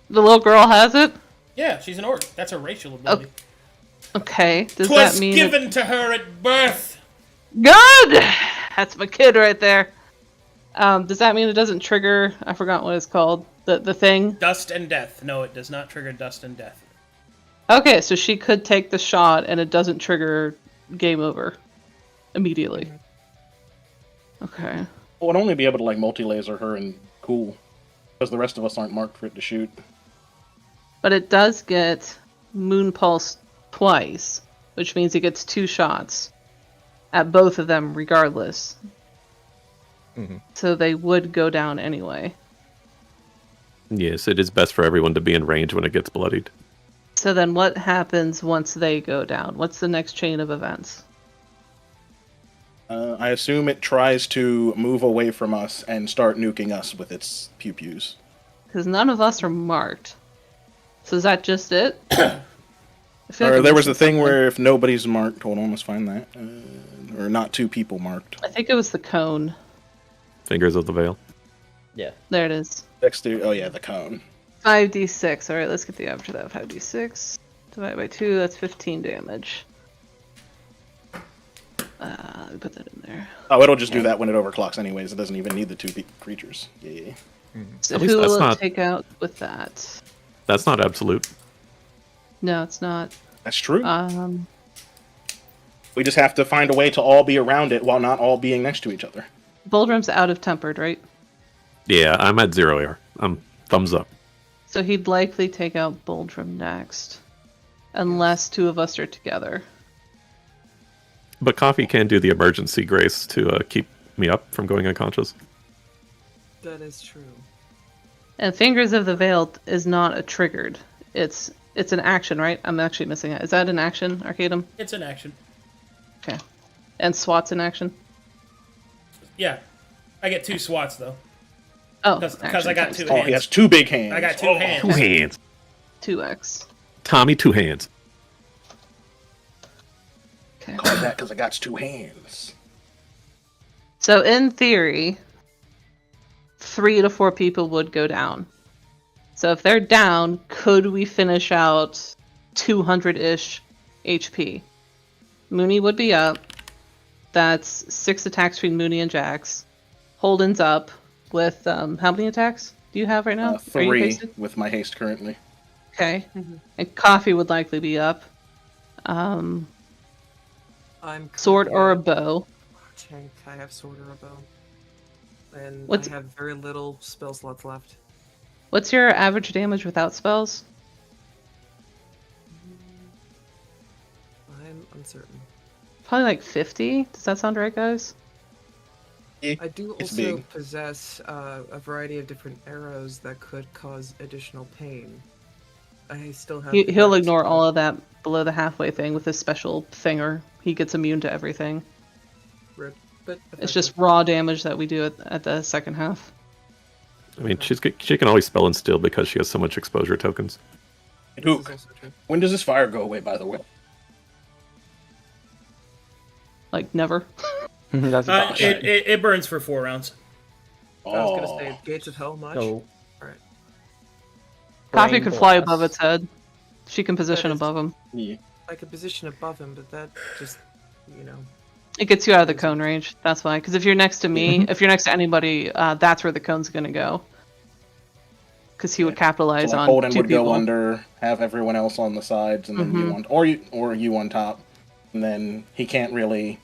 [SPEAKER 2] the little girl has it?
[SPEAKER 1] Yeah, she's an orc. That's her racial ability.
[SPEAKER 2] Okay. Does
[SPEAKER 1] Twas
[SPEAKER 2] that mean
[SPEAKER 1] given to her at birth.
[SPEAKER 2] Good? That's my kid right there. Does that mean it doesn't trigger? I forgot what it's called. The thing.
[SPEAKER 1] Dust and death. No, it does not trigger dust and death.
[SPEAKER 2] Okay, so she could take the shot and it doesn't trigger game over immediately. Okay.
[SPEAKER 5] We'll only be able to like multi-laser her and Cool, because the rest of us aren't marked for it to shoot.
[SPEAKER 2] But it does get Moon Pulse twice, which means it gets 2 shots at both of them regardless. So they would go down anyway.
[SPEAKER 4] Yes, it is best for everyone to be in range when it gets bloodied.
[SPEAKER 2] So then what happens once they go down? What's the next chain of events?
[SPEAKER 5] I assume it tries to move away from us and start nuking us with its pew-pews.
[SPEAKER 2] Because none of us are marked. So is that just it? I feel like
[SPEAKER 5] Or
[SPEAKER 2] I'm
[SPEAKER 5] there was a
[SPEAKER 2] missing
[SPEAKER 5] thing
[SPEAKER 2] something.
[SPEAKER 5] where if nobody's marked, hold on, let's find that. Or not 2 people marked.
[SPEAKER 2] I think it was the cone.
[SPEAKER 4] Fingers of the Veil.
[SPEAKER 3] Yeah.
[SPEAKER 2] There it is.
[SPEAKER 5] Next to, oh yeah, the cone.
[SPEAKER 2] 5d6. Alright, let's get the average of that. 5d6 divided by 2, that's 15 damage. Let me put that in there.
[SPEAKER 5] Oh, it'll just do that when it overclocks anyways. It doesn't even need the 2 creatures. Yeah.
[SPEAKER 2] So
[SPEAKER 4] At least
[SPEAKER 2] who
[SPEAKER 4] that's
[SPEAKER 2] will it
[SPEAKER 4] not-
[SPEAKER 2] take out with that?
[SPEAKER 4] That's not absolute.
[SPEAKER 2] No, it's not.
[SPEAKER 5] That's true.
[SPEAKER 2] Um,
[SPEAKER 5] We just have to find a way to all be around it while not all being next to each other.
[SPEAKER 2] Boldrum's out of tempered, right?
[SPEAKER 4] Yeah, I'm at 0 AR. I'm thumbs up.
[SPEAKER 2] So he'd likely take out Boldrum next. Unless 2 of us are together.
[SPEAKER 4] But Coffee can do the emergency grace to keep me up from going unconscious.
[SPEAKER 7] That is true.
[SPEAKER 2] And Fingers of the Veil is not a triggered. It's an action, right? I'm actually missing it. Is that an action, Arcadum?
[SPEAKER 1] It's an action.
[SPEAKER 2] Okay. And SWAT's an action?
[SPEAKER 1] Yeah. I get 2 swats, though.
[SPEAKER 2] Oh,
[SPEAKER 1] Because I
[SPEAKER 2] action
[SPEAKER 1] got
[SPEAKER 2] times
[SPEAKER 1] 2
[SPEAKER 2] two.
[SPEAKER 5] Oh,
[SPEAKER 1] hands.
[SPEAKER 5] he has 2 big hands.
[SPEAKER 1] I got 2
[SPEAKER 5] Oh.
[SPEAKER 1] hands.
[SPEAKER 4] 2 hands.
[SPEAKER 2] 2x.
[SPEAKER 4] Tommy, 2 hands.
[SPEAKER 2] Okay.
[SPEAKER 5] Call it that because I got 2 hands.
[SPEAKER 2] So in theory, 3 to 4 people would go down. So if they're down, could we finish out 200-ish HP? Mooney would be up. That's 6 attacks between Mooney and Jax. Holden's up with how many attacks do you have right now? Are you
[SPEAKER 5] 3
[SPEAKER 2] hasted?
[SPEAKER 5] with my haste currently.
[SPEAKER 2] Okay.
[SPEAKER 7] Mhm.
[SPEAKER 2] And Coffee would likely be up.
[SPEAKER 7] I'm
[SPEAKER 2] Sword or a
[SPEAKER 7] currently
[SPEAKER 2] bow.
[SPEAKER 7] tank. I have sword or a bow, and
[SPEAKER 2] What's-
[SPEAKER 7] I have very little spell slots left.
[SPEAKER 2] What's your average damage without spells?
[SPEAKER 7] I'm uncertain.
[SPEAKER 2] Probably like 50. Does that sound right, guys?
[SPEAKER 7] I do
[SPEAKER 5] It's
[SPEAKER 7] also
[SPEAKER 5] big.
[SPEAKER 7] possess a variety of different arrows that could cause additional pain. I still have. the
[SPEAKER 2] He'll
[SPEAKER 7] right
[SPEAKER 2] ignore
[SPEAKER 7] to-
[SPEAKER 2] all of that below the halfway thing with his special thinger. He gets immune to everything.
[SPEAKER 7] Rip, but
[SPEAKER 2] It's just raw damage that we do at the second half.
[SPEAKER 4] I mean, she can always spell and steal because she has so much exposure tokens.
[SPEAKER 5] And
[SPEAKER 7] This is
[SPEAKER 5] Hook,
[SPEAKER 7] also true.
[SPEAKER 5] when does this fire go away, by the way?
[SPEAKER 2] Like, never.
[SPEAKER 6] That's about right.
[SPEAKER 1] It burns for 4 rounds.
[SPEAKER 7] I was gonna
[SPEAKER 5] Oh.
[SPEAKER 7] say Gates of Hell much.
[SPEAKER 3] So
[SPEAKER 7] Alright.
[SPEAKER 2] Coffee
[SPEAKER 3] brain
[SPEAKER 2] could fly
[SPEAKER 3] blast.
[SPEAKER 2] above its head. She can position
[SPEAKER 7] That is-
[SPEAKER 2] above him.
[SPEAKER 5] Yeah.
[SPEAKER 7] I could position above him, but that just, you know.
[SPEAKER 2] It gets you out of the cone range. That's why. Because if you're next to me, if you're next to anybody, that's where the cone's gonna go. Because he would capitalize
[SPEAKER 5] So like
[SPEAKER 2] on
[SPEAKER 5] Holden
[SPEAKER 2] 2
[SPEAKER 5] would
[SPEAKER 2] people.
[SPEAKER 5] go under, have everyone else on the sides, and then you on, or you on top, and then he can't really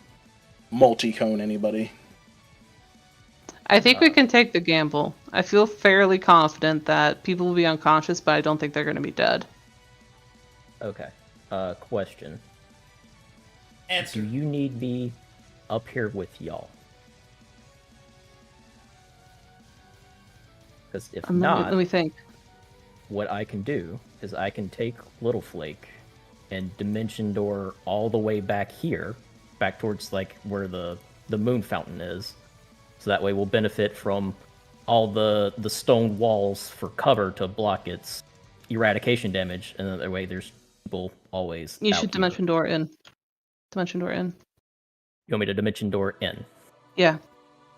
[SPEAKER 5] multi-cone anybody.
[SPEAKER 2] I think we can take the gamble. I feel fairly confident that people will be unconscious, but I don't think they're going to be dead.
[SPEAKER 3] okay. Question:
[SPEAKER 1] Answer.
[SPEAKER 3] do you need me up here with y'all? Because if not,
[SPEAKER 2] Let me think.
[SPEAKER 3] what I can do is I can take Little Flake and dimension door all the way back here, back towards like where the moon fountain is. So that way we'll benefit from all the stone walls for cover to block its eradication damage, and that way there's people always.
[SPEAKER 2] You
[SPEAKER 3] out
[SPEAKER 2] should
[SPEAKER 3] here.
[SPEAKER 2] dimension door in. Dimension door in.
[SPEAKER 3] You want me to dimension door in?
[SPEAKER 2] Yeah.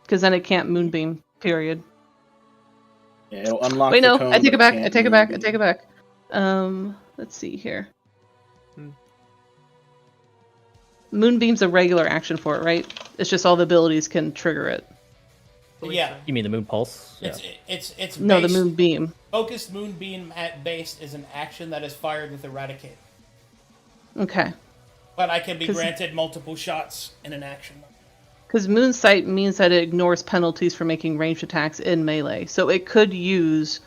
[SPEAKER 2] Because then it can't moonbeam, period.
[SPEAKER 5] Yeah, it'll unlock
[SPEAKER 2] Wait,
[SPEAKER 5] the
[SPEAKER 2] no.
[SPEAKER 5] cone,
[SPEAKER 2] I take
[SPEAKER 5] but
[SPEAKER 2] it back. I
[SPEAKER 5] can't
[SPEAKER 2] take it back. I
[SPEAKER 5] move.
[SPEAKER 2] take it back. Let's see here. Moonbeam's a regular action for it, right? It's just all the abilities can trigger it.
[SPEAKER 1] Yeah.
[SPEAKER 3] You mean the moon pulse?
[SPEAKER 1] It's
[SPEAKER 2] No, the
[SPEAKER 1] based-
[SPEAKER 2] moonbeam.
[SPEAKER 1] Focused moonbeam at base is an action that is fired with Eradicate,
[SPEAKER 2] Okay.
[SPEAKER 1] but I can be
[SPEAKER 2] 'Cause-
[SPEAKER 1] granted multiple shots in an action.
[SPEAKER 2] Because Moonsight means that it ignores penalties for making ranged attacks in melee. So it could use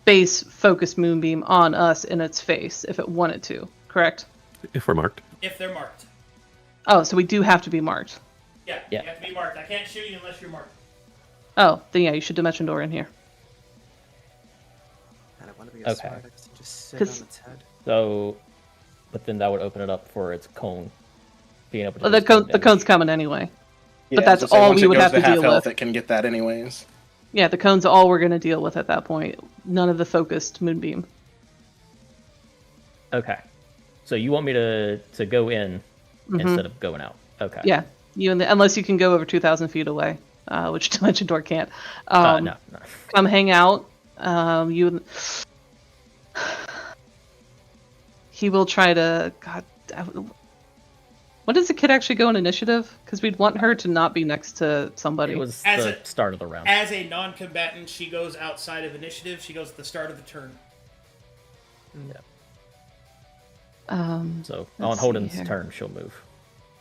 [SPEAKER 2] base focused Moonbeam on us in its face if it wanted to, correct?
[SPEAKER 4] If we're marked.
[SPEAKER 1] If they're marked.
[SPEAKER 2] Oh, so we do have to be marked.
[SPEAKER 1] Yeah,
[SPEAKER 3] Yeah.
[SPEAKER 1] you have to be marked. I can't shoot you unless you're marked.
[SPEAKER 2] Oh, then yeah, you should dimension door in here.
[SPEAKER 7] I don't want to be a
[SPEAKER 3] Okay.
[SPEAKER 7] smart, I guess just sit
[SPEAKER 2] 'Cause-
[SPEAKER 7] on its head.
[SPEAKER 3] So, but then that would open it up for its cone being able to.
[SPEAKER 2] Well,
[SPEAKER 3] do
[SPEAKER 2] the cone,
[SPEAKER 3] cone
[SPEAKER 2] the
[SPEAKER 3] damage.
[SPEAKER 2] cone's coming anyway.
[SPEAKER 5] Yeah,
[SPEAKER 2] that's
[SPEAKER 5] I was gonna say,
[SPEAKER 2] all
[SPEAKER 5] once
[SPEAKER 2] we
[SPEAKER 5] it
[SPEAKER 2] would
[SPEAKER 5] goes
[SPEAKER 2] have to
[SPEAKER 5] half
[SPEAKER 2] deal
[SPEAKER 5] health,
[SPEAKER 2] with.
[SPEAKER 5] it can get that anyways.
[SPEAKER 2] Yeah, the cone's all we're gonna deal with at that point. None of the focused Moonbeam.
[SPEAKER 3] Okay. So you want me to go in instead of going out? Okay.
[SPEAKER 2] Yeah, you and unless you can go over 2,000 feet away, which Dimension Door can't.
[SPEAKER 3] No.
[SPEAKER 2] Come hang out. You. He will try to. God. When does the kid actually go in initiative? Because we'd want her to not be next to somebody.
[SPEAKER 3] It was
[SPEAKER 1] As
[SPEAKER 3] the
[SPEAKER 1] a-
[SPEAKER 3] start of the round.
[SPEAKER 1] As a non-combatant, she goes outside of initiative. She goes at the start of the turn.
[SPEAKER 3] So
[SPEAKER 2] let's
[SPEAKER 3] on
[SPEAKER 2] see
[SPEAKER 3] Holden's
[SPEAKER 2] here.
[SPEAKER 3] turn, she'll move.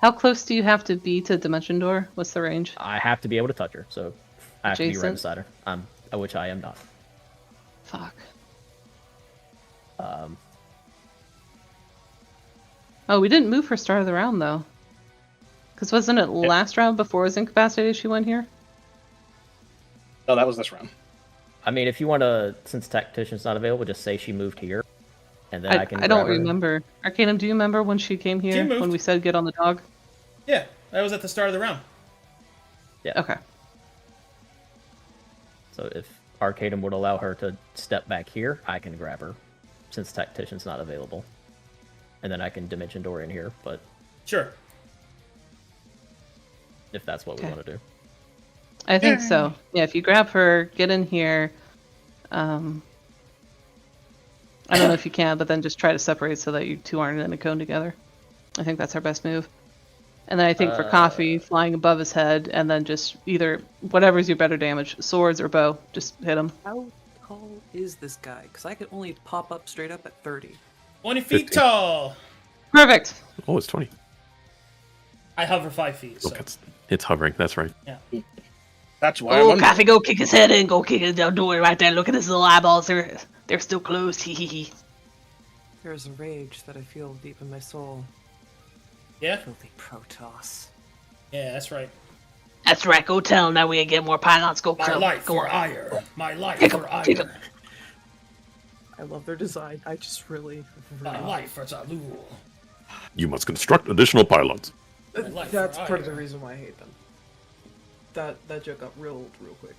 [SPEAKER 2] How close do you have to be to Dimension Door? What's the range?
[SPEAKER 3] I have to be able to touch her, so I have to be right
[SPEAKER 2] Adjacent?
[SPEAKER 3] beside her. Which I am not.
[SPEAKER 2] Fuck.
[SPEAKER 3] Um,
[SPEAKER 2] Oh, we didn't move her start of the round though. Because wasn't it last round before it was incapacitated she went here?
[SPEAKER 5] No, that was this round.
[SPEAKER 3] I mean, if you want to, since Tactician's not available, just say she moved here, and then I can.
[SPEAKER 2] I don't
[SPEAKER 3] grab her.
[SPEAKER 2] remember. Arcadum, do you remember when she came here?
[SPEAKER 1] moved.
[SPEAKER 2] When we said get on the dog?
[SPEAKER 1] Yeah, that was at the start of the round.
[SPEAKER 3] Yeah.
[SPEAKER 2] Okay.
[SPEAKER 3] So if Arcadum would allow her to step back here, I can grab her, since Tactician's not available. And then I can Dimension Door in here, but
[SPEAKER 1] Sure.
[SPEAKER 3] if that's what we
[SPEAKER 2] Okay.
[SPEAKER 3] want to do.
[SPEAKER 2] I think so. Yeah, if you grab her, get in here. I don't know if you can, but then just try to separate so that you two aren't in a cone together. I think that's our best move. And then I think for Coffee, flying above his head, and then just either whatever's your better damage, swords or bow, just hit him.
[SPEAKER 7] How tall is this guy? Because I could only pop up straight up at 30.
[SPEAKER 1] 20 feet
[SPEAKER 4] 50.
[SPEAKER 1] tall.
[SPEAKER 2] Perfect.
[SPEAKER 4] Oh, it's 20.
[SPEAKER 1] I hover 5 feet. So.
[SPEAKER 4] Look, it's hovering. That's right.
[SPEAKER 1] Yeah.
[SPEAKER 5] That's why
[SPEAKER 2] Oh,
[SPEAKER 5] I'm
[SPEAKER 2] Coffee, go kick his head in. Go kick his do it right there. Look at his little eyeballs. They're still closed. Hee hee hee.
[SPEAKER 7] There's a rage that I feel deep in my soul.
[SPEAKER 1] Yeah?
[SPEAKER 7] Filthy Protoss.
[SPEAKER 1] Yeah, that's right.
[SPEAKER 2] That's right. Go tell him that we get more pylons. Go
[SPEAKER 1] My
[SPEAKER 2] kill him.
[SPEAKER 1] life
[SPEAKER 2] Go
[SPEAKER 1] for
[SPEAKER 2] on.
[SPEAKER 1] ire. My life
[SPEAKER 2] Take
[SPEAKER 1] for
[SPEAKER 2] 'em, take 'em.
[SPEAKER 1] ire.
[SPEAKER 7] I love their design. I just really.
[SPEAKER 1] My life for Zalul.
[SPEAKER 4] You must construct additional pylons.
[SPEAKER 1] My life
[SPEAKER 7] That's
[SPEAKER 1] for
[SPEAKER 7] part of the
[SPEAKER 1] ire.
[SPEAKER 7] reason why I hate them. That joke got real old real quick.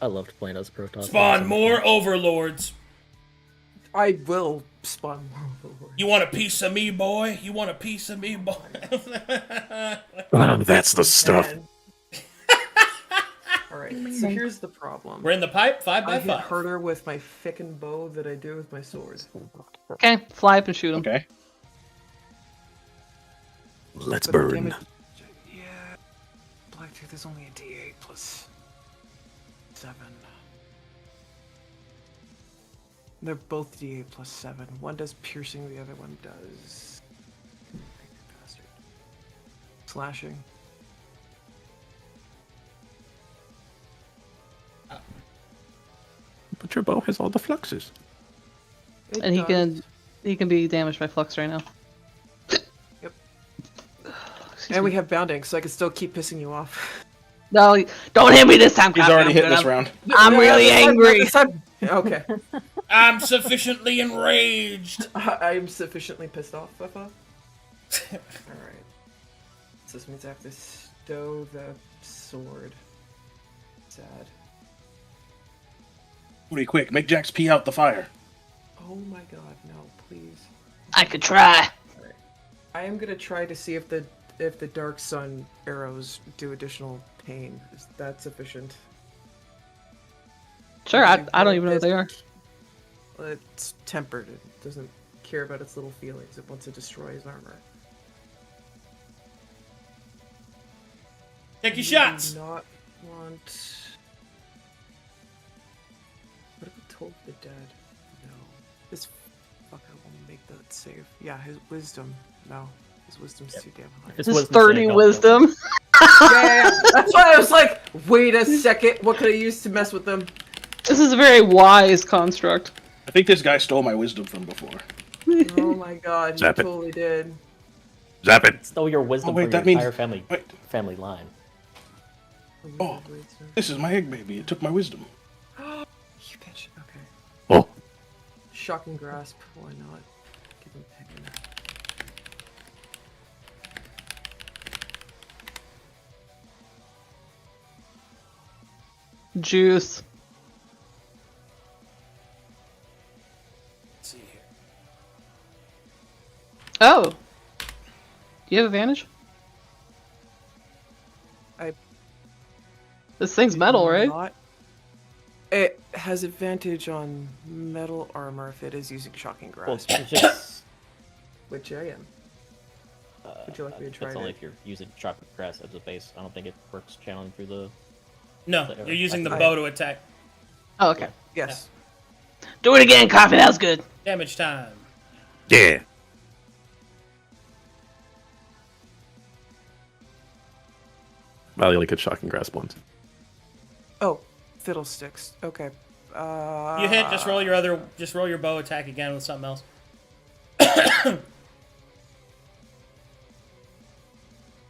[SPEAKER 3] I loved playing as Protoss.
[SPEAKER 1] Spawn more overlords.
[SPEAKER 7] I will spawn more overlords.
[SPEAKER 1] You want a piece of me, boy? You want a piece of me, boy?
[SPEAKER 4] That's the stuff.
[SPEAKER 7] Alright, so here's the problem.
[SPEAKER 1] We're in the pipe, 5
[SPEAKER 7] I
[SPEAKER 1] by
[SPEAKER 7] hit
[SPEAKER 1] 5.
[SPEAKER 7] harder with my fickin' bow than I do with my sword.
[SPEAKER 2] Okay, fly up and shoot him.
[SPEAKER 5] okay.
[SPEAKER 4] Let's
[SPEAKER 7] But
[SPEAKER 4] burn.
[SPEAKER 7] damage- Yeah. Blacktooth is only a D8 plus 7. They're both D8 plus 7. One does piercing, the other one does. Bastard. Slashing.
[SPEAKER 4] But your bow has all the fluxes.
[SPEAKER 7] It
[SPEAKER 2] And he
[SPEAKER 7] does.
[SPEAKER 2] can be damaged by flux right now.
[SPEAKER 7] Yep. And we have bounding, so I can still keep pissing you off.
[SPEAKER 2] No, don't hit me this time.
[SPEAKER 5] He's
[SPEAKER 2] Coffee.
[SPEAKER 5] already
[SPEAKER 2] I'm
[SPEAKER 5] hit
[SPEAKER 2] good.
[SPEAKER 5] this
[SPEAKER 2] I'm-
[SPEAKER 5] round.
[SPEAKER 2] I'm really angry.
[SPEAKER 7] Okay.
[SPEAKER 1] I'm sufficiently enraged.
[SPEAKER 7] I am sufficiently pissed off, Peppa. Alright. So this means I have to stow the sword. Sad.
[SPEAKER 5] Pretty quick. Make Jax pee out the fire.
[SPEAKER 7] Oh my god, no, please.
[SPEAKER 2] I could try.
[SPEAKER 7] I am gonna try to see if the Dark Sun arrows do additional pain. Is that sufficient?
[SPEAKER 2] Sure, I don't even know what they are.
[SPEAKER 7] It's tempered. It doesn't care about its little feelings. It wants to destroy his armor.
[SPEAKER 1] Take your
[SPEAKER 7] You
[SPEAKER 1] shots.
[SPEAKER 7] do not want. What about Toll the Dead? No. This fucker won't make that save. Yeah, his wisdom. No. His wisdom's too damn high.
[SPEAKER 3] His
[SPEAKER 2] This is
[SPEAKER 3] wisdom's
[SPEAKER 2] 30
[SPEAKER 3] saying, "Don't
[SPEAKER 2] wisdom.
[SPEAKER 7] Yeah. That's why I was like, wait a second. What could I use to mess with them?
[SPEAKER 2] This is a very wise construct.
[SPEAKER 5] I think this guy stole my wisdom from before.
[SPEAKER 7] Oh my god, you
[SPEAKER 4] Zap it.
[SPEAKER 7] totally did.
[SPEAKER 4] Zap it.
[SPEAKER 3] Stole your wisdom
[SPEAKER 5] Oh, wait,
[SPEAKER 3] from
[SPEAKER 5] that
[SPEAKER 3] your
[SPEAKER 5] means-
[SPEAKER 3] entire
[SPEAKER 5] wait.
[SPEAKER 3] family line.
[SPEAKER 5] Oh. This is my egg baby. It took my wisdom.
[SPEAKER 7] You bitch. Okay.
[SPEAKER 4] Oh,
[SPEAKER 7] Shocking grasp. Why not? Give him picking.
[SPEAKER 2] Juice.
[SPEAKER 1] Let's see here.
[SPEAKER 2] Oh. Do you have advantage?
[SPEAKER 7] I-
[SPEAKER 2] This thing's metal, right?
[SPEAKER 7] Not- It has advantage on metal armor if it is using shocking
[SPEAKER 3] Well,
[SPEAKER 7] grasp,
[SPEAKER 3] it's just.
[SPEAKER 7] which I am. Would you like me to try
[SPEAKER 3] That's only
[SPEAKER 7] it?
[SPEAKER 3] if you're using chocolate grass as a base. I don't think it works channeling through the.
[SPEAKER 1] No, you're using the
[SPEAKER 7] I-
[SPEAKER 1] bow to attack.
[SPEAKER 2] Oh, okay.
[SPEAKER 7] Yes.
[SPEAKER 2] Do it again, Coffee. That was good.
[SPEAKER 1] Damage time.
[SPEAKER 4] yeah. Well, you only could shocking grasp once.
[SPEAKER 7] Oh, fiddlesticks. Okay.
[SPEAKER 1] You hit. Just roll your bow attack again with something else.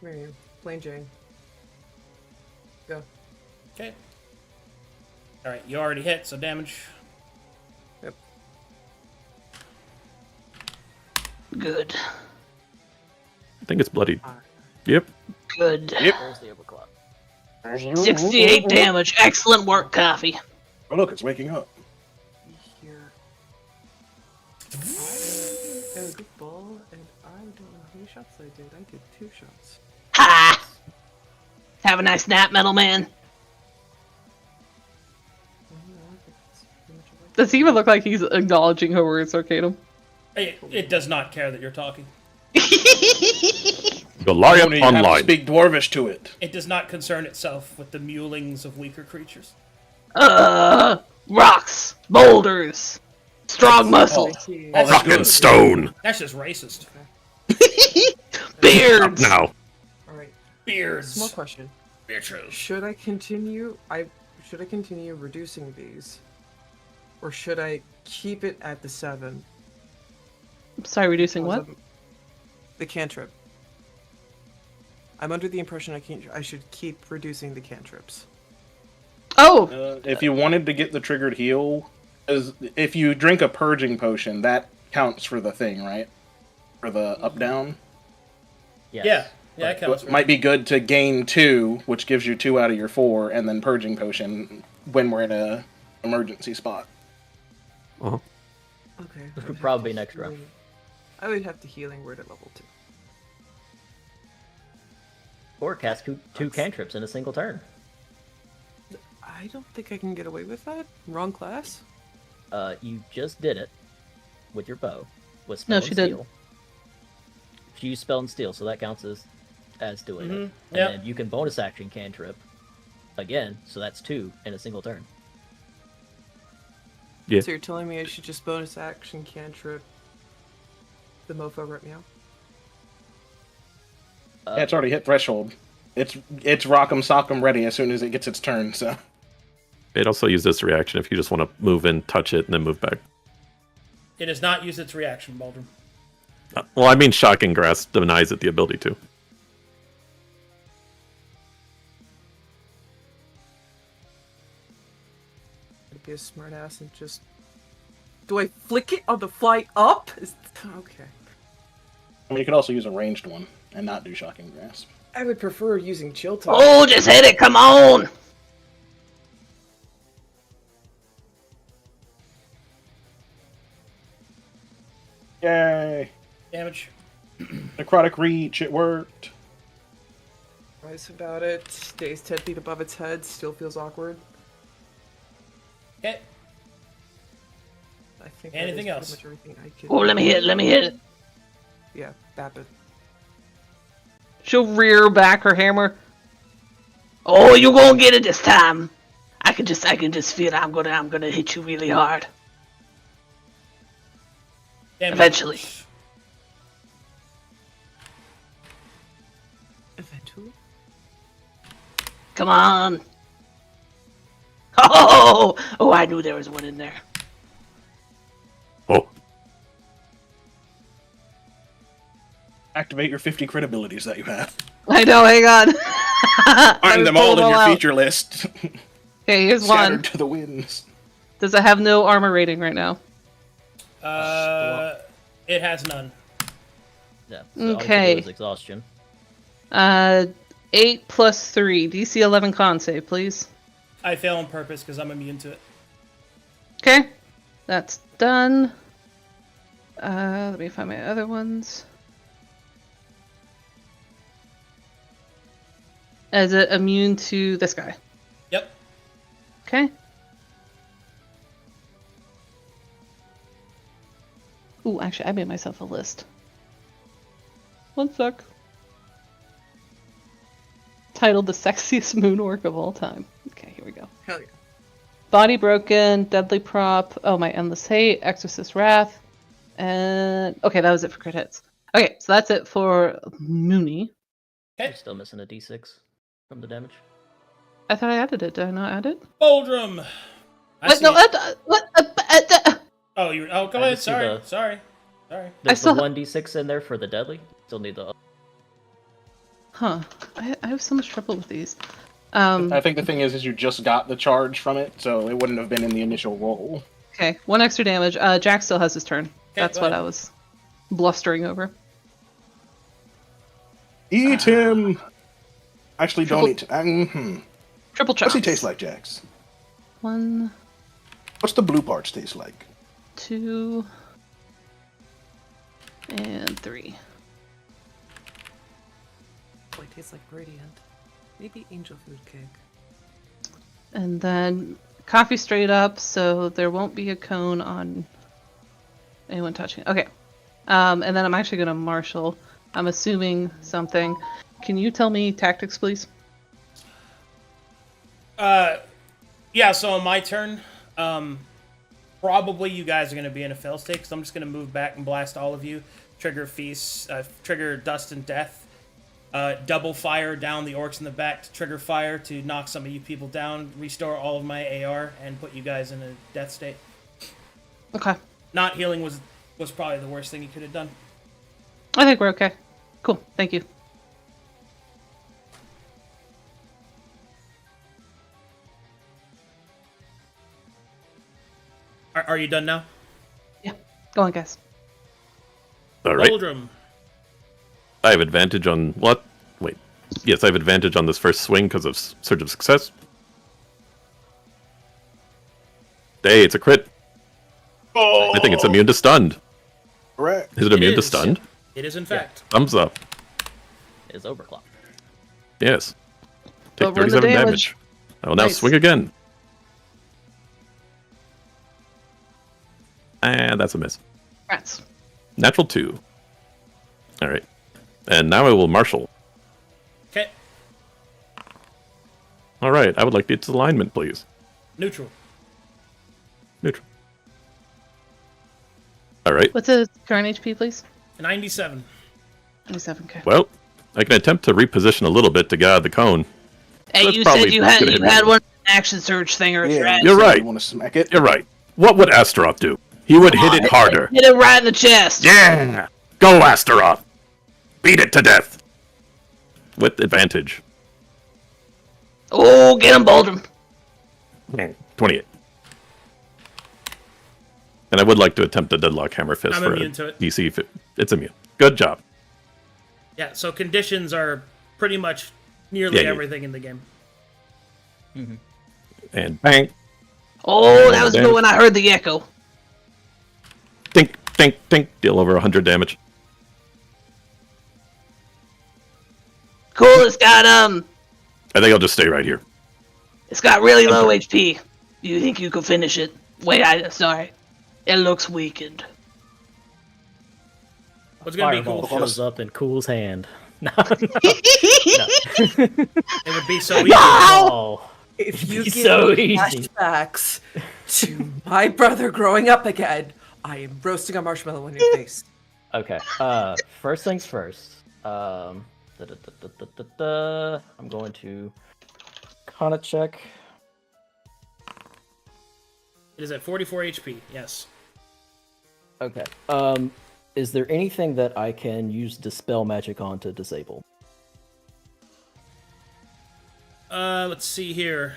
[SPEAKER 7] Where are you? Plain Jane. Go.
[SPEAKER 1] Okay. All right, you already hit, so damage.
[SPEAKER 7] Yep.
[SPEAKER 2] Good.
[SPEAKER 4] I think it's bloodied. Yep.
[SPEAKER 2] Good.
[SPEAKER 5] Yep.
[SPEAKER 3] There's the overclock.
[SPEAKER 2] 68 damage. Excellent work, Coffee.
[SPEAKER 5] Oh, look, it's waking up.
[SPEAKER 7] Here. I have a good ball, and I don't know how many shots I did. I did 2 shots.
[SPEAKER 2] Ha! Have a nice nap, metal man. Does he even look like he's acknowledging her words, Arcadum?
[SPEAKER 1] It does not care that you're talking.
[SPEAKER 4] Goliath
[SPEAKER 5] Only have to
[SPEAKER 4] online.
[SPEAKER 5] speak Dwarvish to it.
[SPEAKER 1] It does not concern itself with the mewlings of weaker creatures.
[SPEAKER 2] Rocks, boulders, strong muscle,
[SPEAKER 4] Rock and stone.
[SPEAKER 1] That's just racist.
[SPEAKER 4] Up
[SPEAKER 2] beards.
[SPEAKER 4] now.
[SPEAKER 7] Alright,
[SPEAKER 1] Beards.
[SPEAKER 7] small question.
[SPEAKER 1] Beatrice.
[SPEAKER 7] Should I continue reducing these? Or should I keep it at the 7?
[SPEAKER 2] Sorry, reducing
[SPEAKER 7] Because
[SPEAKER 2] what?
[SPEAKER 7] of the cantrip. I'm under the impression I should keep reducing the cantrips.
[SPEAKER 2] Oh,
[SPEAKER 5] If you wanted to get the triggered heal, if you drink a purging potion, that counts for the thing, right? For the up-down.
[SPEAKER 3] Yes.
[SPEAKER 1] Yeah, it counts.
[SPEAKER 5] It might be good to gain 2, which gives you 2 out of your 4, and then purging potion when we're in a emergency spot.
[SPEAKER 4] Uh-huh.
[SPEAKER 7] Okay.
[SPEAKER 3] This
[SPEAKER 7] I
[SPEAKER 3] would
[SPEAKER 7] would
[SPEAKER 3] probably be
[SPEAKER 7] have
[SPEAKER 3] next
[SPEAKER 7] to
[SPEAKER 3] round.
[SPEAKER 7] healing- I would have to healing word at level 2.
[SPEAKER 3] Or cast two cantrips in a single turn.
[SPEAKER 7] I don't think I can get away with that. Wrong class.
[SPEAKER 3] You just did it with your bow. With spell
[SPEAKER 2] No,
[SPEAKER 3] and
[SPEAKER 2] she didn't.
[SPEAKER 3] steel. She used spell and steel, so that counts as doing it. And
[SPEAKER 1] Yep.
[SPEAKER 3] then you can bonus action cantrip again, so that's 2 in a single turn.
[SPEAKER 4] Yeah.
[SPEAKER 7] So you're telling me I should just bonus action cantrip the mofo right meow?
[SPEAKER 5] Yeah, it's already hit threshold. It's Rock'em Sock'em ready as soon as it gets its turn, so...
[SPEAKER 4] It also uses this reaction if you just want to move in, touch it, and then move back.
[SPEAKER 1] It does not use its reaction, Baldrum.
[SPEAKER 4] Well, I mean, Shocking Grasp denies it the ability to.
[SPEAKER 7] I'd be a smartass and just... Do I flick it on the fly up? Okay.
[SPEAKER 5] I mean, you could also use a ranged one and not do Shocking Grasp.
[SPEAKER 7] I would prefer using chill touch.
[SPEAKER 2] oh, just hit it. Come on.
[SPEAKER 5] Yay!
[SPEAKER 1] Damage.
[SPEAKER 5] Necrotic Reach, it worked.
[SPEAKER 7] Nice about it. Stays 10 feet above its head. Still feels awkward.
[SPEAKER 1] Okay.
[SPEAKER 7] I think
[SPEAKER 1] Anything
[SPEAKER 7] that
[SPEAKER 1] else?
[SPEAKER 7] is pretty much everything I could...
[SPEAKER 2] Oh, let me hit it. Let me hit it.
[SPEAKER 7] Yeah, bap it.
[SPEAKER 2] She'll rear back her hammer. Oh, you gonna get it this time. I can just feel I'm gonna hit you really hard.
[SPEAKER 1] Damage.
[SPEAKER 2] Eventually.
[SPEAKER 7] Eventually?
[SPEAKER 2] Come on. Oh, I knew there was one in there.
[SPEAKER 4] Oh,
[SPEAKER 5] Activate your 50 crit abilities that you have.
[SPEAKER 2] I know, hang on.
[SPEAKER 5] Find them all in your feature list.
[SPEAKER 2] Okay, here's
[SPEAKER 5] Scattered
[SPEAKER 2] one.
[SPEAKER 5] to the winds.
[SPEAKER 2] Does it have no armor rating right now?
[SPEAKER 1] It has none.
[SPEAKER 3] Yeah. So all you can
[SPEAKER 2] Okay.
[SPEAKER 3] do is exhaustion.
[SPEAKER 2] 8 plus 3. DC 11 con save, please.
[SPEAKER 1] I fail on purpose because I'm immune to it.
[SPEAKER 2] Okay. That's done. Let me find my other ones. Is it immune to this guy?
[SPEAKER 1] Yep.
[SPEAKER 2] Okay. Ooh, actually, I made myself a list. One sec. Titled The Sexiest Moon Orc of All Time. Okay, here we go.
[SPEAKER 7] Hell yeah.
[SPEAKER 2] Body Broken, Deadly Prop, oh, my Endless Hate, Exorcist Wrath, and... Okay, that was it for crit hits. Okay, so that's it for Mooney.
[SPEAKER 3] You're still missing a d6 from the damage.
[SPEAKER 2] I thought I added it. Did I not add it?
[SPEAKER 1] Baldrum! I
[SPEAKER 2] What?
[SPEAKER 1] see
[SPEAKER 2] No,
[SPEAKER 1] it.
[SPEAKER 2] what?
[SPEAKER 1] Oh, you. Oh, go
[SPEAKER 3] I
[SPEAKER 1] ahead.
[SPEAKER 3] just see
[SPEAKER 1] Sorry.
[SPEAKER 3] the-
[SPEAKER 1] Sorry.
[SPEAKER 3] There's
[SPEAKER 2] still
[SPEAKER 3] the
[SPEAKER 2] ha-
[SPEAKER 3] 1d6 in there for the deadly. Still need the...
[SPEAKER 2] Huh. I have so much trouble with these.
[SPEAKER 5] I think the thing is you just got the charge from it, so it wouldn't have been in the initial roll.
[SPEAKER 2] Okay, 1 extra damage. Jack still has his turn. That's
[SPEAKER 1] go
[SPEAKER 2] what
[SPEAKER 1] ahead.
[SPEAKER 2] I was blustering over.
[SPEAKER 5] Eat him! Actually, don't eat.
[SPEAKER 2] Triple
[SPEAKER 5] What's he
[SPEAKER 2] chops.
[SPEAKER 5] taste like, Jax?
[SPEAKER 2] 1,
[SPEAKER 5] What's the blue parts taste like?
[SPEAKER 2] 2, and 3.
[SPEAKER 7] Boy, it tastes like gradient. Maybe angel food cake.
[SPEAKER 2] And then coffee straight up, so there won't be a cone on anyone touching. Okay. And then I'm actually going to marshal. I'm assuming something. Can you tell me tactics, please?
[SPEAKER 1] Yeah, so on my turn, probably you guys are going to be in a fail state, because I'm just going to move back and blast all of you. Trigger feast, trigger dust and death. Double fire down the orcs in the back to trigger fire to knock some of you people down, restore all of my AR, and put you guys in a death state.
[SPEAKER 2] Okay.
[SPEAKER 1] Not healing was probably the worst thing you could have done.
[SPEAKER 2] I think we're okay. Cool. Thank you.
[SPEAKER 1] Are you done now?
[SPEAKER 2] Yeah. Go on, guys.
[SPEAKER 4] All right.
[SPEAKER 1] Doldrum.
[SPEAKER 4] I have advantage on what? Wait. Yes, I have advantage on this first swing because of Surge of Success. Hey, it's a crit.
[SPEAKER 5] Oh,
[SPEAKER 4] I think it's immune to stunned.
[SPEAKER 5] correct.
[SPEAKER 4] Is it immune to
[SPEAKER 1] is.
[SPEAKER 4] stunned?
[SPEAKER 1] It is, in fact.
[SPEAKER 4] Thumbs up.
[SPEAKER 3] Is overclock.
[SPEAKER 4] Yes.
[SPEAKER 2] But
[SPEAKER 4] Take
[SPEAKER 2] roll the
[SPEAKER 4] 37
[SPEAKER 2] damage.
[SPEAKER 4] damage. I will now
[SPEAKER 2] Nice.
[SPEAKER 4] swing again. And that's a miss.
[SPEAKER 2] Rats.
[SPEAKER 4] Natural 2. Alright. And now I will marshal.
[SPEAKER 1] Okay.
[SPEAKER 4] Alright, I would like its alignment, please.
[SPEAKER 1] Neutral.
[SPEAKER 4] Neutral. Alright.
[SPEAKER 2] What's his current HP, please?
[SPEAKER 1] 97.
[SPEAKER 2] 27k.
[SPEAKER 4] Well, I can attempt to reposition a little bit to get out of the cone.
[SPEAKER 2] Hey,
[SPEAKER 4] That's
[SPEAKER 2] you
[SPEAKER 4] probably
[SPEAKER 2] said you
[SPEAKER 4] gonna
[SPEAKER 2] had
[SPEAKER 4] hit me.
[SPEAKER 2] one action surge thingers,
[SPEAKER 5] Yeah,
[SPEAKER 2] right?
[SPEAKER 4] You're
[SPEAKER 5] said
[SPEAKER 4] right.
[SPEAKER 5] You want to smack it?
[SPEAKER 4] You're right. What would Astaroth do? He would hit it harder.
[SPEAKER 2] Hit it right in the chest.
[SPEAKER 4] Yeah! Go, Astaroth! Beat it to death! With advantage.
[SPEAKER 2] Oh, get him, Baldrum.
[SPEAKER 4] 28. And I would like to attempt a Deadlock Hammer Fist
[SPEAKER 1] I'm
[SPEAKER 4] for
[SPEAKER 1] immune
[SPEAKER 4] a
[SPEAKER 1] to it.
[SPEAKER 4] DC. It's immune. Good job.
[SPEAKER 1] Yeah, so conditions are pretty much nearly
[SPEAKER 4] Yeah.
[SPEAKER 1] everything in the game.
[SPEAKER 4] And bang!
[SPEAKER 2] Oh, that was
[SPEAKER 4] Damage.
[SPEAKER 2] good when I heard the echo.
[SPEAKER 4] Dink, dink, dink. Deal over 100 damage.
[SPEAKER 2] Cool, it's got
[SPEAKER 4] I think I'll just stay right here.
[SPEAKER 2] it's got really low HP. Do you think you could finish it? Wait, sorry. It looks weakened.
[SPEAKER 1] What's gonna be
[SPEAKER 3] Fireball
[SPEAKER 1] cool?
[SPEAKER 3] shows up in Cool's hand. No.
[SPEAKER 1] It would be so easy.
[SPEAKER 3] Oh,
[SPEAKER 7] If you
[SPEAKER 3] It's
[SPEAKER 7] give
[SPEAKER 3] so
[SPEAKER 7] me
[SPEAKER 3] easy.
[SPEAKER 7] flashbacks to my brother growing up again, I am roasting a marshmallow in your face.
[SPEAKER 3] okay. First things first. I'm going to Kana check.
[SPEAKER 1] It is at 44 HP. Yes.
[SPEAKER 3] Okay. Is there anything that I can use Dispel Magic on to disable?
[SPEAKER 1] Let's see here.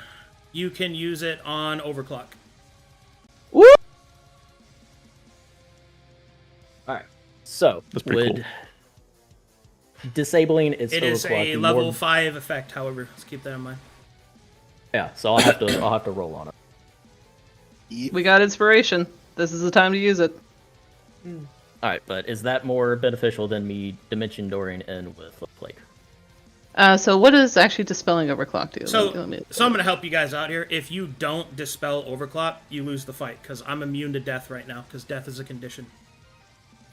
[SPEAKER 1] You can use it on Overclock.
[SPEAKER 3] Alright. So,
[SPEAKER 4] That's pretty
[SPEAKER 3] would disabling its
[SPEAKER 1] It is
[SPEAKER 3] overclock
[SPEAKER 1] a
[SPEAKER 3] be
[SPEAKER 1] level
[SPEAKER 3] more...
[SPEAKER 1] 5 effect, however. Let's keep that in mind.
[SPEAKER 3] Yeah, so I'll have to roll on it.
[SPEAKER 2] We got inspiration. This is the time to use it.
[SPEAKER 3] Alright, but is that more beneficial than me Dimension Dooring in with Plague?
[SPEAKER 2] So what does actually dispelling overclock do?
[SPEAKER 1] So,
[SPEAKER 2] Let me-
[SPEAKER 1] so I'm going to help you guys out here. If you don't dispel Overclock, you lose the fight, because I'm immune to death right now, because death is a condition.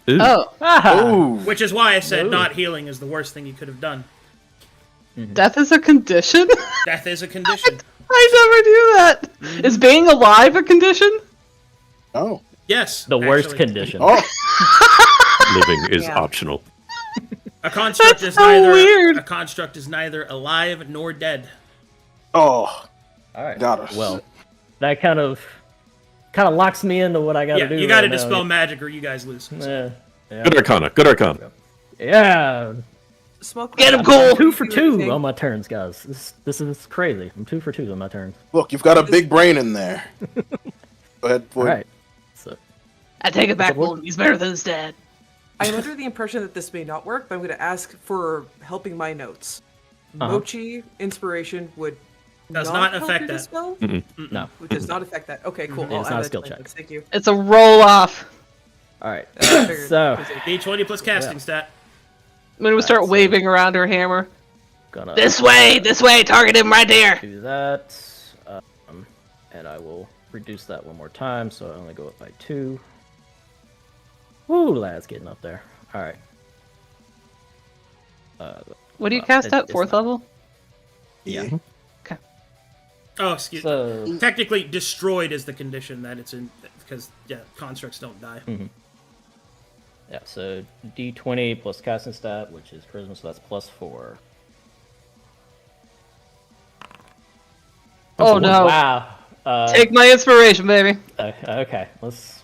[SPEAKER 4] Ooh.
[SPEAKER 2] Oh,
[SPEAKER 5] Ooh.
[SPEAKER 1] Which is why I said
[SPEAKER 3] Ooh.
[SPEAKER 1] not healing is the worst thing you could have done.
[SPEAKER 2] death is a condition?
[SPEAKER 1] Death is a condition.
[SPEAKER 2] I never knew that. Is being alive a condition?
[SPEAKER 5] Oh.
[SPEAKER 1] Yes.
[SPEAKER 3] The worst
[SPEAKER 1] actually.
[SPEAKER 3] condition.
[SPEAKER 5] Oh.
[SPEAKER 4] Living is
[SPEAKER 7] Yeah.
[SPEAKER 4] optional.
[SPEAKER 1] A construct
[SPEAKER 2] That's
[SPEAKER 1] is
[SPEAKER 2] so
[SPEAKER 1] neither
[SPEAKER 2] weird.
[SPEAKER 1] a construct is neither alive nor dead.
[SPEAKER 5] Oh.
[SPEAKER 3] Alright.
[SPEAKER 5] Got us.
[SPEAKER 3] Well, that kind of locks me into what I gotta
[SPEAKER 1] Yeah,
[SPEAKER 3] do.
[SPEAKER 1] you got to
[SPEAKER 3] right now.
[SPEAKER 1] dispel magic or you guys lose.
[SPEAKER 3] Yeah.
[SPEAKER 4] Good Arcana. Good Arcana.
[SPEAKER 3] Yeah.
[SPEAKER 7] Smoke.
[SPEAKER 2] Get him,
[SPEAKER 7] I'm
[SPEAKER 2] Cole.
[SPEAKER 3] 2 for
[SPEAKER 7] do
[SPEAKER 3] 2
[SPEAKER 7] anything.
[SPEAKER 3] on my turns, guys. This is crazy. I'm 2 for 2 on my turns.
[SPEAKER 5] Look, you've got a big brain in there. Go ahead, Floyd.
[SPEAKER 3] Alright. So
[SPEAKER 2] I take it back,
[SPEAKER 3] what-
[SPEAKER 2] Bolton. He's better than his dad.
[SPEAKER 7] I am under the impression that this may not work, but I'm going to ask for helping my notes.
[SPEAKER 3] Uh-huh.
[SPEAKER 7] Mochi inspiration would
[SPEAKER 1] Does not
[SPEAKER 7] help
[SPEAKER 1] affect
[SPEAKER 7] you, this
[SPEAKER 1] that.
[SPEAKER 7] spell?
[SPEAKER 1] Mm-mm.
[SPEAKER 3] No.
[SPEAKER 7] It does not affect that. Okay, cool.
[SPEAKER 3] Yeah,
[SPEAKER 7] I'll
[SPEAKER 3] it's
[SPEAKER 7] add
[SPEAKER 3] not a
[SPEAKER 7] that
[SPEAKER 3] skill
[SPEAKER 7] to my
[SPEAKER 3] check.
[SPEAKER 7] notes. Thank you.
[SPEAKER 2] It's a roll off.
[SPEAKER 3] All right.
[SPEAKER 7] I figured,
[SPEAKER 3] So
[SPEAKER 7] 'cause it-
[SPEAKER 1] D20 plus casting
[SPEAKER 3] Yeah.
[SPEAKER 1] stat.
[SPEAKER 2] I'm gonna start
[SPEAKER 3] so-
[SPEAKER 2] waving around her hammer.
[SPEAKER 3] gonna
[SPEAKER 2] This way! Target him right there!
[SPEAKER 3] do that, and I will reduce that one more time, so I only go up by 2. Woo, lad's getting up there. All right.
[SPEAKER 2] What do you
[SPEAKER 3] Well,
[SPEAKER 2] cast at?
[SPEAKER 3] it's
[SPEAKER 2] 4th
[SPEAKER 3] not-
[SPEAKER 2] level?
[SPEAKER 3] Yeah.
[SPEAKER 1] Oh, excuse me.
[SPEAKER 3] So
[SPEAKER 1] Technically, destroyed is the condition that it's in, because, yeah, constructs don't die.
[SPEAKER 3] yeah, so D20 plus casting stat, which is charisma, so that's +4.
[SPEAKER 2] Oh no.
[SPEAKER 3] Wow.
[SPEAKER 2] Take my inspiration, baby.
[SPEAKER 3] Okay, let's.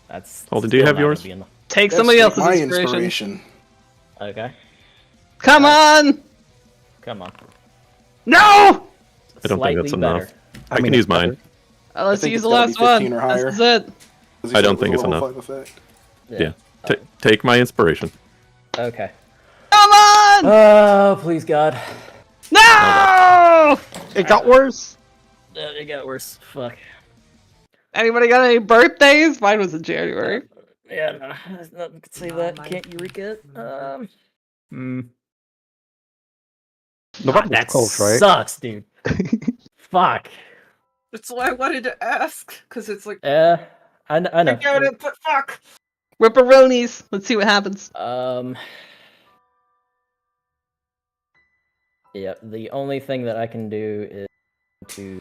[SPEAKER 3] That's.
[SPEAKER 4] Holden, do you
[SPEAKER 3] still
[SPEAKER 4] have
[SPEAKER 3] not gonna
[SPEAKER 4] yours?
[SPEAKER 3] be enough.
[SPEAKER 2] Take
[SPEAKER 5] Yes,
[SPEAKER 2] somebody
[SPEAKER 5] take
[SPEAKER 2] else's
[SPEAKER 5] my
[SPEAKER 2] inspiration.
[SPEAKER 3] Okay,
[SPEAKER 2] Come on!
[SPEAKER 3] come on.
[SPEAKER 2] No!
[SPEAKER 4] I don't think that's
[SPEAKER 3] Slightly better.
[SPEAKER 4] enough. I can use mine.
[SPEAKER 2] Let's
[SPEAKER 5] think
[SPEAKER 2] use
[SPEAKER 5] it's
[SPEAKER 2] the
[SPEAKER 5] gotta
[SPEAKER 2] last
[SPEAKER 5] be 15
[SPEAKER 2] one.
[SPEAKER 5] or higher.
[SPEAKER 2] This is it.
[SPEAKER 4] I don't think it's enough.
[SPEAKER 5] Effect.
[SPEAKER 4] Yeah. Take my inspiration.
[SPEAKER 3] Okay.
[SPEAKER 2] Come on!
[SPEAKER 3] Oh, please God.
[SPEAKER 2] No!
[SPEAKER 6] It got worse.
[SPEAKER 3] It got worse. Fuck.
[SPEAKER 2] Anybody got any birthdays? Mine was in January.
[SPEAKER 3] Yeah, no, there's nothing to say that. Can't Eureka it.
[SPEAKER 6] November was
[SPEAKER 3] that
[SPEAKER 6] close, right?
[SPEAKER 3] sucks, dude. Fuck.
[SPEAKER 7] That's why I wanted to ask, because it's like,
[SPEAKER 3] I know.
[SPEAKER 7] I got it, but fuck.
[SPEAKER 2] Ripperonis. Let's see what happens.
[SPEAKER 3] Yeah, the only thing that I can do is to.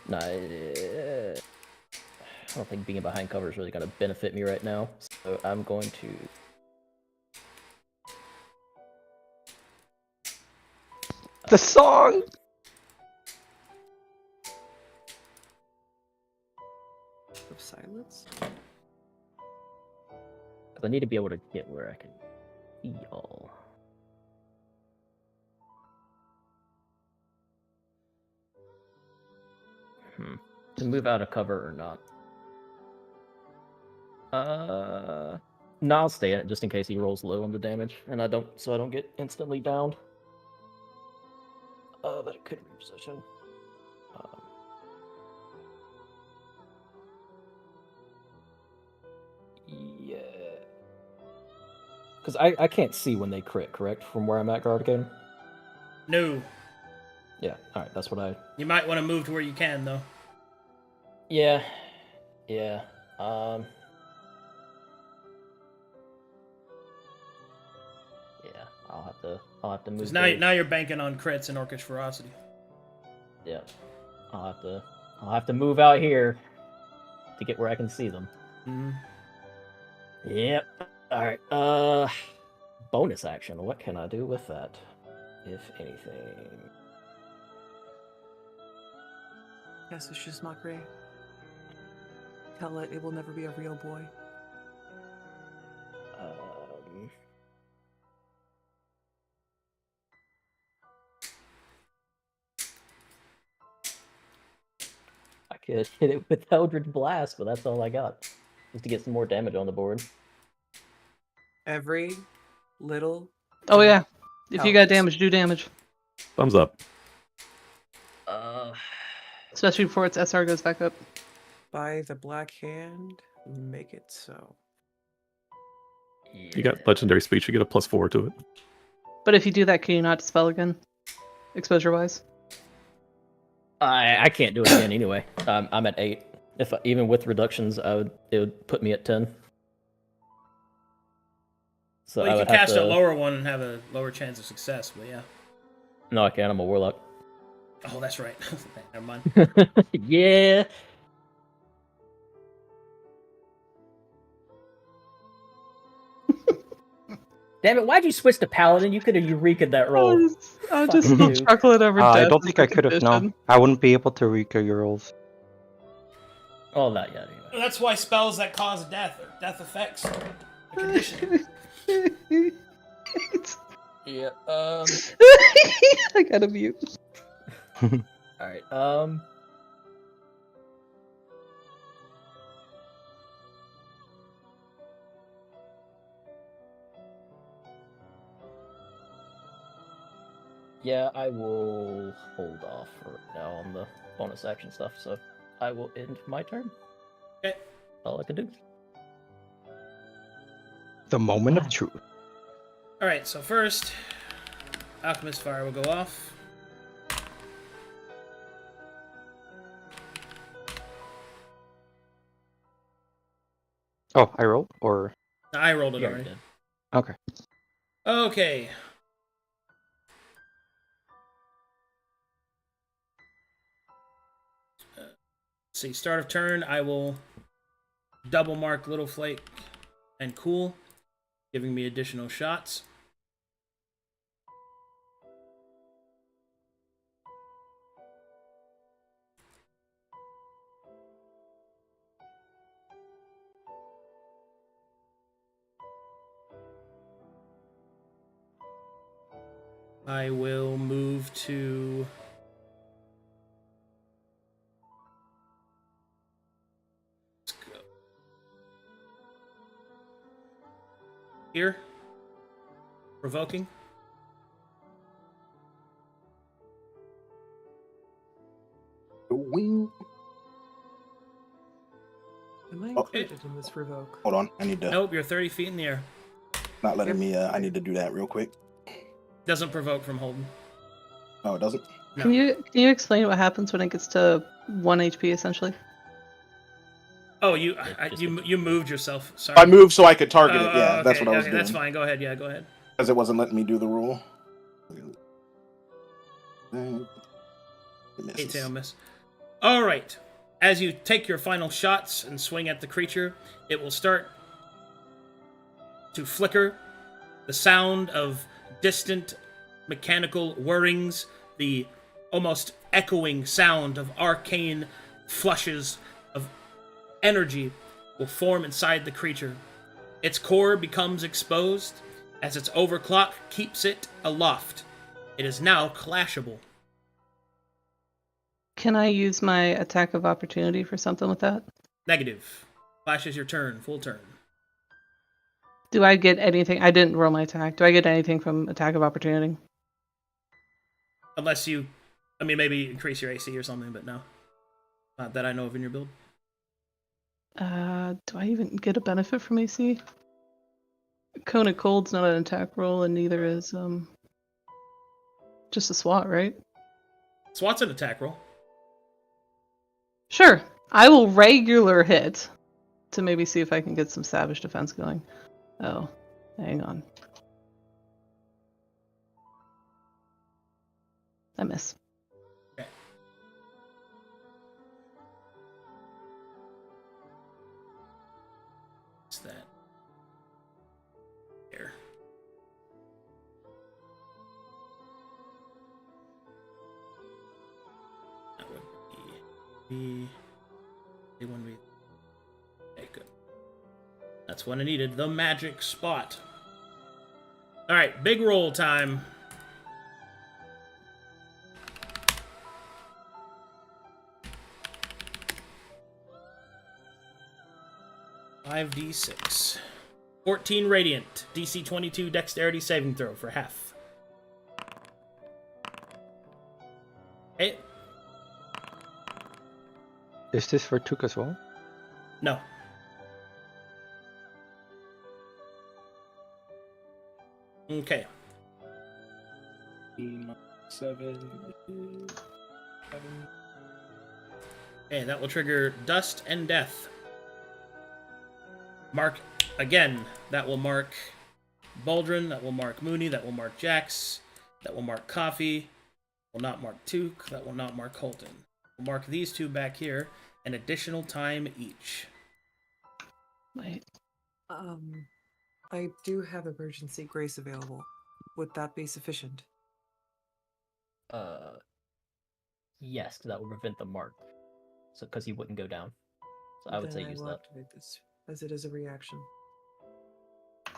[SPEAKER 3] Nah, I don't think being behind cover is really going to benefit me right now. So I'm going to.
[SPEAKER 6] The song.
[SPEAKER 7] Of silence?
[SPEAKER 3] I need to be able to get where I can see y'all. To move out of cover or not? No, I'll stay in it just in case he rolls low on the damage, and I don't get instantly downed. But it could reposition. Yeah. Because I can't see when they crit, correct? From where I'm at, Arcadum?
[SPEAKER 1] No.
[SPEAKER 3] Yeah, alright, that's what I...
[SPEAKER 1] You might want to move to where you can, though.
[SPEAKER 3] Yeah. Yeah, I'll have to move.
[SPEAKER 1] Because now you're banking on crits and Orcish Ferocity.
[SPEAKER 3] Yeah. I'll have to move out here to get where I can see them. Yep. Alright, bonus action. What can I do with that? If anything.
[SPEAKER 7] Yes, it's just not great. Tell it will never be a real boy.
[SPEAKER 3] I could hit it with Eldritch Blast, but that's all I got. Just to get some more damage on the board.
[SPEAKER 7] Every little.
[SPEAKER 2] Oh yeah. If you got
[SPEAKER 7] helps.
[SPEAKER 2] damage, do damage.
[SPEAKER 4] Thumbs up.
[SPEAKER 2] Especially before its SR goes back up.
[SPEAKER 7] By the black hand, make it so.
[SPEAKER 4] You got legendary speech. You get a +4 to it.
[SPEAKER 2] But if you do that, can you not dispel again? Exposure-wise?
[SPEAKER 3] I can't do it again anyway. I'm at 8. Even with reductions, it would put me at 10. So
[SPEAKER 1] Well,
[SPEAKER 3] I
[SPEAKER 1] you
[SPEAKER 3] would
[SPEAKER 1] can
[SPEAKER 3] have
[SPEAKER 1] cast
[SPEAKER 3] to...
[SPEAKER 1] a lower one and have a lower chance of success, but yeah.
[SPEAKER 3] No, I can't. I'm a warlock.
[SPEAKER 1] Oh, that's right. Never mind.
[SPEAKER 3] Yeah. Damn it! Why'd you switch to paladin? You could have eureka'd that roll.
[SPEAKER 2] I'm
[SPEAKER 3] Fuck
[SPEAKER 2] just
[SPEAKER 3] you.
[SPEAKER 2] chuckling over death.
[SPEAKER 6] I don't
[SPEAKER 2] as
[SPEAKER 6] think
[SPEAKER 2] the
[SPEAKER 6] I could have. No,
[SPEAKER 2] condition.
[SPEAKER 6] I wouldn't be able to recur your rolls.
[SPEAKER 3] Oh, not yet. Anyway.
[SPEAKER 1] That's why spells that cause death or death effects are a condition.
[SPEAKER 3] Yeah.
[SPEAKER 2] I gotta mute.
[SPEAKER 3] All right. Yeah, I will hold off for right now on the bonus action stuff, so I will end my turn.
[SPEAKER 1] Okay.
[SPEAKER 3] All I can do.
[SPEAKER 6] The moment of truth.
[SPEAKER 1] All right. So first, Alchemist Fire will go off.
[SPEAKER 6] Oh, I rolled? Or...
[SPEAKER 1] I rolled it
[SPEAKER 3] You
[SPEAKER 1] already.
[SPEAKER 3] did.
[SPEAKER 6] Okay.
[SPEAKER 1] Okay. See, start of turn, I will double mark Little Flake and Cool, giving me additional shots. I will move to... Let's go. Here. Provoking.
[SPEAKER 5] Wing.
[SPEAKER 7] Am I
[SPEAKER 5] Oh.
[SPEAKER 7] included in this revoke?
[SPEAKER 5] Hold on, I need to.
[SPEAKER 1] Nope, you're 30 feet in the air.
[SPEAKER 5] Not letting me. I need to do that real quick.
[SPEAKER 1] Doesn't provoke from holding.
[SPEAKER 5] No, it doesn't.
[SPEAKER 1] No.
[SPEAKER 2] Can you explain what happens when it gets to 1 HP essentially?
[SPEAKER 1] Oh, you
[SPEAKER 3] just
[SPEAKER 1] you moved yourself. Sorry.
[SPEAKER 5] I moved so I could target it. Yeah,
[SPEAKER 1] okay,
[SPEAKER 5] that's what I was
[SPEAKER 1] okay,
[SPEAKER 5] doing.
[SPEAKER 1] that's fine. Go ahead. Yeah, go ahead.
[SPEAKER 5] Because it wasn't letting me do the rule. It misses.
[SPEAKER 1] 8 miss. All right. As you take your final shots and swing at the creature, it will start to flicker. The sound of distant mechanical whirrings, the almost echoing sound of arcane flushes of energy will form inside the creature. Its core becomes exposed as its overclock keeps it aloft. It is now clashable.
[SPEAKER 2] Can I use my attack of opportunity for something with that?
[SPEAKER 1] Negative. Clash is your turn. Full turn.
[SPEAKER 2] Do I get anything? I didn't roll my attack. Do I get anything from attack of opportunity?
[SPEAKER 1] Unless you, I mean, maybe increase your AC or something, but no. Not that I know of in your build.
[SPEAKER 2] Do I even get a benefit from AC? Cone of Cold's not an attack roll, and neither is just a SWAT, right?
[SPEAKER 1] SWAT's an attack roll.
[SPEAKER 2] Sure. I will regular hit to maybe see if I can get some savage defense going. Oh, hang on. I miss.
[SPEAKER 1] Okay. What's that? Here. That would be B1B. Okay, good. That's what I needed. The magic spot. Alright, big roll time. $5d6. 14 radiant. DC 22 dexterity saving throw for half. Hey.
[SPEAKER 6] Is this for Tuk as well?
[SPEAKER 1] No. Okay.
[SPEAKER 5] 7.
[SPEAKER 1] Okay, that will trigger Dust and Death. Mark again. That will mark Baldrin. That will mark Mooney. That will mark Jax. That will mark Coffee. Will not mark Took. That will not mark Holton. We'll mark these two back here. An additional time each.
[SPEAKER 2] Wait.
[SPEAKER 7] I do have emergency grace available. Would that be sufficient?
[SPEAKER 3] Yes, because that would prevent the mark. So, because he wouldn't go down. So I would say use
[SPEAKER 7] will
[SPEAKER 3] that.
[SPEAKER 7] activate this, as it is a reaction.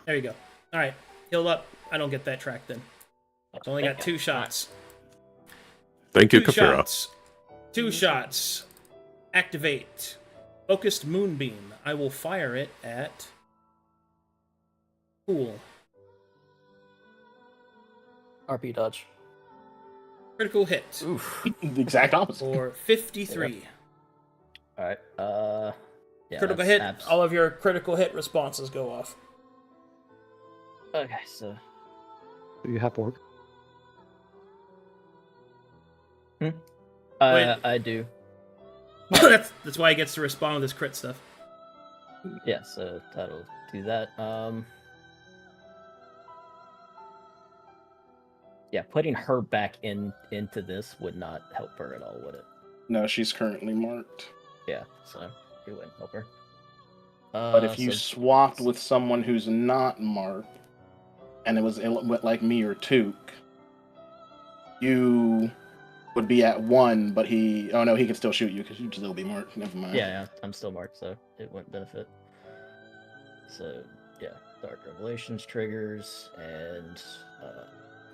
[SPEAKER 1] There you go. All right, heal up. I don't get that track then. It's only got 2 shots.
[SPEAKER 4] Thank you,
[SPEAKER 1] 2
[SPEAKER 4] Kafira.
[SPEAKER 1] shots. 2 shots. Activate. Focused Moonbeam. I will fire it at... Cool.
[SPEAKER 3] RP dodge.
[SPEAKER 1] Critical hit
[SPEAKER 3] Oof.
[SPEAKER 5] The exact opposite.
[SPEAKER 1] for 53.
[SPEAKER 3] All right. Yeah,
[SPEAKER 1] Critical
[SPEAKER 3] that's
[SPEAKER 1] hit.
[SPEAKER 3] abs-
[SPEAKER 1] All of your critical hit responses go off.
[SPEAKER 3] Okay, so
[SPEAKER 6] Do you have orc?
[SPEAKER 1] Wait.
[SPEAKER 3] I do.
[SPEAKER 1] that's why he gets to respond with his crit stuff.
[SPEAKER 3] Yeah, so that'll do that. Yeah, putting her back into this would not help her at all, would it?
[SPEAKER 5] No, she's currently marked.
[SPEAKER 3] Yeah, so it wouldn't help her.
[SPEAKER 5] But if you
[SPEAKER 3] So-
[SPEAKER 5] swapped with someone who's not marked, and it went like me or Took, you would be at 1, but he... Oh no, he could still shoot you because you'd still be marked. Never mind.
[SPEAKER 3] yeah, I'm still marked, so it wouldn't benefit. So yeah, Dark Revelations triggers, and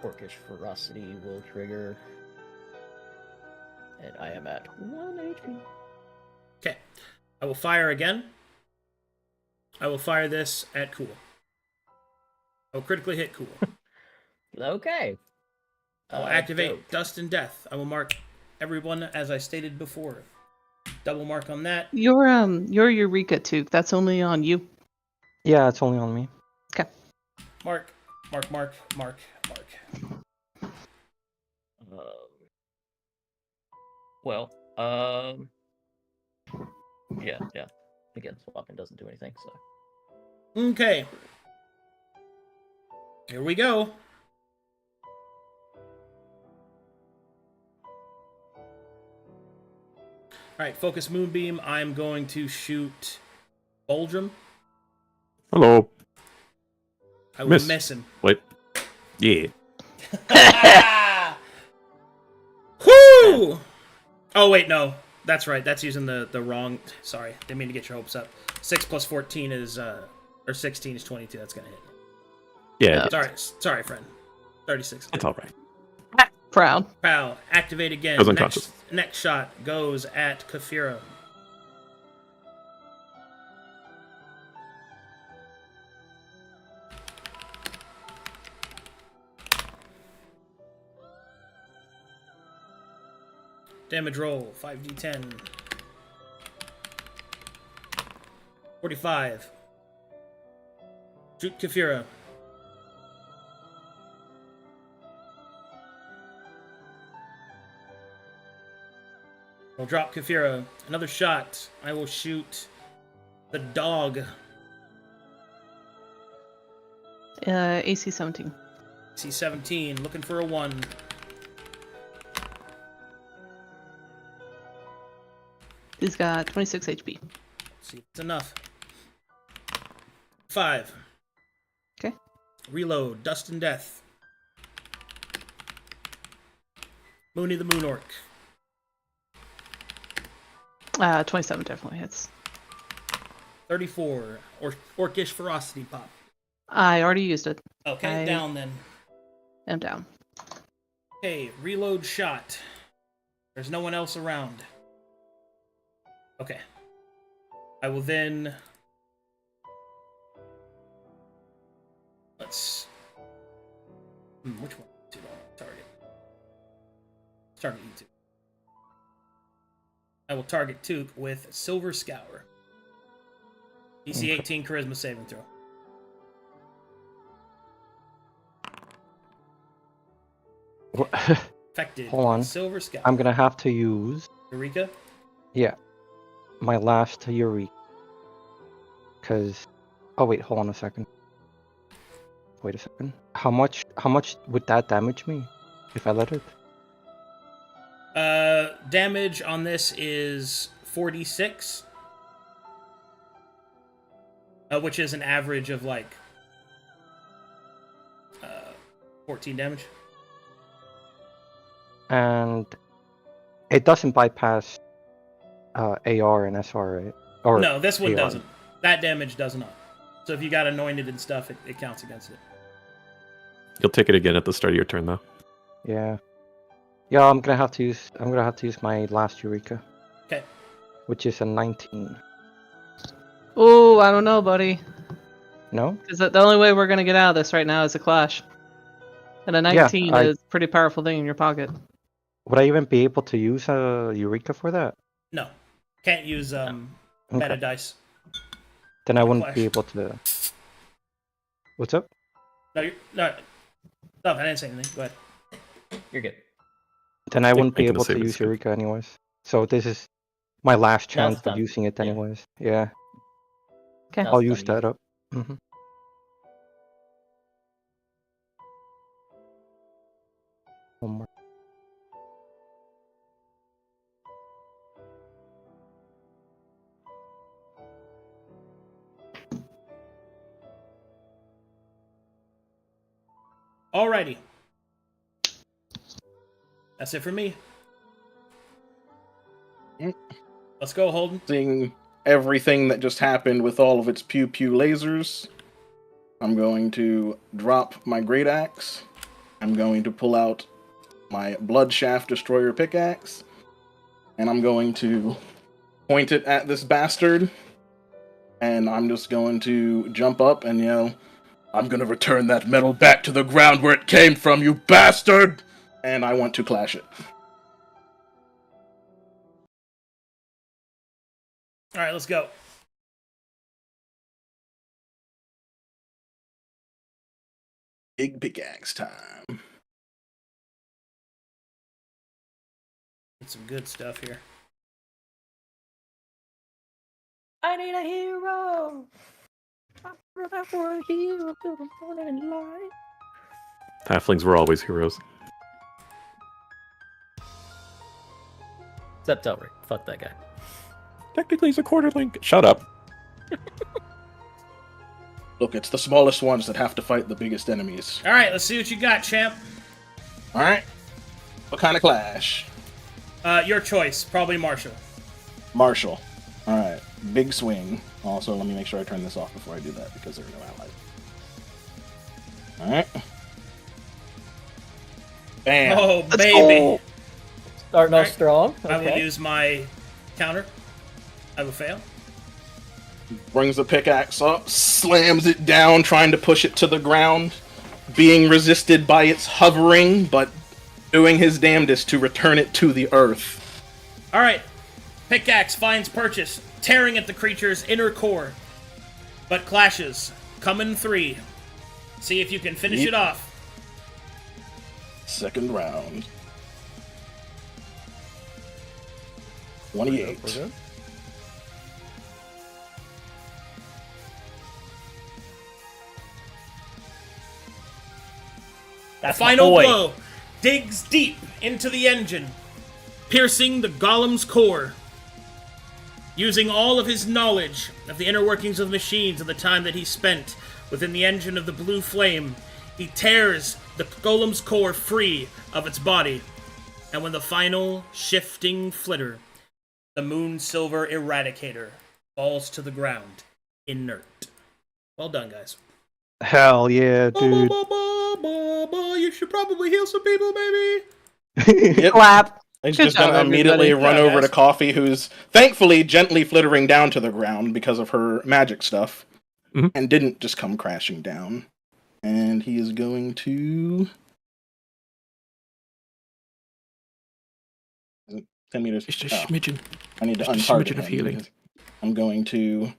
[SPEAKER 3] Orcish Ferocity will trigger. And I am at 1 HP.
[SPEAKER 1] Okay. I will fire again. I will fire this at Cool. I will critically hit Cool.
[SPEAKER 3] Okay.
[SPEAKER 1] I will activate
[SPEAKER 3] dope.
[SPEAKER 1] Dust and Death. I will mark everyone as I stated before. Double mark on that.
[SPEAKER 2] Your Eureka Took, that's only on you.
[SPEAKER 6] Yeah, it's only on me.
[SPEAKER 1] Mark.
[SPEAKER 3] Well, yeah. Again, swapping doesn't do anything, so.
[SPEAKER 1] Okay. Here we go. Alright, focus Moonbeam. I'm going to shoot Boldrum.
[SPEAKER 4] Hello.
[SPEAKER 1] I will
[SPEAKER 4] Miss.
[SPEAKER 1] miss him.
[SPEAKER 4] Wait. Yeah.
[SPEAKER 1] Whoo! Oh, wait, no. That's right. That's using the wrong... Sorry. Didn't mean to get your hopes up. 6 plus 14 is... Or 16 is 22. That's going to hit.
[SPEAKER 4] Yeah.
[SPEAKER 1] Sorry, friend. 36.
[SPEAKER 4] It's all right.
[SPEAKER 2] Proud.
[SPEAKER 1] Prowl. Activate again.
[SPEAKER 4] I was unconscious.
[SPEAKER 1] Next shot goes at Kafira. Damage roll, 5d10. 45. Shoot Kafira. I'll drop Kafira. Another shot. I will shoot the dog.
[SPEAKER 2] AC 17.
[SPEAKER 1] C17, looking for a 1.
[SPEAKER 2] He's got 26 HP.
[SPEAKER 1] Let's see if it's enough. 5.
[SPEAKER 2] Okay.
[SPEAKER 1] Reload. Dust and Death. Mooney the Moon Orc.
[SPEAKER 2] 27 definitely hits.
[SPEAKER 1] 34. Orcish Ferocity Pop.
[SPEAKER 2] I already used it.
[SPEAKER 1] Okay, down then.
[SPEAKER 2] I'm down.
[SPEAKER 1] Okay, reload shot. There's no one else around. Okay. I will then... Let's... which one? Target. Target you two. I will target Took with Silver Scour. DC 18 Charisma saving throw. Affected.
[SPEAKER 6] Hold on.
[SPEAKER 1] Silver Scour.
[SPEAKER 6] I'm gonna have to use,
[SPEAKER 1] Eureka?
[SPEAKER 6] yeah, my last Eureka. Cause, oh wait, hold on a second. Wait a second. How much would that damage me if I let it?
[SPEAKER 1] Damage on this is 46. Which is an average of like 14 damage.
[SPEAKER 6] And it doesn't bypass AR and SR, right? Or
[SPEAKER 1] No, this one
[SPEAKER 6] AR.
[SPEAKER 1] doesn't. That damage does not. So if you got anointed and stuff, it counts against it.
[SPEAKER 4] You'll take it again at the start of your turn, though.
[SPEAKER 6] Yeah. Yeah, I'm gonna have to use my last Eureka.
[SPEAKER 1] Okay.
[SPEAKER 6] Which is a 19.
[SPEAKER 2] Oh, I don't know, buddy.
[SPEAKER 6] No?
[SPEAKER 2] Because the only way we're gonna get out of this right now is a clash. And a 19
[SPEAKER 6] I-
[SPEAKER 2] is a pretty powerful thing in your pocket.
[SPEAKER 6] Would I even be able to use Eureka for that?
[SPEAKER 1] No, can't use meta
[SPEAKER 6] Okay.
[SPEAKER 1] dice.
[SPEAKER 6] Then I wouldn't
[SPEAKER 1] Clash.
[SPEAKER 6] be able to. What's up?
[SPEAKER 1] No, no, I didn't say anything. Go ahead.
[SPEAKER 3] You're good.
[SPEAKER 6] Then I wouldn't be
[SPEAKER 4] making a
[SPEAKER 6] able to
[SPEAKER 4] save is
[SPEAKER 6] use
[SPEAKER 4] good.
[SPEAKER 6] Eureka anyways. So this is my last chance of
[SPEAKER 3] done.
[SPEAKER 6] using it
[SPEAKER 3] Yeah.
[SPEAKER 6] anyways. Yeah.
[SPEAKER 2] Okay.
[SPEAKER 3] Now
[SPEAKER 6] I'll
[SPEAKER 3] it's
[SPEAKER 6] use
[SPEAKER 3] done.
[SPEAKER 6] that up. Mm-hmm. One more.
[SPEAKER 1] Alrighty. That's it for me.
[SPEAKER 5] Mm.
[SPEAKER 1] Let's go, Holden.
[SPEAKER 5] Seeing everything that just happened with all of its pew pew lasers, I'm going to drop my great axe. I'm going to pull out my blood shaft destroyer pickaxe, and I'm going to point it at this bastard. And I'm just going to jump up and yell, "I'm gonna return that metal back to the ground where it came from, you bastard!" And I want to clash it.
[SPEAKER 1] Alright, let's go.
[SPEAKER 5] Big pickaxe time.
[SPEAKER 1] Get some good stuff here.
[SPEAKER 3] I need a hero. For a hero to the morning light.
[SPEAKER 4] Halflings were always heroes.
[SPEAKER 3] Except Elric. Fuck that guy.
[SPEAKER 4] Technically, he's a quarterling. Shut up.
[SPEAKER 5] Look, it's the smallest ones that have to fight the biggest enemies.
[SPEAKER 1] Alright, let's see what you got, champ.
[SPEAKER 5] Alright? What kind of clash?
[SPEAKER 1] Your choice. Probably Marshall.
[SPEAKER 5] Marshall. Alright. Big swing. Also, let me make sure I turn this off before I do that, because there are no allies. Alright. Bam!
[SPEAKER 1] Oh, baby.
[SPEAKER 3] Starting off
[SPEAKER 1] Alright.
[SPEAKER 3] strong.
[SPEAKER 1] I will
[SPEAKER 3] Okay.
[SPEAKER 1] use my counter. I will fail.
[SPEAKER 5] Brings the pickaxe up, slams it down, trying to push it to the ground, being resisted by its hovering, but doing his damnedest to return it to the earth.
[SPEAKER 1] Alright. Pickaxe finds purchase, tearing at the creature's inner core. But clashes. Come in 3. See if you can finish it off.
[SPEAKER 5] Second round. 28.
[SPEAKER 3] That's
[SPEAKER 1] The final
[SPEAKER 3] my boy.
[SPEAKER 1] blow digs deep into the engine, piercing the golem's core. Using all of his knowledge of the inner workings of the machines and the time that he spent within the engine of the blue flame, he tears the golem's core free of its body. And when the final shifting flitter, the moon silver eradicator falls to the ground, inert. Well done, guys.
[SPEAKER 6] Hell yeah, dude.
[SPEAKER 1] You should probably heal some people, maybe.
[SPEAKER 5] Yep.
[SPEAKER 2] Clap.
[SPEAKER 5] He's
[SPEAKER 2] Good
[SPEAKER 5] just gonna
[SPEAKER 2] job,
[SPEAKER 5] immediately
[SPEAKER 2] everybody.
[SPEAKER 5] run
[SPEAKER 1] Yeah,
[SPEAKER 5] over to
[SPEAKER 1] guys.
[SPEAKER 5] Coffee, who's thankfully gently flittering down to the ground because of her magic stuff,
[SPEAKER 4] Mhm.
[SPEAKER 5] and didn't just come crashing down. And he is going to 10 meters.
[SPEAKER 4] It's
[SPEAKER 5] Oh,
[SPEAKER 4] just smidgen.
[SPEAKER 5] I need to
[SPEAKER 4] just a
[SPEAKER 5] untarget
[SPEAKER 4] smidgen of
[SPEAKER 5] him.
[SPEAKER 4] healing.
[SPEAKER 5] I'm going to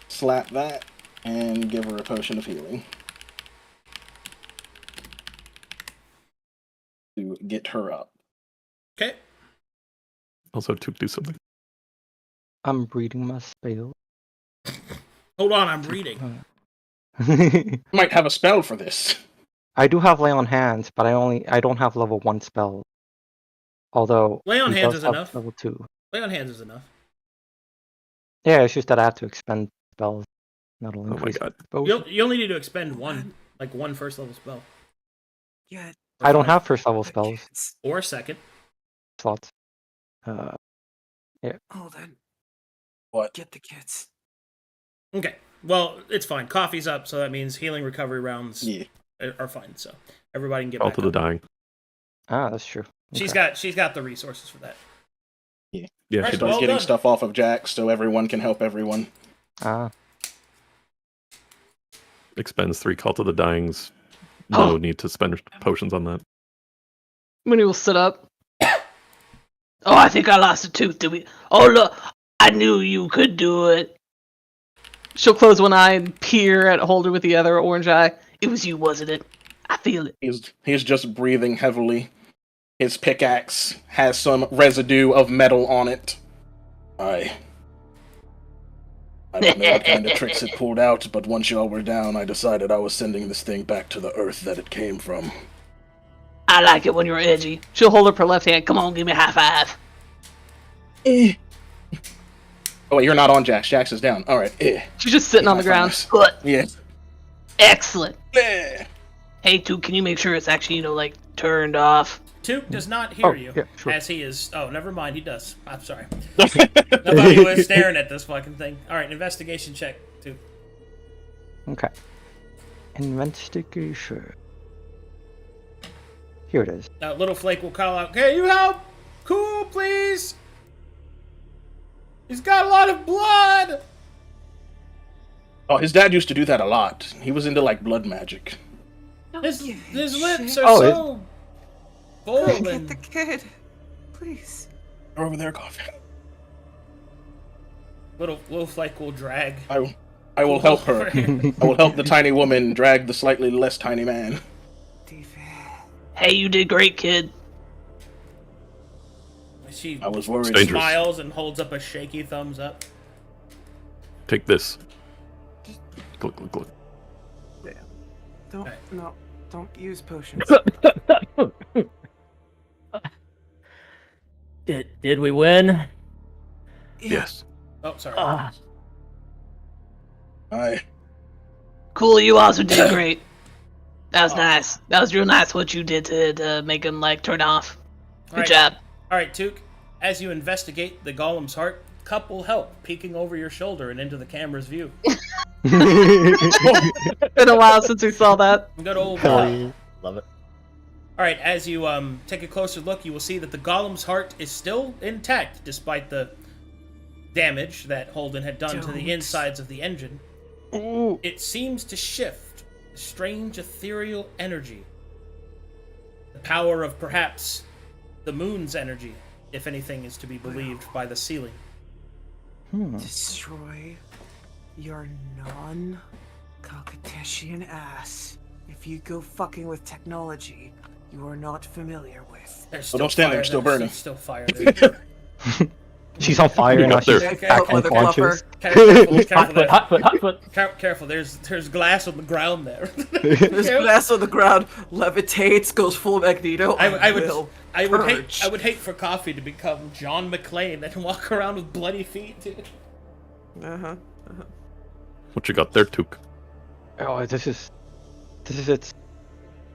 [SPEAKER 5] slap that and give her a potion of healing to get her up.
[SPEAKER 1] Okay.
[SPEAKER 4] Also, to do something.
[SPEAKER 6] I'm reading my spell.
[SPEAKER 1] Hold on, I'm reading.
[SPEAKER 5] I might have a spell for this.
[SPEAKER 6] I do have lay on hands, but I don't have level 1 spell. Although
[SPEAKER 1] Lay on
[SPEAKER 6] he
[SPEAKER 1] hands
[SPEAKER 6] does
[SPEAKER 1] is
[SPEAKER 6] have
[SPEAKER 1] enough.
[SPEAKER 6] Level 2.
[SPEAKER 1] Lay on hands is enough.
[SPEAKER 6] Yeah, it's just that I have to expend spells. That'll
[SPEAKER 4] Oh my
[SPEAKER 6] increase
[SPEAKER 4] god.
[SPEAKER 6] exposure.
[SPEAKER 1] You only need to expend one first level spell.
[SPEAKER 7] Yeah.
[SPEAKER 6] I don't have first level spells
[SPEAKER 1] Or a second.
[SPEAKER 6] slots.
[SPEAKER 7] Oh, then
[SPEAKER 5] What?
[SPEAKER 7] get the kits.
[SPEAKER 1] Okay. Well, it's fine. Coffee's up, so that means healing recovery rounds
[SPEAKER 5] Yeah.
[SPEAKER 1] are fine. So everybody can get
[SPEAKER 4] Call
[SPEAKER 1] back
[SPEAKER 4] to the
[SPEAKER 1] up.
[SPEAKER 4] dying.
[SPEAKER 6] Ah, that's true.
[SPEAKER 1] She's
[SPEAKER 6] Okay.
[SPEAKER 1] got the resources for that.
[SPEAKER 4] Yeah,
[SPEAKER 1] Right,
[SPEAKER 4] she
[SPEAKER 5] Starts
[SPEAKER 1] well
[SPEAKER 5] getting
[SPEAKER 1] done.
[SPEAKER 5] stuff off of Jack so everyone can help everyone.
[SPEAKER 6] Ah,
[SPEAKER 4] expends 3 call to the dyings. No need to spend potions on that.
[SPEAKER 2] Mooney will sit up. Oh, I think I lost a tooth. Did we? Oh, look. I knew you could do it. She'll close one eye and peer at Holder with the other orange eye. It was you, wasn't it? I feel it.
[SPEAKER 5] He's just breathing heavily. His pickaxe has some residue of metal on it. I don't know what kind of tricks it pulled out, but once y'all were down, I decided I was sending this thing back to the earth that it came from.
[SPEAKER 2] I like it when you're edgy. She'll hold up her left hand. Come on, give me a high five.
[SPEAKER 5] Oh wait, you're not on Jax. Jax is down. Alright.
[SPEAKER 2] She's just sitting on the ground.
[SPEAKER 5] fives.
[SPEAKER 2] Good.
[SPEAKER 5] Yeah.
[SPEAKER 2] Excellent.
[SPEAKER 5] Eh.
[SPEAKER 2] Hey, Took, can you make sure it's actually, like, turned off?
[SPEAKER 1] Took does not hear you,
[SPEAKER 6] yeah, sure.
[SPEAKER 1] as he is... Oh, never mind, he does. I'm sorry. I thought he was staring at this fucking thing. Alright, investigation check, Took.
[SPEAKER 6] Okay. Investigation. Here it is.
[SPEAKER 1] Little Flake will call out, "Can you help? Cool, please? He's got a lot of blood!"
[SPEAKER 5] Oh, his dad used to do that a lot. He was into, like, blood magic.
[SPEAKER 1] His lips
[SPEAKER 7] shit.
[SPEAKER 1] are
[SPEAKER 6] Oh,
[SPEAKER 1] so full
[SPEAKER 7] Get
[SPEAKER 1] and...
[SPEAKER 7] the kid, please.
[SPEAKER 5] They're over there coughing.
[SPEAKER 1] Little Flake will drag.
[SPEAKER 5] I will help her. I will help the tiny woman drag the slightly less tiny man.
[SPEAKER 2] Hey, you did great, kid.
[SPEAKER 1] She
[SPEAKER 5] I was worried.
[SPEAKER 4] Dangerous.
[SPEAKER 1] smiles and holds up a shaky thumbs up.
[SPEAKER 4] Take this. Click, click, click.
[SPEAKER 7] Don't,
[SPEAKER 1] Okay.
[SPEAKER 7] no, don't use potions.
[SPEAKER 3] Did we win?
[SPEAKER 4] Yes.
[SPEAKER 1] Oh, sorry.
[SPEAKER 2] Cool, you also did great. That was nice. That was real nice what you did to make him, like, turn off. Good
[SPEAKER 1] Alright.
[SPEAKER 2] job.
[SPEAKER 1] Alright, Took. As you investigate the golem's heart, couple help peeking over your shoulder and into the camera's view.
[SPEAKER 2] Been a while since we saw that.
[SPEAKER 1] Good old
[SPEAKER 3] Love it.
[SPEAKER 1] Alright, as you take a closer look, you will see that the golem's heart is still intact, despite the damage that Holden had done to the
[SPEAKER 7] Don't.
[SPEAKER 1] insides of the engine.
[SPEAKER 6] Ooh.
[SPEAKER 1] It seems to shift a strange ethereal energy. The power of perhaps the moon's energy, if anything is to be believed by the ceiling.
[SPEAKER 7] Destroy your non-Kalkateshian ass if you go fucking with technology you are not familiar with.
[SPEAKER 1] There's
[SPEAKER 5] don't stand there,
[SPEAKER 1] fire
[SPEAKER 5] still burning.
[SPEAKER 1] There's still fire there.
[SPEAKER 6] She's on fire now.
[SPEAKER 4] Up
[SPEAKER 6] She's
[SPEAKER 4] there.
[SPEAKER 7] Okay,
[SPEAKER 6] back
[SPEAKER 7] Leather
[SPEAKER 6] unconscious.
[SPEAKER 1] Careful, there.
[SPEAKER 3] Hot foot.
[SPEAKER 1] Careful, there's glass on the ground there.
[SPEAKER 7] There's glass on the ground, levitates, goes full Magneto.
[SPEAKER 1] I
[SPEAKER 7] will
[SPEAKER 1] would
[SPEAKER 7] purge.
[SPEAKER 1] hate for Coffee to become John McClane and walk around with bloody feet, dude.
[SPEAKER 7] Uh-huh.
[SPEAKER 4] What you got there, Took?
[SPEAKER 6] Oh, this is its.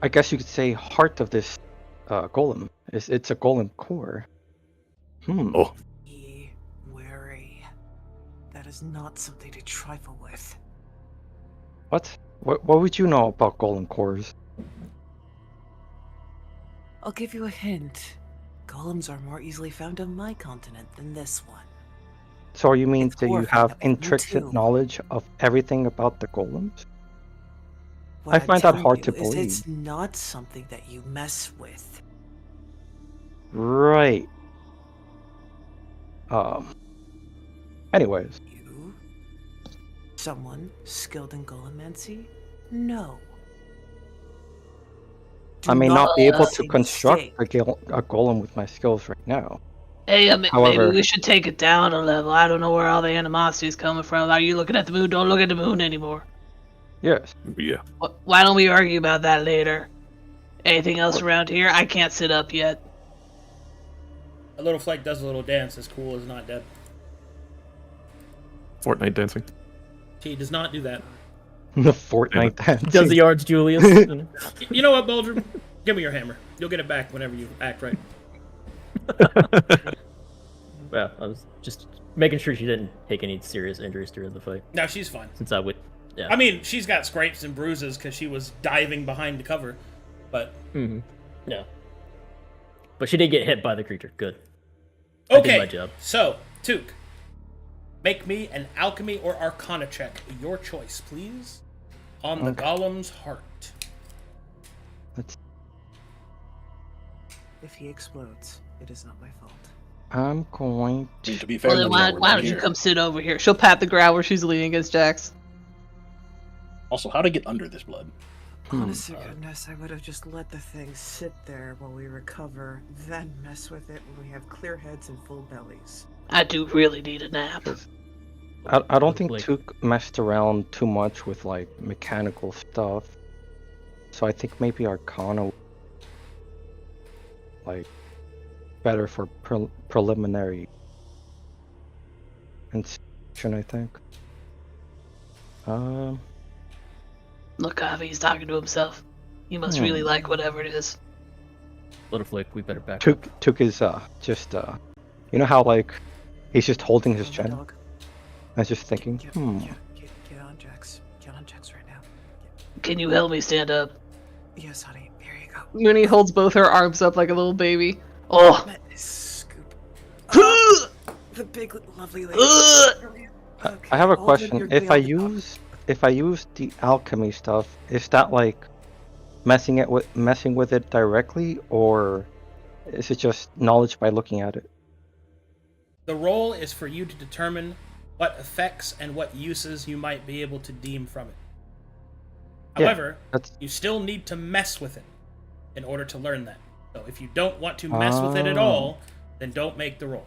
[SPEAKER 6] I guess you could say heart of this golem. It's a golem core.
[SPEAKER 4] Oh,
[SPEAKER 7] Be wary. That is not something to trifle with.
[SPEAKER 6] What? What would you know about golem cores?
[SPEAKER 7] I'll give you a hint. Golems are more easily found on my continent than this one.
[SPEAKER 6] So you mean
[SPEAKER 7] It's
[SPEAKER 6] that you
[SPEAKER 7] horrifying
[SPEAKER 6] have
[SPEAKER 7] that they do
[SPEAKER 6] intricate
[SPEAKER 7] too.
[SPEAKER 6] knowledge of everything about the golems?
[SPEAKER 7] What
[SPEAKER 6] I
[SPEAKER 7] I'm
[SPEAKER 6] find that
[SPEAKER 7] telling
[SPEAKER 6] hard
[SPEAKER 7] you
[SPEAKER 6] to
[SPEAKER 7] is
[SPEAKER 6] believe.
[SPEAKER 7] It's not something that you mess with.
[SPEAKER 6] Right. Anyways,
[SPEAKER 7] You? Someone skilled in golemancy? No. Do
[SPEAKER 6] I may not be able
[SPEAKER 7] make
[SPEAKER 6] to
[SPEAKER 7] a
[SPEAKER 6] construct
[SPEAKER 7] mistake.
[SPEAKER 6] a golem with my skills right now.
[SPEAKER 2] Hey,
[SPEAKER 6] However-
[SPEAKER 2] maybe we should take it down a level. I don't know where all the animosity is coming from. Are you looking at the moon? Don't look at the moon anymore.
[SPEAKER 6] Yes.
[SPEAKER 4] yeah.
[SPEAKER 2] Why don't we argue about that later? Anything else around here? I can't sit up yet.
[SPEAKER 1] A little Flake does a little dance as cool as not dead.
[SPEAKER 4] Fortnite dancing.
[SPEAKER 1] He does not do that.
[SPEAKER 6] The Fortnite dance.
[SPEAKER 3] Does the yards, Julius? You know?
[SPEAKER 1] You know what, Boldrum? Give me your hammer. You'll get it back whenever you act right.
[SPEAKER 3] Well, I was just making sure she didn't take any serious injuries during the fight.
[SPEAKER 1] No, she's fine.
[SPEAKER 3] Since I would, yeah.
[SPEAKER 1] I mean, she's got scrapes and bruises because she was diving behind the cover, but...
[SPEAKER 3] No. But she did get hit by the creature. Good. I did
[SPEAKER 1] Okay,
[SPEAKER 3] my job.
[SPEAKER 1] so, Took, make me an alchemy or arcana check. Your choice, please. On the
[SPEAKER 6] Okay.
[SPEAKER 1] golem's heart.
[SPEAKER 6] Let's
[SPEAKER 7] If he explodes, it is not my fault.
[SPEAKER 6] I'm going
[SPEAKER 5] I mean,
[SPEAKER 6] to.
[SPEAKER 5] to be fair,
[SPEAKER 2] Well, then why don't you
[SPEAKER 5] here.
[SPEAKER 2] come sit over here? She'll pat the ground where she's leaning against Jax.
[SPEAKER 5] Also, how to get under this blood?
[SPEAKER 7] Honest to goodness, I would have just let the thing sit there while we recover, then mess with it when we have clear heads and full bellies.
[SPEAKER 2] I do really need a nap.
[SPEAKER 6] I don't think Took messed around too much with like mechanical stuff, so I think maybe Arcana, like, better for preliminary inspection, I think.
[SPEAKER 2] Look, Avi, he's talking to himself. He must really like whatever it is.
[SPEAKER 3] Little Flick, we better back up.
[SPEAKER 6] Took is just you know how like he's just holding his
[SPEAKER 7] Get on,
[SPEAKER 6] chin.
[SPEAKER 7] dog.
[SPEAKER 6] I was just thinking,
[SPEAKER 7] Get on, Jax. Get on, Jax, right now.
[SPEAKER 2] Can you help me stand up?
[SPEAKER 7] Yes, honey. Here you go.
[SPEAKER 2] Mooney holds both her arms up like a little baby. Oh!
[SPEAKER 7] Scoop. Oh, the big, lovely lady. Okay,
[SPEAKER 6] I have a
[SPEAKER 7] hold
[SPEAKER 6] question.
[SPEAKER 7] your
[SPEAKER 6] If I
[SPEAKER 7] tail up.
[SPEAKER 6] use the alchemy stuff, is that like messing with it directly, or is it just knowledge by looking at it?
[SPEAKER 1] The role is for you to determine what effects and what uses you might be able to deem from it.
[SPEAKER 6] Yeah,
[SPEAKER 1] However,
[SPEAKER 6] that's
[SPEAKER 1] you still need to mess with it in order to learn that. So if you don't want to mess with it at all, then don't make the roll.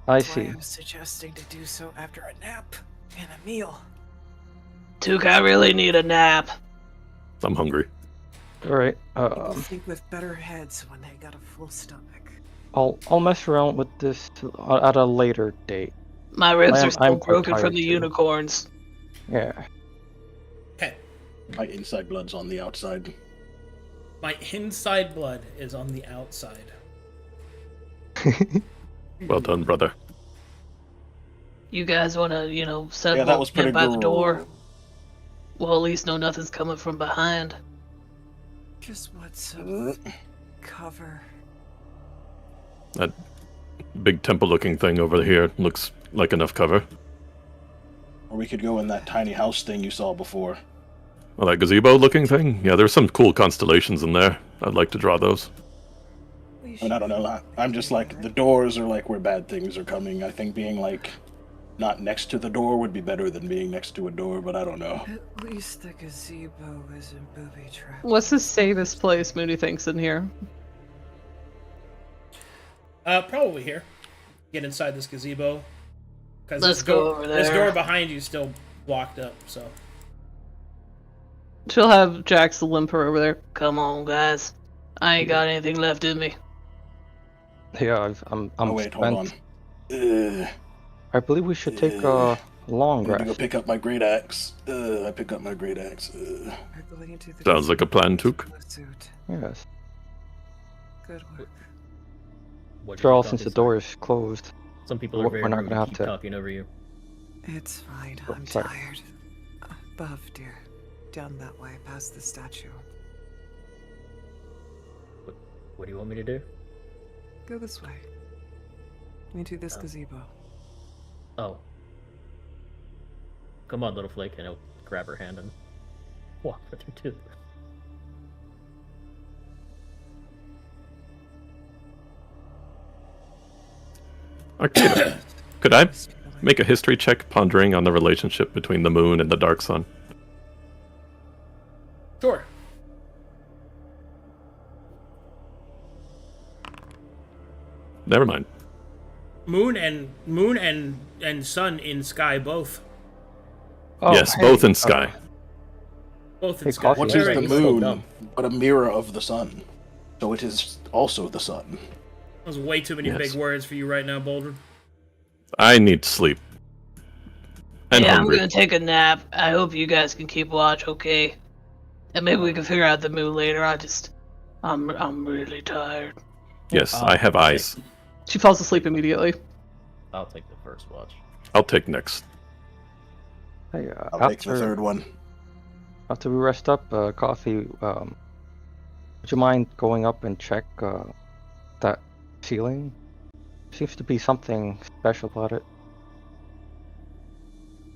[SPEAKER 6] I
[SPEAKER 7] That's why
[SPEAKER 6] see.
[SPEAKER 7] I'm suggesting to do so after a nap and a meal.
[SPEAKER 2] Took, I really need a nap.
[SPEAKER 4] I'm hungry.
[SPEAKER 6] All right.
[SPEAKER 7] People think with better heads when they got a full stomach.
[SPEAKER 6] I'll mess around with this at a later date.
[SPEAKER 2] My ribs
[SPEAKER 6] I'm
[SPEAKER 2] are still
[SPEAKER 6] quite
[SPEAKER 2] broken
[SPEAKER 6] tired
[SPEAKER 2] from the
[SPEAKER 6] too.
[SPEAKER 2] unicorns.
[SPEAKER 6] Yeah.
[SPEAKER 1] Okay.
[SPEAKER 5] My inside blood's on the outside.
[SPEAKER 1] My inside blood is on the outside.
[SPEAKER 4] Well done, brother.
[SPEAKER 2] You guys want to, settle
[SPEAKER 5] Yeah, that was pretty
[SPEAKER 2] by the
[SPEAKER 5] good.
[SPEAKER 2] door? Well, at least know nothing's coming from behind.
[SPEAKER 7] Just want some cover.
[SPEAKER 4] That big temple-looking thing over here looks like enough cover.
[SPEAKER 5] Or we could go in that tiny house thing you saw before.
[SPEAKER 4] Well, that gazebo-looking thing? Yeah, there's some cool constellations in there. I'd like to draw those.
[SPEAKER 5] I mean, I don't know. I'm just like, the doors are like where bad things are coming. I think being like not next to the door would be better than being next to a door, but I don't know.
[SPEAKER 7] At least the gazebo isn't booby trapped.
[SPEAKER 2] What's the safest place Mooney thinks in here?
[SPEAKER 1] Probably here. Get inside this gazebo. Because
[SPEAKER 2] Let's go over
[SPEAKER 1] this
[SPEAKER 2] there.
[SPEAKER 1] door behind you is still blocked up, so.
[SPEAKER 2] She'll have Jax limp her over there. Come on, guys. I ain't got anything left in me.
[SPEAKER 6] Yeah, I'm
[SPEAKER 5] Oh wait,
[SPEAKER 6] spent.
[SPEAKER 5] hold on.
[SPEAKER 6] I believe we should take a long
[SPEAKER 5] I'm gonna go
[SPEAKER 6] rest.
[SPEAKER 5] pick up my great axe. I pick up my great axe.
[SPEAKER 7] We're going into the
[SPEAKER 4] Sounds like a plan, Took.
[SPEAKER 7] suit.
[SPEAKER 6] Yes.
[SPEAKER 7] Good work.
[SPEAKER 6] After all, since the door is closed.
[SPEAKER 3] Some people
[SPEAKER 6] we're
[SPEAKER 3] are very
[SPEAKER 6] not
[SPEAKER 3] rude
[SPEAKER 6] gonna
[SPEAKER 3] and
[SPEAKER 6] have
[SPEAKER 3] keep
[SPEAKER 6] to-
[SPEAKER 3] talking over you.
[SPEAKER 7] It's fine.
[SPEAKER 6] Oh,
[SPEAKER 7] I'm
[SPEAKER 6] sorry.
[SPEAKER 7] tired. Above, dear. Down that way, past the statue.
[SPEAKER 3] What do you want me to do?
[SPEAKER 7] Go this way. Into this gazebo.
[SPEAKER 3] Oh. Come on, little Flake, and I'll grab her hand and walk with her too.
[SPEAKER 4] Arcadum, could I make a history check pondering on the relationship between the moon and the dark sun?
[SPEAKER 1] Sure.
[SPEAKER 4] Never mind.
[SPEAKER 1] Moon and sun in sky both.
[SPEAKER 6] Oh,
[SPEAKER 4] Yes,
[SPEAKER 6] hey,
[SPEAKER 4] both in sky.
[SPEAKER 1] Both in
[SPEAKER 6] Hey,
[SPEAKER 1] sky.
[SPEAKER 6] coffee.
[SPEAKER 5] What
[SPEAKER 1] Very
[SPEAKER 5] is the
[SPEAKER 1] easy.
[SPEAKER 5] moon but a mirror of the sun? So it is also the sun.
[SPEAKER 1] Those are way too many
[SPEAKER 4] Yes.
[SPEAKER 1] big words for you right now, Boulder.
[SPEAKER 4] I need sleep. And
[SPEAKER 2] Yeah,
[SPEAKER 4] hungry.
[SPEAKER 2] I'm gonna take a nap. I hope you guys can keep watch, okay? And maybe we can figure out the moon later. I'm really tired.
[SPEAKER 4] Yes, I have eyes.
[SPEAKER 2] She falls asleep immediately.
[SPEAKER 3] I'll take the first watch.
[SPEAKER 4] I'll take next.
[SPEAKER 6] Hey,
[SPEAKER 5] I'll take the third one.
[SPEAKER 6] after we rest up, coffee. Would you mind going up and check that ceiling? Seems to be something special about it.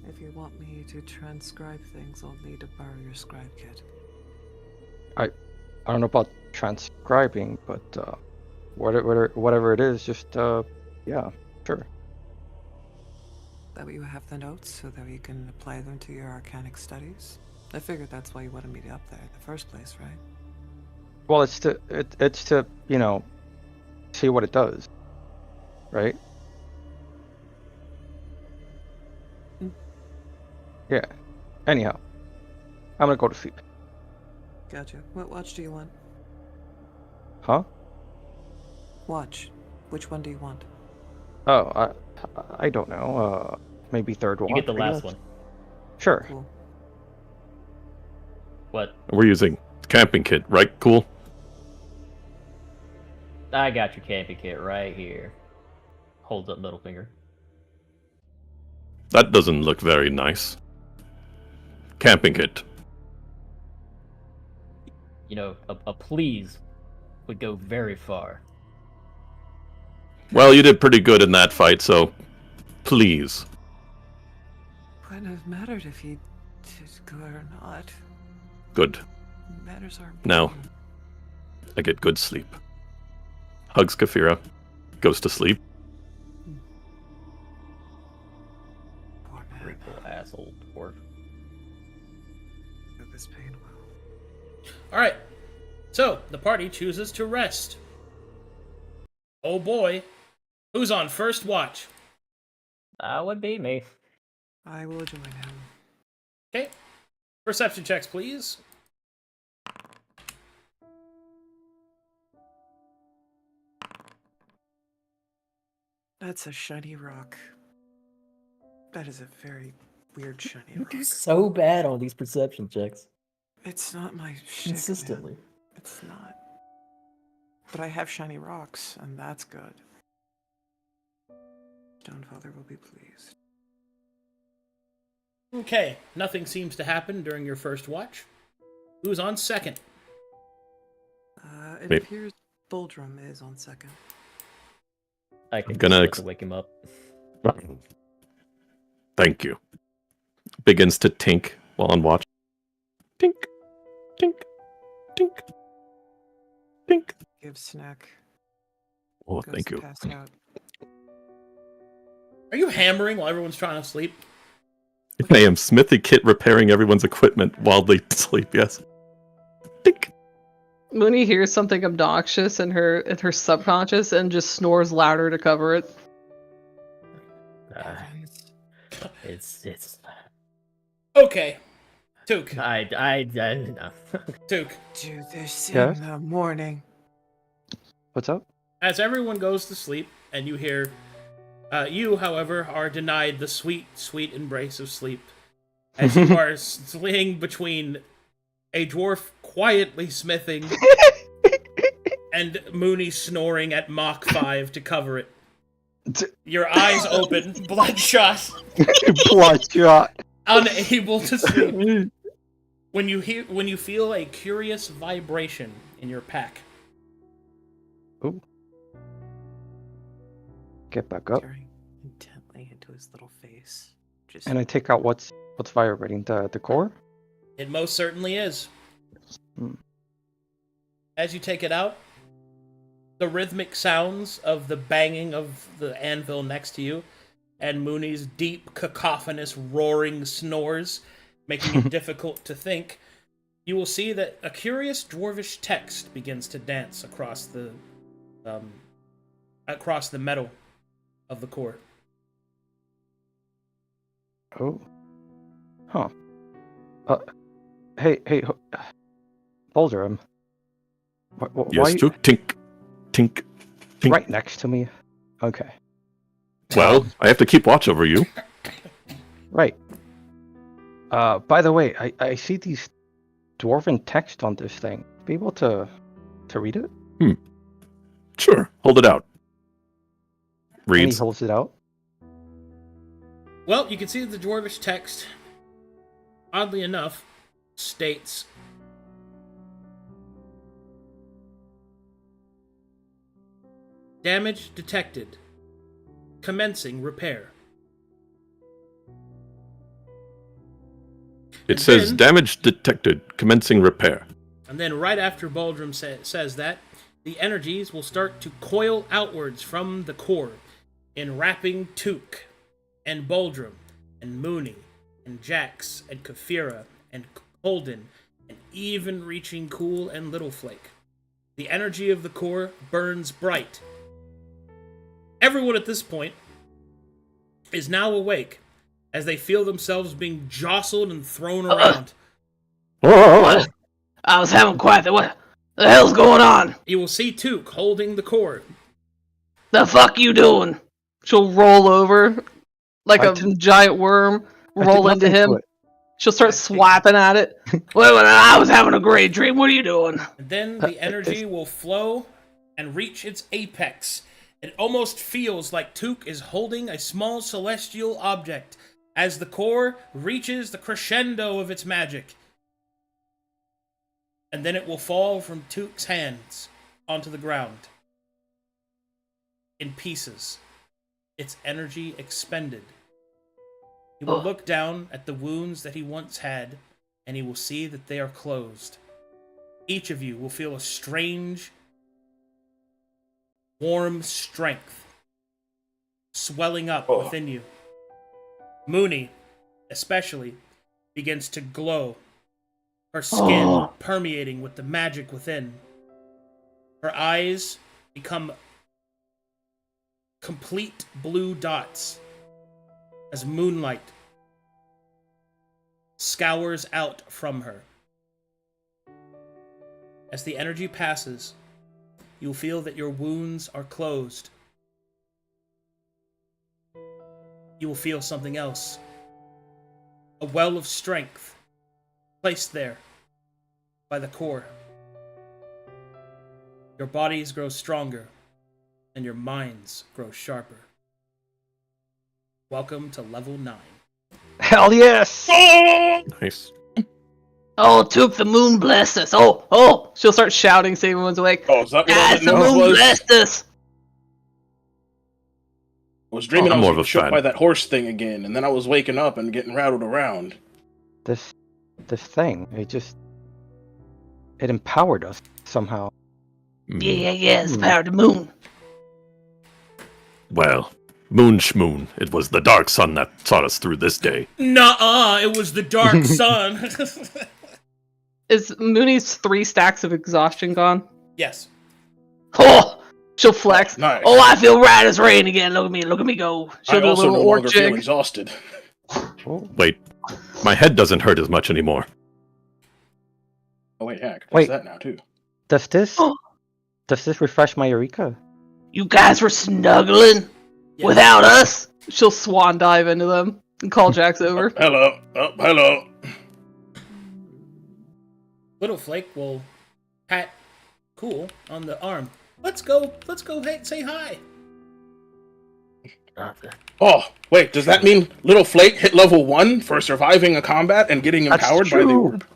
[SPEAKER 7] If you want me to transcribe things, I'll need to borrow your scribe kit.
[SPEAKER 6] I don't know about transcribing, but whatever it is, just yeah, sure.
[SPEAKER 7] That way you have the notes so that you can apply them to your arcanic studies. I figured that's why you wanted me up there in the first place, right?
[SPEAKER 6] Well, it's to see what it does, right?
[SPEAKER 7] Mm.
[SPEAKER 6] Yeah. Anyhow, I'm gonna go to sleep.
[SPEAKER 7] Gotcha. What watch do you want?
[SPEAKER 6] Huh?
[SPEAKER 7] Watch. Which one do you want?
[SPEAKER 6] Oh, I don't know. Maybe third watch.
[SPEAKER 3] You get the
[SPEAKER 6] I
[SPEAKER 3] last
[SPEAKER 6] guess.
[SPEAKER 3] one.
[SPEAKER 6] Sure.
[SPEAKER 7] Cool.
[SPEAKER 3] What?
[SPEAKER 4] We're using camping kit, right? Cool.
[SPEAKER 3] I got your camping kit right here. Holds up middle finger.
[SPEAKER 4] That doesn't look very nice. Camping kit.
[SPEAKER 3] You know, a please would go very far.
[SPEAKER 4] Well, you did pretty good in that fight, so please.
[SPEAKER 7] Wouldn't have mattered if he did good or not.
[SPEAKER 4] Good.
[SPEAKER 7] Matters are
[SPEAKER 4] Now.
[SPEAKER 7] important.
[SPEAKER 4] I get good sleep. Hugs Kafira. Goes to sleep.
[SPEAKER 7] Poor man.
[SPEAKER 3] Grateful asshole dwarf.
[SPEAKER 7] Feel this pain well.
[SPEAKER 1] Alright, so the party chooses to rest. Oh boy. Who's on first watch?
[SPEAKER 3] That would be me.
[SPEAKER 7] I will join him.
[SPEAKER 1] Okay. Perception checks, please.
[SPEAKER 7] That's a shiny rock. That is a very weird shiny
[SPEAKER 3] You
[SPEAKER 7] rock.
[SPEAKER 3] do so bad on these perception checks.
[SPEAKER 7] It's not my shit,
[SPEAKER 3] Consistently.
[SPEAKER 7] man. It's not. But I have shiny rocks, and that's good. Stonefather will be pleased.
[SPEAKER 1] Okay, nothing seems to happen during your first watch. Who's on second?
[SPEAKER 7] It
[SPEAKER 4] Me.
[SPEAKER 7] appears Boldrum is on second.
[SPEAKER 3] I can
[SPEAKER 4] gonna
[SPEAKER 3] to wake him up.
[SPEAKER 4] Thank you. Begins to tink while on watch. Tink, tink, tink, tink.
[SPEAKER 7] Give snack.
[SPEAKER 4] Oh,
[SPEAKER 7] Goes
[SPEAKER 4] thank
[SPEAKER 7] to
[SPEAKER 4] you.
[SPEAKER 7] pass out.
[SPEAKER 1] Are you hammering while everyone's trying to sleep?
[SPEAKER 4] I am Smithy Kit repairing everyone's equipment while they sleep, yes. Tink.
[SPEAKER 2] Mooney hears something obnoxious in her subconscious and just snores louder to cover it.
[SPEAKER 7] Heavens.
[SPEAKER 3] It's.
[SPEAKER 1] Okay. Took.
[SPEAKER 3] I no.
[SPEAKER 1] Took.
[SPEAKER 7] Do this
[SPEAKER 6] Yes?
[SPEAKER 7] in the morning.
[SPEAKER 6] What's up?
[SPEAKER 1] As everyone goes to sleep, and you hear... you, however, are denied the sweet, sweet embrace of sleep. As you are swaying between a dwarf quietly smithing and Mooney snoring at Mach 5 to cover it. Your eyes open, bloodshot,
[SPEAKER 6] Bloodshot.
[SPEAKER 1] unable to sleep. When you feel a curious vibration in your pack.
[SPEAKER 6] Ooh. Get back up.
[SPEAKER 7] Staring intently into his little face. Just
[SPEAKER 6] And I take out what's vibrating, the core?
[SPEAKER 1] It most certainly is.
[SPEAKER 6] Hmm.
[SPEAKER 1] As you take it out, the rhythmic sounds of the banging of the anvil next to you and Mooney's deep, cacophonous, roaring snores, making it difficult to think, you will see that a curious dwarvish text begins to dance across the metal of the core.
[SPEAKER 6] Oh. Huh. Hey, Boulder, why
[SPEAKER 4] Yes, Took. Tink, tink, tink.
[SPEAKER 6] right next to me? Okay.
[SPEAKER 4] Well, I have to keep watch over you.
[SPEAKER 6] Right. By the way, I see these dwarven text on this thing. Be able to read it?
[SPEAKER 4] Sure, hold it out.
[SPEAKER 6] And he
[SPEAKER 4] Reads.
[SPEAKER 6] holds it out.
[SPEAKER 1] Well, you can see that the dwarvish text, oddly enough, states... Damage detected. Commencing repair.
[SPEAKER 4] It
[SPEAKER 1] And
[SPEAKER 4] says
[SPEAKER 1] then-
[SPEAKER 4] damage detected. Commencing repair.
[SPEAKER 1] And then right after Baldrum says that, the energies will start to coil outwards from the core, enwrapping Took, and Boldrum, and Mooney, and Jax, and Kafira, and Holden, and even reaching Cool and Littleflake. The energy of the core burns bright. Everyone at this point is now awake, as they feel themselves being jostled and thrown around.
[SPEAKER 2] What? I was having quite the... What the hell's going on?
[SPEAKER 1] You will see Took holding the core.
[SPEAKER 2] The fuck you doing? She'll roll over like
[SPEAKER 6] I
[SPEAKER 2] a
[SPEAKER 6] didn't-
[SPEAKER 2] giant worm,
[SPEAKER 6] I did
[SPEAKER 2] roll into
[SPEAKER 6] nothing to
[SPEAKER 2] him.
[SPEAKER 6] it.
[SPEAKER 2] She'll start swiping at it. Well, I was having a great dream. What are you doing?
[SPEAKER 1] And then the energy will flow and reach its apex. It almost feels like Took is holding a small celestial object as the core reaches the crescendo of its magic. And then it will fall from Took's hands onto the ground in pieces, its energy expended. He will look down at the wounds that he once had, and he will see that they are closed. Each of you will feel a strange, warm strength swelling up within you. Mooney, especially, begins to glow, her skin permeating with the magic within. Her eyes become complete blue dots as moonlight scours out from her. As the energy passes, you'll feel that your wounds are closed. You will feel something else. A well of strength placed there by the core. Your bodies grow stronger, and your minds grow sharper. Welcome to level 9.
[SPEAKER 6] Hell yes!
[SPEAKER 4] Nice.
[SPEAKER 2] Oh, Took, the moon blessed us. Oh! She'll start shouting, so everyone's awake.
[SPEAKER 5] Oh, is that what all
[SPEAKER 2] Guys,
[SPEAKER 5] that
[SPEAKER 2] the
[SPEAKER 5] noise
[SPEAKER 2] moon
[SPEAKER 5] was?
[SPEAKER 2] blessed us.
[SPEAKER 5] I was dreaming
[SPEAKER 4] I'm
[SPEAKER 5] I was
[SPEAKER 4] more of
[SPEAKER 5] getting
[SPEAKER 4] a
[SPEAKER 5] shook
[SPEAKER 4] fan.
[SPEAKER 5] by that horse thing again, and then I was waking up and getting rattled around.
[SPEAKER 6] This thing, it empowered us somehow.
[SPEAKER 2] Yeah, it's the power of the moon.
[SPEAKER 4] Well, moon schmoon, it was the dark sun that saw us through this day.
[SPEAKER 1] Nuh-uh, it was the dark sun.
[SPEAKER 2] Is Mooney's 3 stacks of exhaustion gone?
[SPEAKER 1] Yes.
[SPEAKER 2] Oh! She'll flex.
[SPEAKER 5] Nice.
[SPEAKER 2] Oh, I feel right as rain again. Look at me go. She'll
[SPEAKER 5] I
[SPEAKER 2] do a
[SPEAKER 5] also
[SPEAKER 2] little
[SPEAKER 5] no
[SPEAKER 2] orc
[SPEAKER 5] longer feel
[SPEAKER 2] jig.
[SPEAKER 5] exhausted.
[SPEAKER 4] Wait, my head doesn't hurt as much anymore.
[SPEAKER 5] Oh wait, yeah, I can
[SPEAKER 6] Wait.
[SPEAKER 5] fix that now too.
[SPEAKER 6] Does this refresh my Eureka?
[SPEAKER 2] You guys were snuggling
[SPEAKER 1] Yes.
[SPEAKER 2] without us? She'll swan dive into them and call Jax over.
[SPEAKER 5] Hello. Oh, hello.
[SPEAKER 1] Littleflake will pat Cool on the arm. Let's go say hi.
[SPEAKER 5] Oh, wait, does that mean Little Flake hit level 1 for surviving a combat and getting
[SPEAKER 6] That's
[SPEAKER 5] empowered by the
[SPEAKER 6] true.
[SPEAKER 5] orb?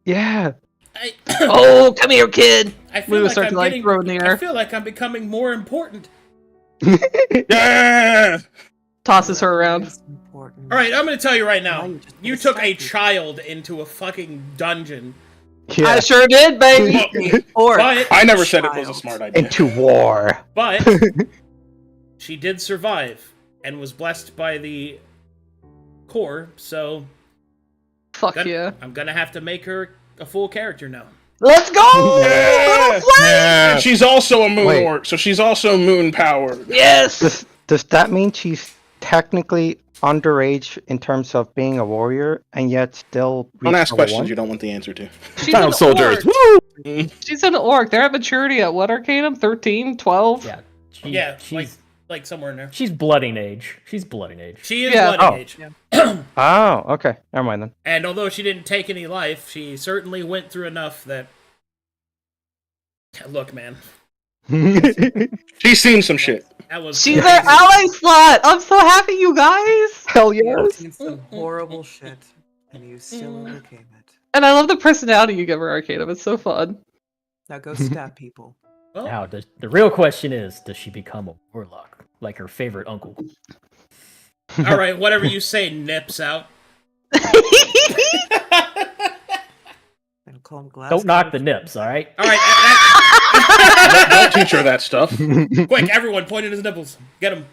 [SPEAKER 6] Yeah.
[SPEAKER 2] Oh, come here, kid.
[SPEAKER 1] I
[SPEAKER 2] We
[SPEAKER 1] feel
[SPEAKER 2] would
[SPEAKER 1] like
[SPEAKER 2] start
[SPEAKER 1] I'm
[SPEAKER 2] to, like,
[SPEAKER 1] getting,
[SPEAKER 2] throw in the
[SPEAKER 1] I
[SPEAKER 2] air.
[SPEAKER 1] feel like I'm becoming more important.
[SPEAKER 5] Yeah!
[SPEAKER 2] Tosses her around.
[SPEAKER 7] It's important.
[SPEAKER 1] All right, I'm going to tell you right
[SPEAKER 7] Now
[SPEAKER 1] now.
[SPEAKER 7] you just
[SPEAKER 1] You
[SPEAKER 7] put a
[SPEAKER 1] took a
[SPEAKER 7] statue.
[SPEAKER 1] child into a fucking dungeon.
[SPEAKER 6] Yeah.
[SPEAKER 2] I sure did, baby.
[SPEAKER 7] Or
[SPEAKER 1] But
[SPEAKER 5] I never said it was a
[SPEAKER 7] Child.
[SPEAKER 5] smart idea.
[SPEAKER 6] Into war.
[SPEAKER 1] But she did survive and was blessed by the core, so
[SPEAKER 2] Fuck yeah.
[SPEAKER 1] I'm gonna have to make her a full character now.
[SPEAKER 2] Let's go!
[SPEAKER 5] Yeah!
[SPEAKER 2] Little flame!
[SPEAKER 5] And she's also a moon
[SPEAKER 6] Wait.
[SPEAKER 5] orc, so she's also moon powered.
[SPEAKER 2] Yes!
[SPEAKER 6] Does that mean she's technically underage in terms of being a warrior and yet still
[SPEAKER 5] Don't
[SPEAKER 6] reach
[SPEAKER 5] ask
[SPEAKER 6] level
[SPEAKER 5] questions
[SPEAKER 6] one?
[SPEAKER 5] you don't want the answer to.
[SPEAKER 2] She's
[SPEAKER 4] Child
[SPEAKER 2] an
[SPEAKER 4] soldiers,
[SPEAKER 2] orc.
[SPEAKER 4] woo!
[SPEAKER 2] She's an orc. They're at maturity at what, Arcadum? 13? 12?
[SPEAKER 8] Yeah.
[SPEAKER 1] Yeah,
[SPEAKER 8] she's
[SPEAKER 1] like somewhere in there.
[SPEAKER 8] she's blooding age. She's blooding age.
[SPEAKER 1] She is
[SPEAKER 2] Yeah.
[SPEAKER 1] bloody
[SPEAKER 6] Oh.
[SPEAKER 1] age.
[SPEAKER 6] Oh, okay. Never mind then.
[SPEAKER 1] And although she didn't take any life, she certainly went through enough that... Look, man.
[SPEAKER 5] She's seen some shit.
[SPEAKER 1] That was
[SPEAKER 2] She's
[SPEAKER 1] crazy.
[SPEAKER 2] our ally slot! I'm so happy, you guys!
[SPEAKER 6] Hell
[SPEAKER 7] You've
[SPEAKER 6] yes.
[SPEAKER 7] seen some horrible shit, and you still overcame it.
[SPEAKER 2] And I love the personality you give her, Arcadum. It's so fun.
[SPEAKER 7] Now go stab people.
[SPEAKER 1] Well,
[SPEAKER 8] Now, the real question is, does she become a warlock like her favorite uncle?
[SPEAKER 1] all right, whatever you say, nips out.
[SPEAKER 7] And call him glass.
[SPEAKER 8] Don't knock the nips, all right?
[SPEAKER 1] All right,
[SPEAKER 5] Don't teach her that stuff.
[SPEAKER 1] Quick, everyone, point at his nipples. Get him.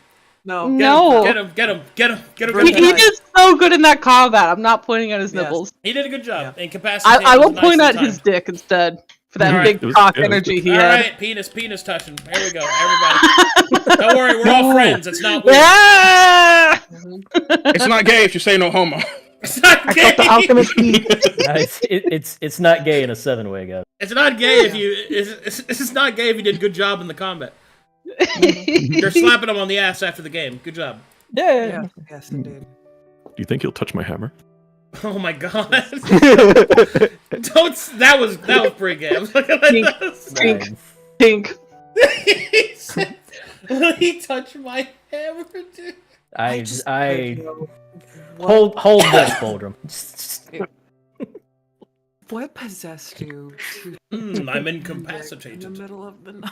[SPEAKER 7] No.
[SPEAKER 2] No.
[SPEAKER 1] Get him. Get him. Get him. Get him.
[SPEAKER 7] Bring
[SPEAKER 1] Get
[SPEAKER 2] He
[SPEAKER 1] him.
[SPEAKER 7] it
[SPEAKER 2] did so good in that combat. I'm not pointing at his
[SPEAKER 7] Yes.
[SPEAKER 2] nipples.
[SPEAKER 1] He did a good job. Incapacitated.
[SPEAKER 2] I will
[SPEAKER 1] was
[SPEAKER 2] point
[SPEAKER 1] nicely
[SPEAKER 2] at his
[SPEAKER 1] timed.
[SPEAKER 2] dick instead for that
[SPEAKER 1] Alright.
[SPEAKER 2] big
[SPEAKER 4] It was-
[SPEAKER 2] cock
[SPEAKER 4] yeah, it was
[SPEAKER 2] energy he
[SPEAKER 1] All
[SPEAKER 2] had.
[SPEAKER 1] right, penis touching. Here we go, everybody. Don't worry, we're all friends. It's not weird.
[SPEAKER 2] Yeah!
[SPEAKER 5] It's not gay if you say no homo.
[SPEAKER 1] It's not
[SPEAKER 6] I
[SPEAKER 1] gay.
[SPEAKER 6] got the alchemist key.
[SPEAKER 8] It's not gay in a 7-way, guys.
[SPEAKER 1] It's not gay if you. It's not gay if you did a good job in the combat. You're slapping him on the ass after the game. Good job.
[SPEAKER 7] Yeah. Yes, indeed.
[SPEAKER 4] Do you think he'll touch my hammer?
[SPEAKER 1] Oh my god. Don't. That was pretty gay. I was looking at this.
[SPEAKER 2] Pink.
[SPEAKER 8] Nice.
[SPEAKER 2] Pink.
[SPEAKER 1] He said, he touched my hammer, dude.
[SPEAKER 8] I
[SPEAKER 7] What,
[SPEAKER 8] hold this, Boldrum.
[SPEAKER 7] what possessed you to
[SPEAKER 1] I'm
[SPEAKER 7] in
[SPEAKER 1] incapacitated.
[SPEAKER 7] the middle of the night?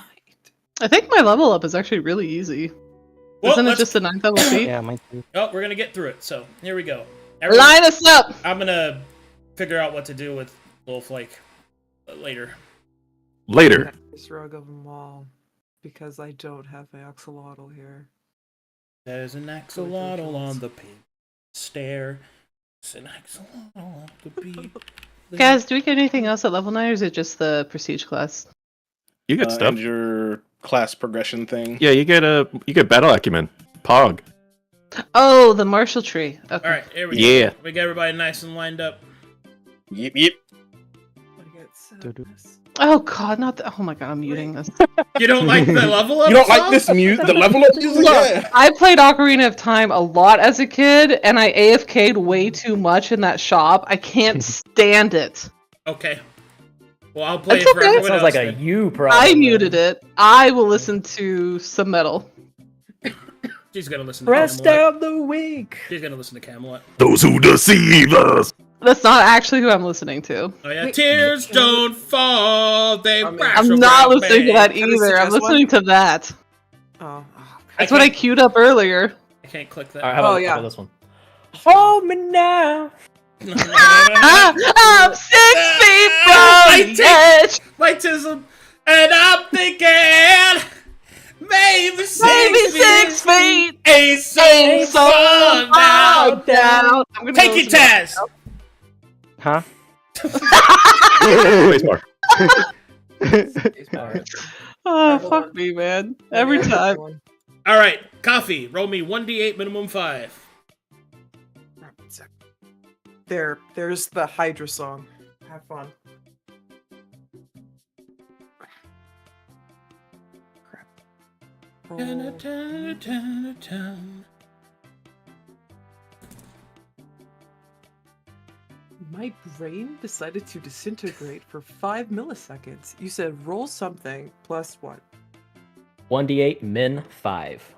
[SPEAKER 2] I think my level up is actually really easy.
[SPEAKER 1] Well,
[SPEAKER 2] Isn't it
[SPEAKER 1] let's-
[SPEAKER 2] just the 9th level feat?
[SPEAKER 6] Yeah, mine too.
[SPEAKER 1] Oh, we're gonna get through it. So here we go. Everyone-
[SPEAKER 2] Line us up!
[SPEAKER 1] I'm gonna figure out what to do with Little Flake later.
[SPEAKER 4] Later.
[SPEAKER 7] This rogue of them all, because I don't have my axolotl here.
[SPEAKER 1] There's an axolotl on the pink stair. There's an axolotl on the beat.
[SPEAKER 2] Guys, do we get anything else at level 9 or is it just the prestige class?
[SPEAKER 4] You get stuff.
[SPEAKER 5] And your class progression thing.
[SPEAKER 4] Yeah, you get battle acumen. Pog.
[SPEAKER 2] Oh, the martial tree. Okay.
[SPEAKER 1] All right, here we go.
[SPEAKER 4] Yeah.
[SPEAKER 1] We got everybody nice and lined up.
[SPEAKER 5] Yep, yep.
[SPEAKER 7] I get
[SPEAKER 6] Do-do.
[SPEAKER 7] sadness.
[SPEAKER 2] Oh god, not the- oh my god, I'm muting this.
[SPEAKER 1] You don't like the level up?
[SPEAKER 5] You don't like
[SPEAKER 1] song?
[SPEAKER 5] this the level up music? Yeah.
[SPEAKER 2] I played Ocarina of Time a lot as a kid, and I AFK'd way too much in that shop. I can't stand it.
[SPEAKER 1] Okay. Well, I'll play
[SPEAKER 2] It's
[SPEAKER 1] it for
[SPEAKER 2] okay.
[SPEAKER 1] everyone
[SPEAKER 8] Sounds
[SPEAKER 1] else.
[SPEAKER 8] like a
[SPEAKER 1] then.
[SPEAKER 8] you problem.
[SPEAKER 2] I muted it. I will listen to some metal.
[SPEAKER 1] She's gonna listen to
[SPEAKER 8] Rest
[SPEAKER 1] Camelot.
[SPEAKER 8] of the week.
[SPEAKER 1] She's gonna listen to Camelot.
[SPEAKER 4] Those who deceive us.
[SPEAKER 2] That's not actually who I'm listening to.
[SPEAKER 1] Oh yeah,
[SPEAKER 7] Wait,
[SPEAKER 1] tears
[SPEAKER 7] can
[SPEAKER 1] don't fall. They
[SPEAKER 7] I'm
[SPEAKER 1] crash
[SPEAKER 2] I'm not
[SPEAKER 1] around
[SPEAKER 2] listening
[SPEAKER 1] me.
[SPEAKER 2] to that
[SPEAKER 7] Can I
[SPEAKER 2] either. I'm
[SPEAKER 7] suggest
[SPEAKER 2] listening to that.
[SPEAKER 7] Oh.
[SPEAKER 2] That's what I queued up earlier.
[SPEAKER 1] I can't click that.
[SPEAKER 8] All right, how about,
[SPEAKER 7] Oh, yeah.
[SPEAKER 8] how about this one? Hold me now.
[SPEAKER 2] I'm 6 feet
[SPEAKER 1] Ah,
[SPEAKER 2] from the edge.
[SPEAKER 1] My tism, and I'm thinking maybe 6
[SPEAKER 2] Maybe
[SPEAKER 1] feet
[SPEAKER 2] 6 feet.
[SPEAKER 1] ain't so
[SPEAKER 2] Ain't so
[SPEAKER 1] far
[SPEAKER 2] far
[SPEAKER 1] down.
[SPEAKER 2] down. I'm gonna
[SPEAKER 1] Take
[SPEAKER 2] go
[SPEAKER 1] it,
[SPEAKER 2] listen to
[SPEAKER 1] Taz.
[SPEAKER 6] Huh?
[SPEAKER 4] Spacebar.
[SPEAKER 8] All right.
[SPEAKER 2] Oh, fuck me, man. Every time.
[SPEAKER 1] All right, coffee. Roll me 1d8 minimum 5.
[SPEAKER 7] There's the Hydra song. Have fun. Crap. Roll. My brain decided to disintegrate for 5 milliseconds. You said roll something plus what?
[SPEAKER 8] 1d8 min 5.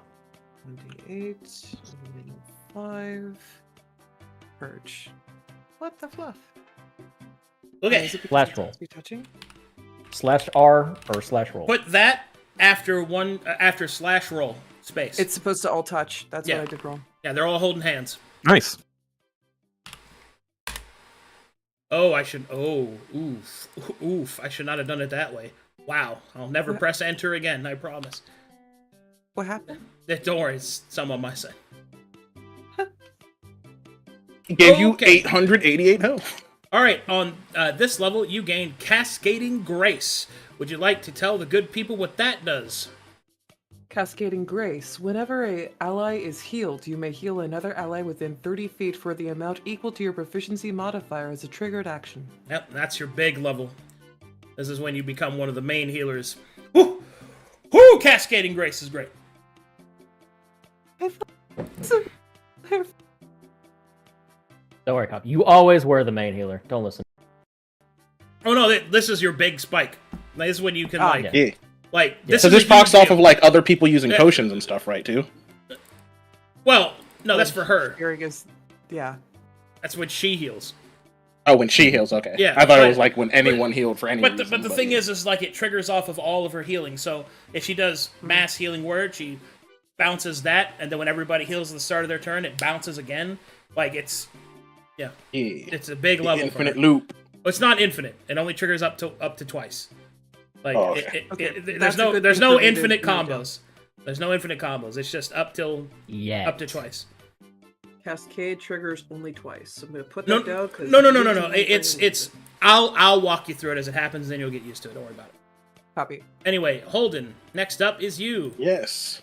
[SPEAKER 7] 1d8, min 5. Purge. What the fluff?
[SPEAKER 1] Okay,
[SPEAKER 7] Is it because
[SPEAKER 8] Flash
[SPEAKER 7] it
[SPEAKER 8] roll.
[SPEAKER 7] has to be touching?
[SPEAKER 8] /R or /roll.
[SPEAKER 1] put that after slash roll space.
[SPEAKER 7] It's supposed to all touch. That's
[SPEAKER 1] Yeah.
[SPEAKER 7] what I did wrong.
[SPEAKER 1] Yeah, they're all holding hands.
[SPEAKER 4] Nice.
[SPEAKER 1] Oh, I should. Oh, oof, oof! I should not have done it that way. Wow, I'll never
[SPEAKER 7] What?
[SPEAKER 1] press enter again. I promise.
[SPEAKER 7] What happened?
[SPEAKER 1] Don't worry, it's some on my side.
[SPEAKER 5] He gave you
[SPEAKER 1] Okay.
[SPEAKER 5] 888 health.
[SPEAKER 1] All right, on this level, you gain Cascading Grace. Would you like to tell the good people what that does?
[SPEAKER 7] Cascading Grace. Whenever a ally is healed, you may heal another ally within 30 feet for the amount equal to your proficiency modifier as a triggered action.
[SPEAKER 1] Yep, that's your big level. This is when you become one of the main healers. Whoo! Whoo! Cascading Grace is great.
[SPEAKER 8] Don't worry, Cop. You always were the main healer. Don't listen.
[SPEAKER 1] Oh no, this is your big spike. This is when you can
[SPEAKER 7] Ah,
[SPEAKER 1] like,
[SPEAKER 8] yeah.
[SPEAKER 5] Yeah.
[SPEAKER 1] this
[SPEAKER 5] So
[SPEAKER 1] is
[SPEAKER 5] this
[SPEAKER 1] a
[SPEAKER 5] procs
[SPEAKER 1] huge
[SPEAKER 5] off
[SPEAKER 1] deal.
[SPEAKER 5] of like other people using
[SPEAKER 1] Yeah.
[SPEAKER 5] potions and stuff, right? Too.
[SPEAKER 1] Well, no, that's for her.
[SPEAKER 7] Hearing is, yeah.
[SPEAKER 1] That's when she heals.
[SPEAKER 5] Oh, when she heals, okay.
[SPEAKER 1] Yeah,
[SPEAKER 5] I thought it
[SPEAKER 1] but-
[SPEAKER 5] was like when anyone healed for any
[SPEAKER 1] But
[SPEAKER 5] reason.
[SPEAKER 1] the thing is like it triggers off of all of her healing. So if she does mass healing word, she bounces that, and then when everybody heals at the start of their turn, it bounces again. Like it's
[SPEAKER 5] yeah,
[SPEAKER 1] a big
[SPEAKER 5] the
[SPEAKER 1] level.
[SPEAKER 5] infinite
[SPEAKER 1] for her.
[SPEAKER 5] loop.
[SPEAKER 1] Well, it's not infinite. It only triggers up to twice. Like
[SPEAKER 5] Oh, okay.
[SPEAKER 1] there's
[SPEAKER 7] That's a
[SPEAKER 1] no
[SPEAKER 7] good
[SPEAKER 1] there's
[SPEAKER 7] thing
[SPEAKER 1] no
[SPEAKER 7] for me to
[SPEAKER 1] infinite
[SPEAKER 7] note down.
[SPEAKER 1] combos. There's no infinite combos. It's just up to
[SPEAKER 8] Yeah.
[SPEAKER 1] twice.
[SPEAKER 7] Cascade triggers only twice. I'm gonna put
[SPEAKER 1] No,
[SPEAKER 7] that down because
[SPEAKER 1] no. It's I'll walk you through it as it happens, then you'll get used to it. Don't worry about it.
[SPEAKER 7] Copy.
[SPEAKER 1] Anyway, Holden, next up is you.
[SPEAKER 5] Yes.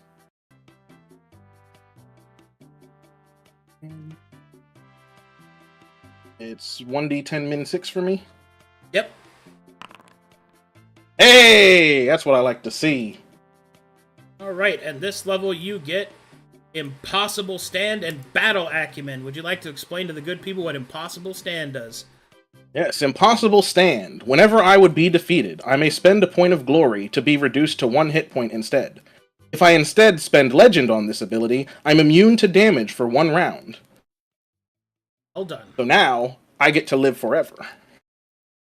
[SPEAKER 5] It's 1d10 min 6 for me.
[SPEAKER 1] Yep.
[SPEAKER 5] Hey, that's what I like to see.
[SPEAKER 1] All right, and this level you get Impossible Stand and Battle Acumen. Would you like to explain to the good people what Impossible Stand does?
[SPEAKER 5] Yes, Impossible Stand. Whenever I would be defeated, I may spend a point of glory to be reduced to 1 hit point instead. If I instead spend Legend on this ability, I'm immune to damage for 1 round.
[SPEAKER 1] Well done.
[SPEAKER 5] So now, I get to live forever.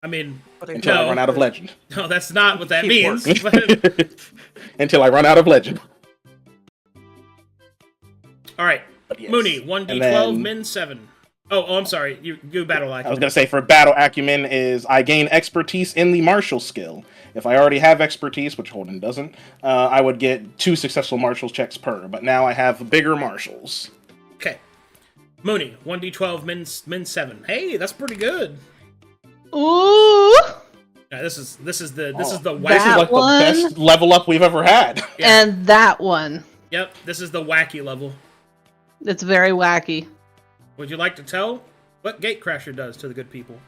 [SPEAKER 1] I mean,
[SPEAKER 5] Until I run out of Legend.
[SPEAKER 1] no, that's not what that
[SPEAKER 7] Keep
[SPEAKER 1] means. But,
[SPEAKER 5] Until I run out of Legend.
[SPEAKER 1] all right,
[SPEAKER 5] But yes.
[SPEAKER 1] Mooney, 1d12,
[SPEAKER 5] And then-
[SPEAKER 1] min 7. Oh, I'm sorry. You do Battle
[SPEAKER 5] I was
[SPEAKER 1] Acumen.
[SPEAKER 5] going to say for Battle Acumen is I gain expertise in the martial skill. If I already have expertise, which Holden doesn't, I would get 2 successful martial checks per. But now I have bigger martials.
[SPEAKER 1] Okay. Mooney, 1d12, min 7. Hey, that's pretty good.
[SPEAKER 2] Ooh!
[SPEAKER 1] Yeah, this is the
[SPEAKER 5] This is
[SPEAKER 1] wacky.
[SPEAKER 5] like
[SPEAKER 2] one-
[SPEAKER 5] the best level up we've ever had.
[SPEAKER 1] Yeah.
[SPEAKER 2] And that one.
[SPEAKER 1] Yep, this is the wacky level.
[SPEAKER 2] It's very wacky.
[SPEAKER 1] Would you like to tell what Gatecrasher does to the good people?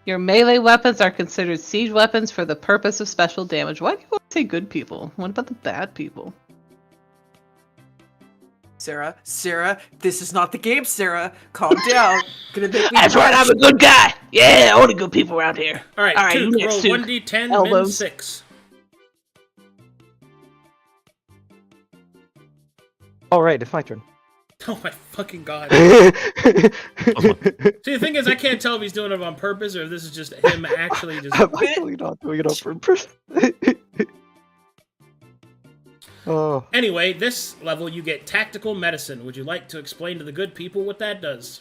[SPEAKER 2] Your melee weapons are considered siege weapons for the purpose of special damage. Why do you always say good people? What about the bad people?
[SPEAKER 7] Sarah, this is not the game, Sarah. Calm down. Gonna make me
[SPEAKER 2] That's right, I'm a good guy. Yeah, only good people around here.
[SPEAKER 1] All right,
[SPEAKER 2] All right,
[SPEAKER 1] Took,
[SPEAKER 2] you next,
[SPEAKER 1] roll
[SPEAKER 2] Took.
[SPEAKER 1] 1d10, min
[SPEAKER 2] Elbows.
[SPEAKER 1] 6.
[SPEAKER 6] All right, it's my turn.
[SPEAKER 1] Oh my fucking god.
[SPEAKER 6] I'm
[SPEAKER 1] See, the thing is, I can't tell if he's doing it on purpose or if this is just him actually just...
[SPEAKER 6] actually not doing it on purpose. Oh,
[SPEAKER 1] Anyway, this level you get Tactical Medicine. Would you like to explain to the good people what that does?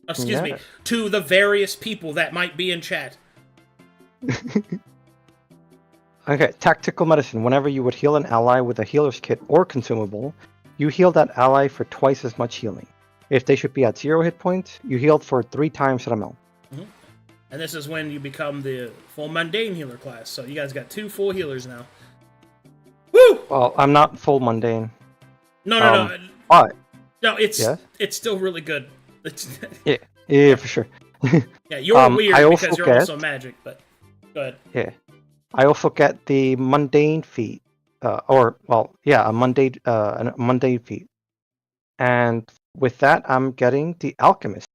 [SPEAKER 1] Excuse me,
[SPEAKER 6] Yeah.
[SPEAKER 1] to the various people that might be in chat.
[SPEAKER 6] okay. Tactical medicine. Whenever you would heal an ally with a healer's kit or consumable, you heal that ally for twice as much healing. If they should be at 0 hit points, you healed for 3 times that amount.
[SPEAKER 1] And this is when you become the full Mundane Healer class. So you guys got 2 full healers now. Woo!
[SPEAKER 6] Well, I'm not full mundane.
[SPEAKER 1] No.
[SPEAKER 6] But
[SPEAKER 1] No, it's
[SPEAKER 6] Yes?
[SPEAKER 1] it's still really good. It's,
[SPEAKER 6] yeah, for sure.
[SPEAKER 1] yeah, you're weird
[SPEAKER 6] I
[SPEAKER 1] because
[SPEAKER 6] also
[SPEAKER 1] you're
[SPEAKER 6] get-
[SPEAKER 1] also magic, but go ahead.
[SPEAKER 6] Yeah, I also get the mundane feat, a mundane feat, and with that, I'm getting the alchemist.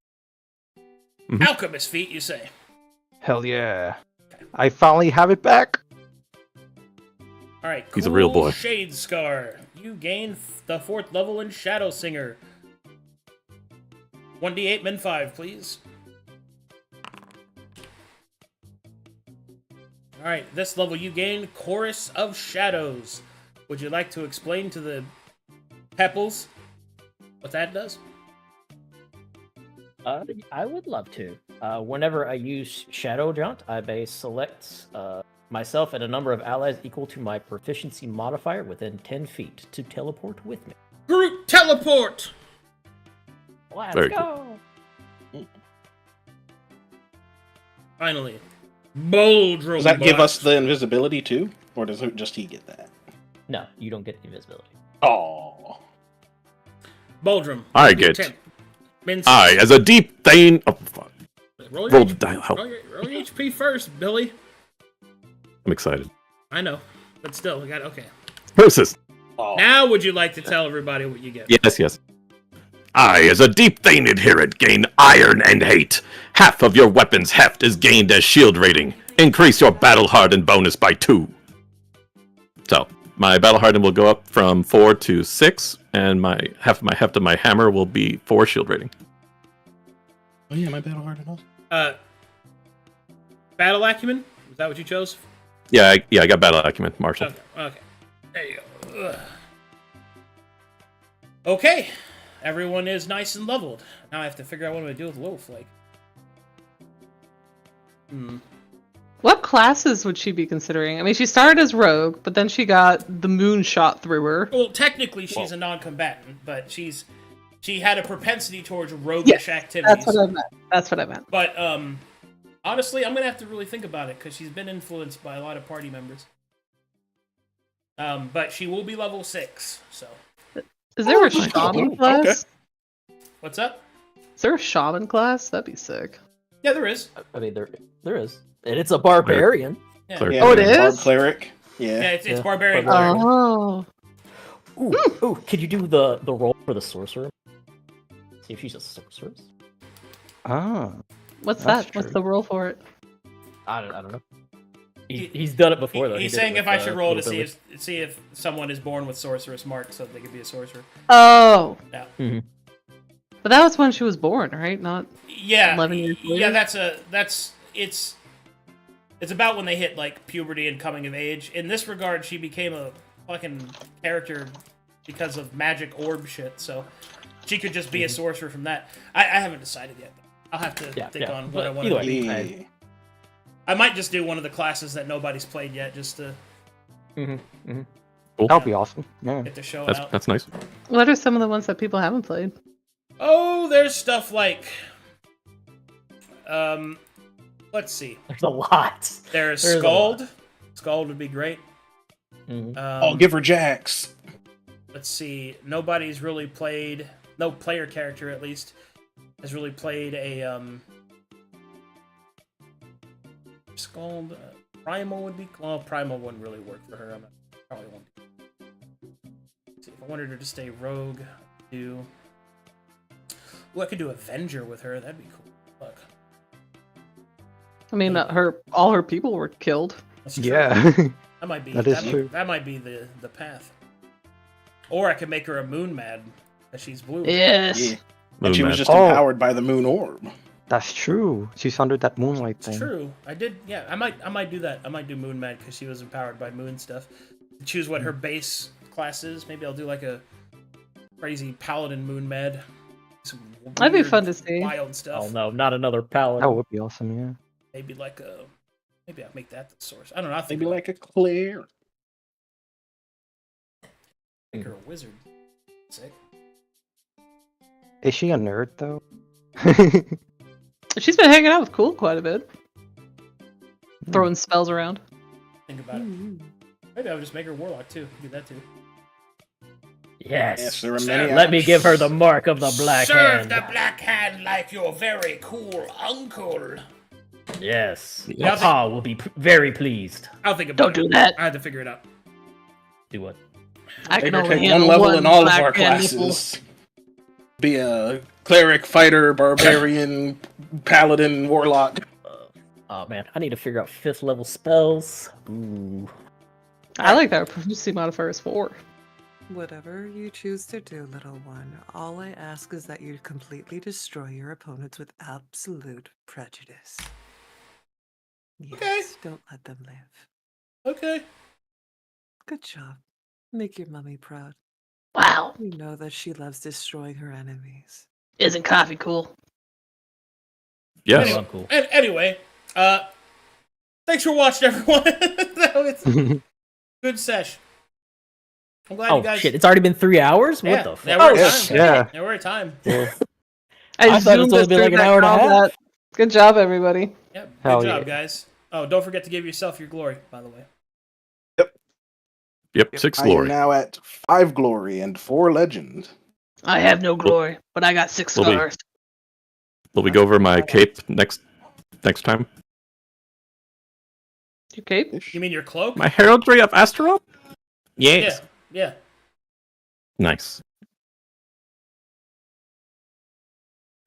[SPEAKER 1] Alchemist feat, you say?
[SPEAKER 6] Hell yeah! I finally have it back.
[SPEAKER 1] All right,
[SPEAKER 4] He's a real boy.
[SPEAKER 1] Shade Scar. You gain the 4th level in Shadow Singer. 1d8 min 5, please. All right, this level you gain Chorus of Shadows. Would you like to explain to the Pepples what that does?
[SPEAKER 8] I would love to. Whenever I use Shadow Jaunt, I may select myself and a number of allies equal to my proficiency modifier within 10 feet to teleport with me.
[SPEAKER 1] Groot Teleport!
[SPEAKER 8] Let's
[SPEAKER 4] Very
[SPEAKER 8] go!
[SPEAKER 1] Finally. Boldrum
[SPEAKER 5] Does that give
[SPEAKER 1] Blast.
[SPEAKER 5] us the invisibility too? Or does it just he get that?
[SPEAKER 8] No, you don't get invisibility.
[SPEAKER 5] Oh.
[SPEAKER 1] Boldrum.
[SPEAKER 4] I
[SPEAKER 1] 1d10.
[SPEAKER 4] get-
[SPEAKER 1] Min
[SPEAKER 4] I, as a deep Thane. Oh, fuck.
[SPEAKER 1] Roll your,
[SPEAKER 4] Roll the
[SPEAKER 1] HP,
[SPEAKER 4] dial. Help.
[SPEAKER 1] roll your HP first, Billy.
[SPEAKER 4] I'm excited.
[SPEAKER 1] I know, but still, we got okay.
[SPEAKER 4] Versus.
[SPEAKER 5] Oh.
[SPEAKER 1] Now, would you like to tell everybody what you get?
[SPEAKER 4] Yes. I, as a deep Thane adherent, gain iron and hate. Half of your weapon's heft is gained as shield rating. Increase your battle hardened bonus by 2. So, my battle hardened will go up from 4 to 6, and half of my heft of my hammer will be 4 shield rating.
[SPEAKER 5] Oh yeah, my battle hardened also.
[SPEAKER 1] Battle Acumen? Is that what you chose?
[SPEAKER 4] Yeah, I got battle acumen, Marshall.
[SPEAKER 1] Okay. There you go. Ugh. Okay. Everyone is nice and leveled. Now I have to figure out what I'm going to do with Little Flake.
[SPEAKER 2] What classes would she be considering? I mean, she started as rogue, but then she got the moon shot through her.
[SPEAKER 1] Well, technically she's a non-combatant, but she had a propensity towards roguish activities.
[SPEAKER 2] That's what I meant.
[SPEAKER 1] But honestly, I'm gonna have to really think about it because she's been influenced by a lot of party members. But she will be level 6. So.
[SPEAKER 2] Is there a shaman class?
[SPEAKER 1] What's up?
[SPEAKER 2] Is there a shaman class? That'd be sick.
[SPEAKER 1] Yeah, there is.
[SPEAKER 8] I mean, there is, and it's a barbarian.
[SPEAKER 1] Yeah.
[SPEAKER 4] Cleric.
[SPEAKER 2] Oh, it is?
[SPEAKER 5] Barb cleric. Yeah.
[SPEAKER 1] Yeah, it's
[SPEAKER 8] Yeah.
[SPEAKER 1] barbarian.
[SPEAKER 8] Barbarian.
[SPEAKER 1] Cleric.
[SPEAKER 2] Oh.
[SPEAKER 8] Ooh, could you do the roll for the sorcerer? See if she's a sorceress.
[SPEAKER 6] Ah.
[SPEAKER 2] What's
[SPEAKER 6] That's
[SPEAKER 2] that? What's
[SPEAKER 6] true.
[SPEAKER 2] the roll for it?
[SPEAKER 8] I don't know. He's done it before though.
[SPEAKER 1] He's
[SPEAKER 8] He did it
[SPEAKER 1] saying
[SPEAKER 8] with,
[SPEAKER 1] if I should roll to
[SPEAKER 8] Billy.
[SPEAKER 1] see if someone is born with sorceress marks, so they could be a sorcerer.
[SPEAKER 2] Oh.
[SPEAKER 1] Yeah.
[SPEAKER 8] Mhm.
[SPEAKER 2] But that was when she was born, right? Not.
[SPEAKER 1] Yeah.
[SPEAKER 2] 11 years
[SPEAKER 1] Yeah,
[SPEAKER 2] later?
[SPEAKER 1] it's about when they hit like puberty and coming of age. In this regard, she became a fucking character because of magic orb shit. So she could just be a sorcerer from that. I haven't decided yet. I'll have to think on what I want
[SPEAKER 8] either
[SPEAKER 1] to
[SPEAKER 8] way.
[SPEAKER 1] be.
[SPEAKER 5] Yeah.
[SPEAKER 1] I might just do one of the classes that nobody's played yet, just to
[SPEAKER 4] Cool.
[SPEAKER 6] That'd be awesome. Yeah.
[SPEAKER 1] get the show
[SPEAKER 4] That's
[SPEAKER 1] out.
[SPEAKER 4] that's nice.
[SPEAKER 2] What are some of the ones that people haven't played?
[SPEAKER 1] Oh, there's stuff like, let's see.
[SPEAKER 8] There's a lot.
[SPEAKER 1] There's
[SPEAKER 8] There's a
[SPEAKER 1] Scald. Scald would be great.
[SPEAKER 8] Mhm.
[SPEAKER 5] I'll give her Jax.
[SPEAKER 1] Let's see. Nobody's really played. No player character, at least, has really played a Scald. Primal would be. Well, Primal wouldn't really work for her. Probably won't. Let's see, if I wanted her to stay rogue, do. Well, I could do Avenger with her. That'd be cool. Look,
[SPEAKER 2] I mean, all her people were killed.
[SPEAKER 1] that's true.
[SPEAKER 6] Yeah.
[SPEAKER 1] That might be.
[SPEAKER 6] That is true.
[SPEAKER 1] That might be the path. Or I could make her a moon mad, because she's blue.
[SPEAKER 2] Yes.
[SPEAKER 5] Yeah.
[SPEAKER 4] Moon
[SPEAKER 5] And she was
[SPEAKER 4] Man.
[SPEAKER 5] just
[SPEAKER 6] Oh.
[SPEAKER 5] empowered by the moon orb.
[SPEAKER 6] That's true. She's under that moonlight
[SPEAKER 1] It's
[SPEAKER 6] thing.
[SPEAKER 1] true. I did. Yeah, I might do that. I might do moon mad because she was empowered by moon stuff. Choose what her base class is. Maybe I'll do like a crazy paladin moon mad. Some
[SPEAKER 2] That'd be
[SPEAKER 1] weird,
[SPEAKER 2] fun to see.
[SPEAKER 1] Wild stuff.
[SPEAKER 8] Oh no, not another paladin.
[SPEAKER 6] That would be awesome, yeah.
[SPEAKER 1] Maybe like a. Maybe I'll make that the source. I don't know. I think
[SPEAKER 5] Maybe like a clear.
[SPEAKER 1] make her a wizard. Sick.
[SPEAKER 6] Is she a nerd though?
[SPEAKER 2] She's been hanging out with Cool quite a bit. Throwing spells around.
[SPEAKER 1] Think about it. Maybe I'll just make her warlock too. Do that too.
[SPEAKER 8] Yes.
[SPEAKER 5] Yes, there are many.
[SPEAKER 8] Let me give her the mark of the black
[SPEAKER 1] Serve
[SPEAKER 8] hand.
[SPEAKER 1] the black hand like your very cool uncle.
[SPEAKER 8] Yes.
[SPEAKER 1] Yeah,
[SPEAKER 8] Papa will be very pleased.
[SPEAKER 1] I'll think about it.
[SPEAKER 2] Don't do that.
[SPEAKER 1] I had to figure it out.
[SPEAKER 8] Do what?
[SPEAKER 2] I
[SPEAKER 5] Take
[SPEAKER 2] can
[SPEAKER 5] her
[SPEAKER 2] only
[SPEAKER 5] take
[SPEAKER 2] handle
[SPEAKER 5] one level in all of
[SPEAKER 2] black
[SPEAKER 5] our
[SPEAKER 2] hand nipple.
[SPEAKER 5] classes. Be a cleric, fighter, barbarian, paladin, warlock.
[SPEAKER 8] Oh man, I need to figure out 5th level spells. Ooh.
[SPEAKER 2] I like that our proficiency modifier is 4.
[SPEAKER 7] Whatever you choose to do, little one, all I ask is that you completely destroy your opponents with absolute prejudice. Yes,
[SPEAKER 1] Okay.
[SPEAKER 7] don't let them live.
[SPEAKER 1] Okay.
[SPEAKER 7] Good job. Make your mummy proud.
[SPEAKER 2] Wow.
[SPEAKER 7] You know that she loves destroying her enemies.
[SPEAKER 2] Isn't coffee cool?
[SPEAKER 4] Yes.
[SPEAKER 1] Anyway.
[SPEAKER 8] I'm cool.
[SPEAKER 1] And anyway, thanks for watching, everyone. That was good sesh. I'm glad
[SPEAKER 8] Oh
[SPEAKER 1] you guys.
[SPEAKER 8] shit, it's already been 3 hours?
[SPEAKER 1] Yeah,
[SPEAKER 8] What the
[SPEAKER 1] yeah,
[SPEAKER 8] fuck?
[SPEAKER 1] we're at
[SPEAKER 5] yes.
[SPEAKER 1] time.
[SPEAKER 6] Yeah.
[SPEAKER 1] Yeah, we're at time.
[SPEAKER 8] I thought it was
[SPEAKER 2] zoomed
[SPEAKER 8] only
[SPEAKER 2] us
[SPEAKER 8] been like
[SPEAKER 2] through
[SPEAKER 8] an hour and a
[SPEAKER 2] that
[SPEAKER 8] half.
[SPEAKER 2] combat. Good job, everybody.
[SPEAKER 1] Yep.
[SPEAKER 6] Hell
[SPEAKER 1] Good job,
[SPEAKER 6] yeah.
[SPEAKER 1] guys. Oh, don't forget to give yourself your glory, by the way.
[SPEAKER 4] Yep. 6
[SPEAKER 5] I am
[SPEAKER 4] glory.
[SPEAKER 5] now at 5 glory and 4 legend.
[SPEAKER 2] I have no glory, but I got 6
[SPEAKER 4] Will we-
[SPEAKER 2] stars.
[SPEAKER 4] Will we go over my cape next time?
[SPEAKER 2] You cape?
[SPEAKER 1] You mean your cloak?
[SPEAKER 4] My heraldry of Astaroth? Yes.
[SPEAKER 1] Yeah.
[SPEAKER 4] Nice.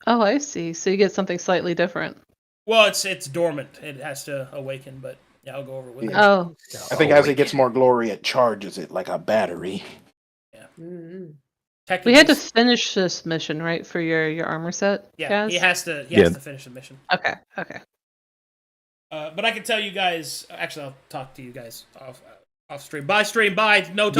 [SPEAKER 2] Oh, I see. So you get something slightly different.
[SPEAKER 1] Well, it's dormant. It has to awaken, but yeah, I'll go over it with you.
[SPEAKER 2] Oh,
[SPEAKER 5] I think as it gets more glory, it charges it like a battery.
[SPEAKER 7] Mm-hmm.
[SPEAKER 1] Technically,
[SPEAKER 2] we had to finish this mission, right, for your armor set?
[SPEAKER 1] Yeah,
[SPEAKER 2] Gaz?
[SPEAKER 1] he has to
[SPEAKER 4] Yeah.
[SPEAKER 1] finish the mission.
[SPEAKER 2] Okay, okay.
[SPEAKER 1] But I can tell you guys. Actually, I'll talk to you guys off stream. Bye, stream. Bye. No talk.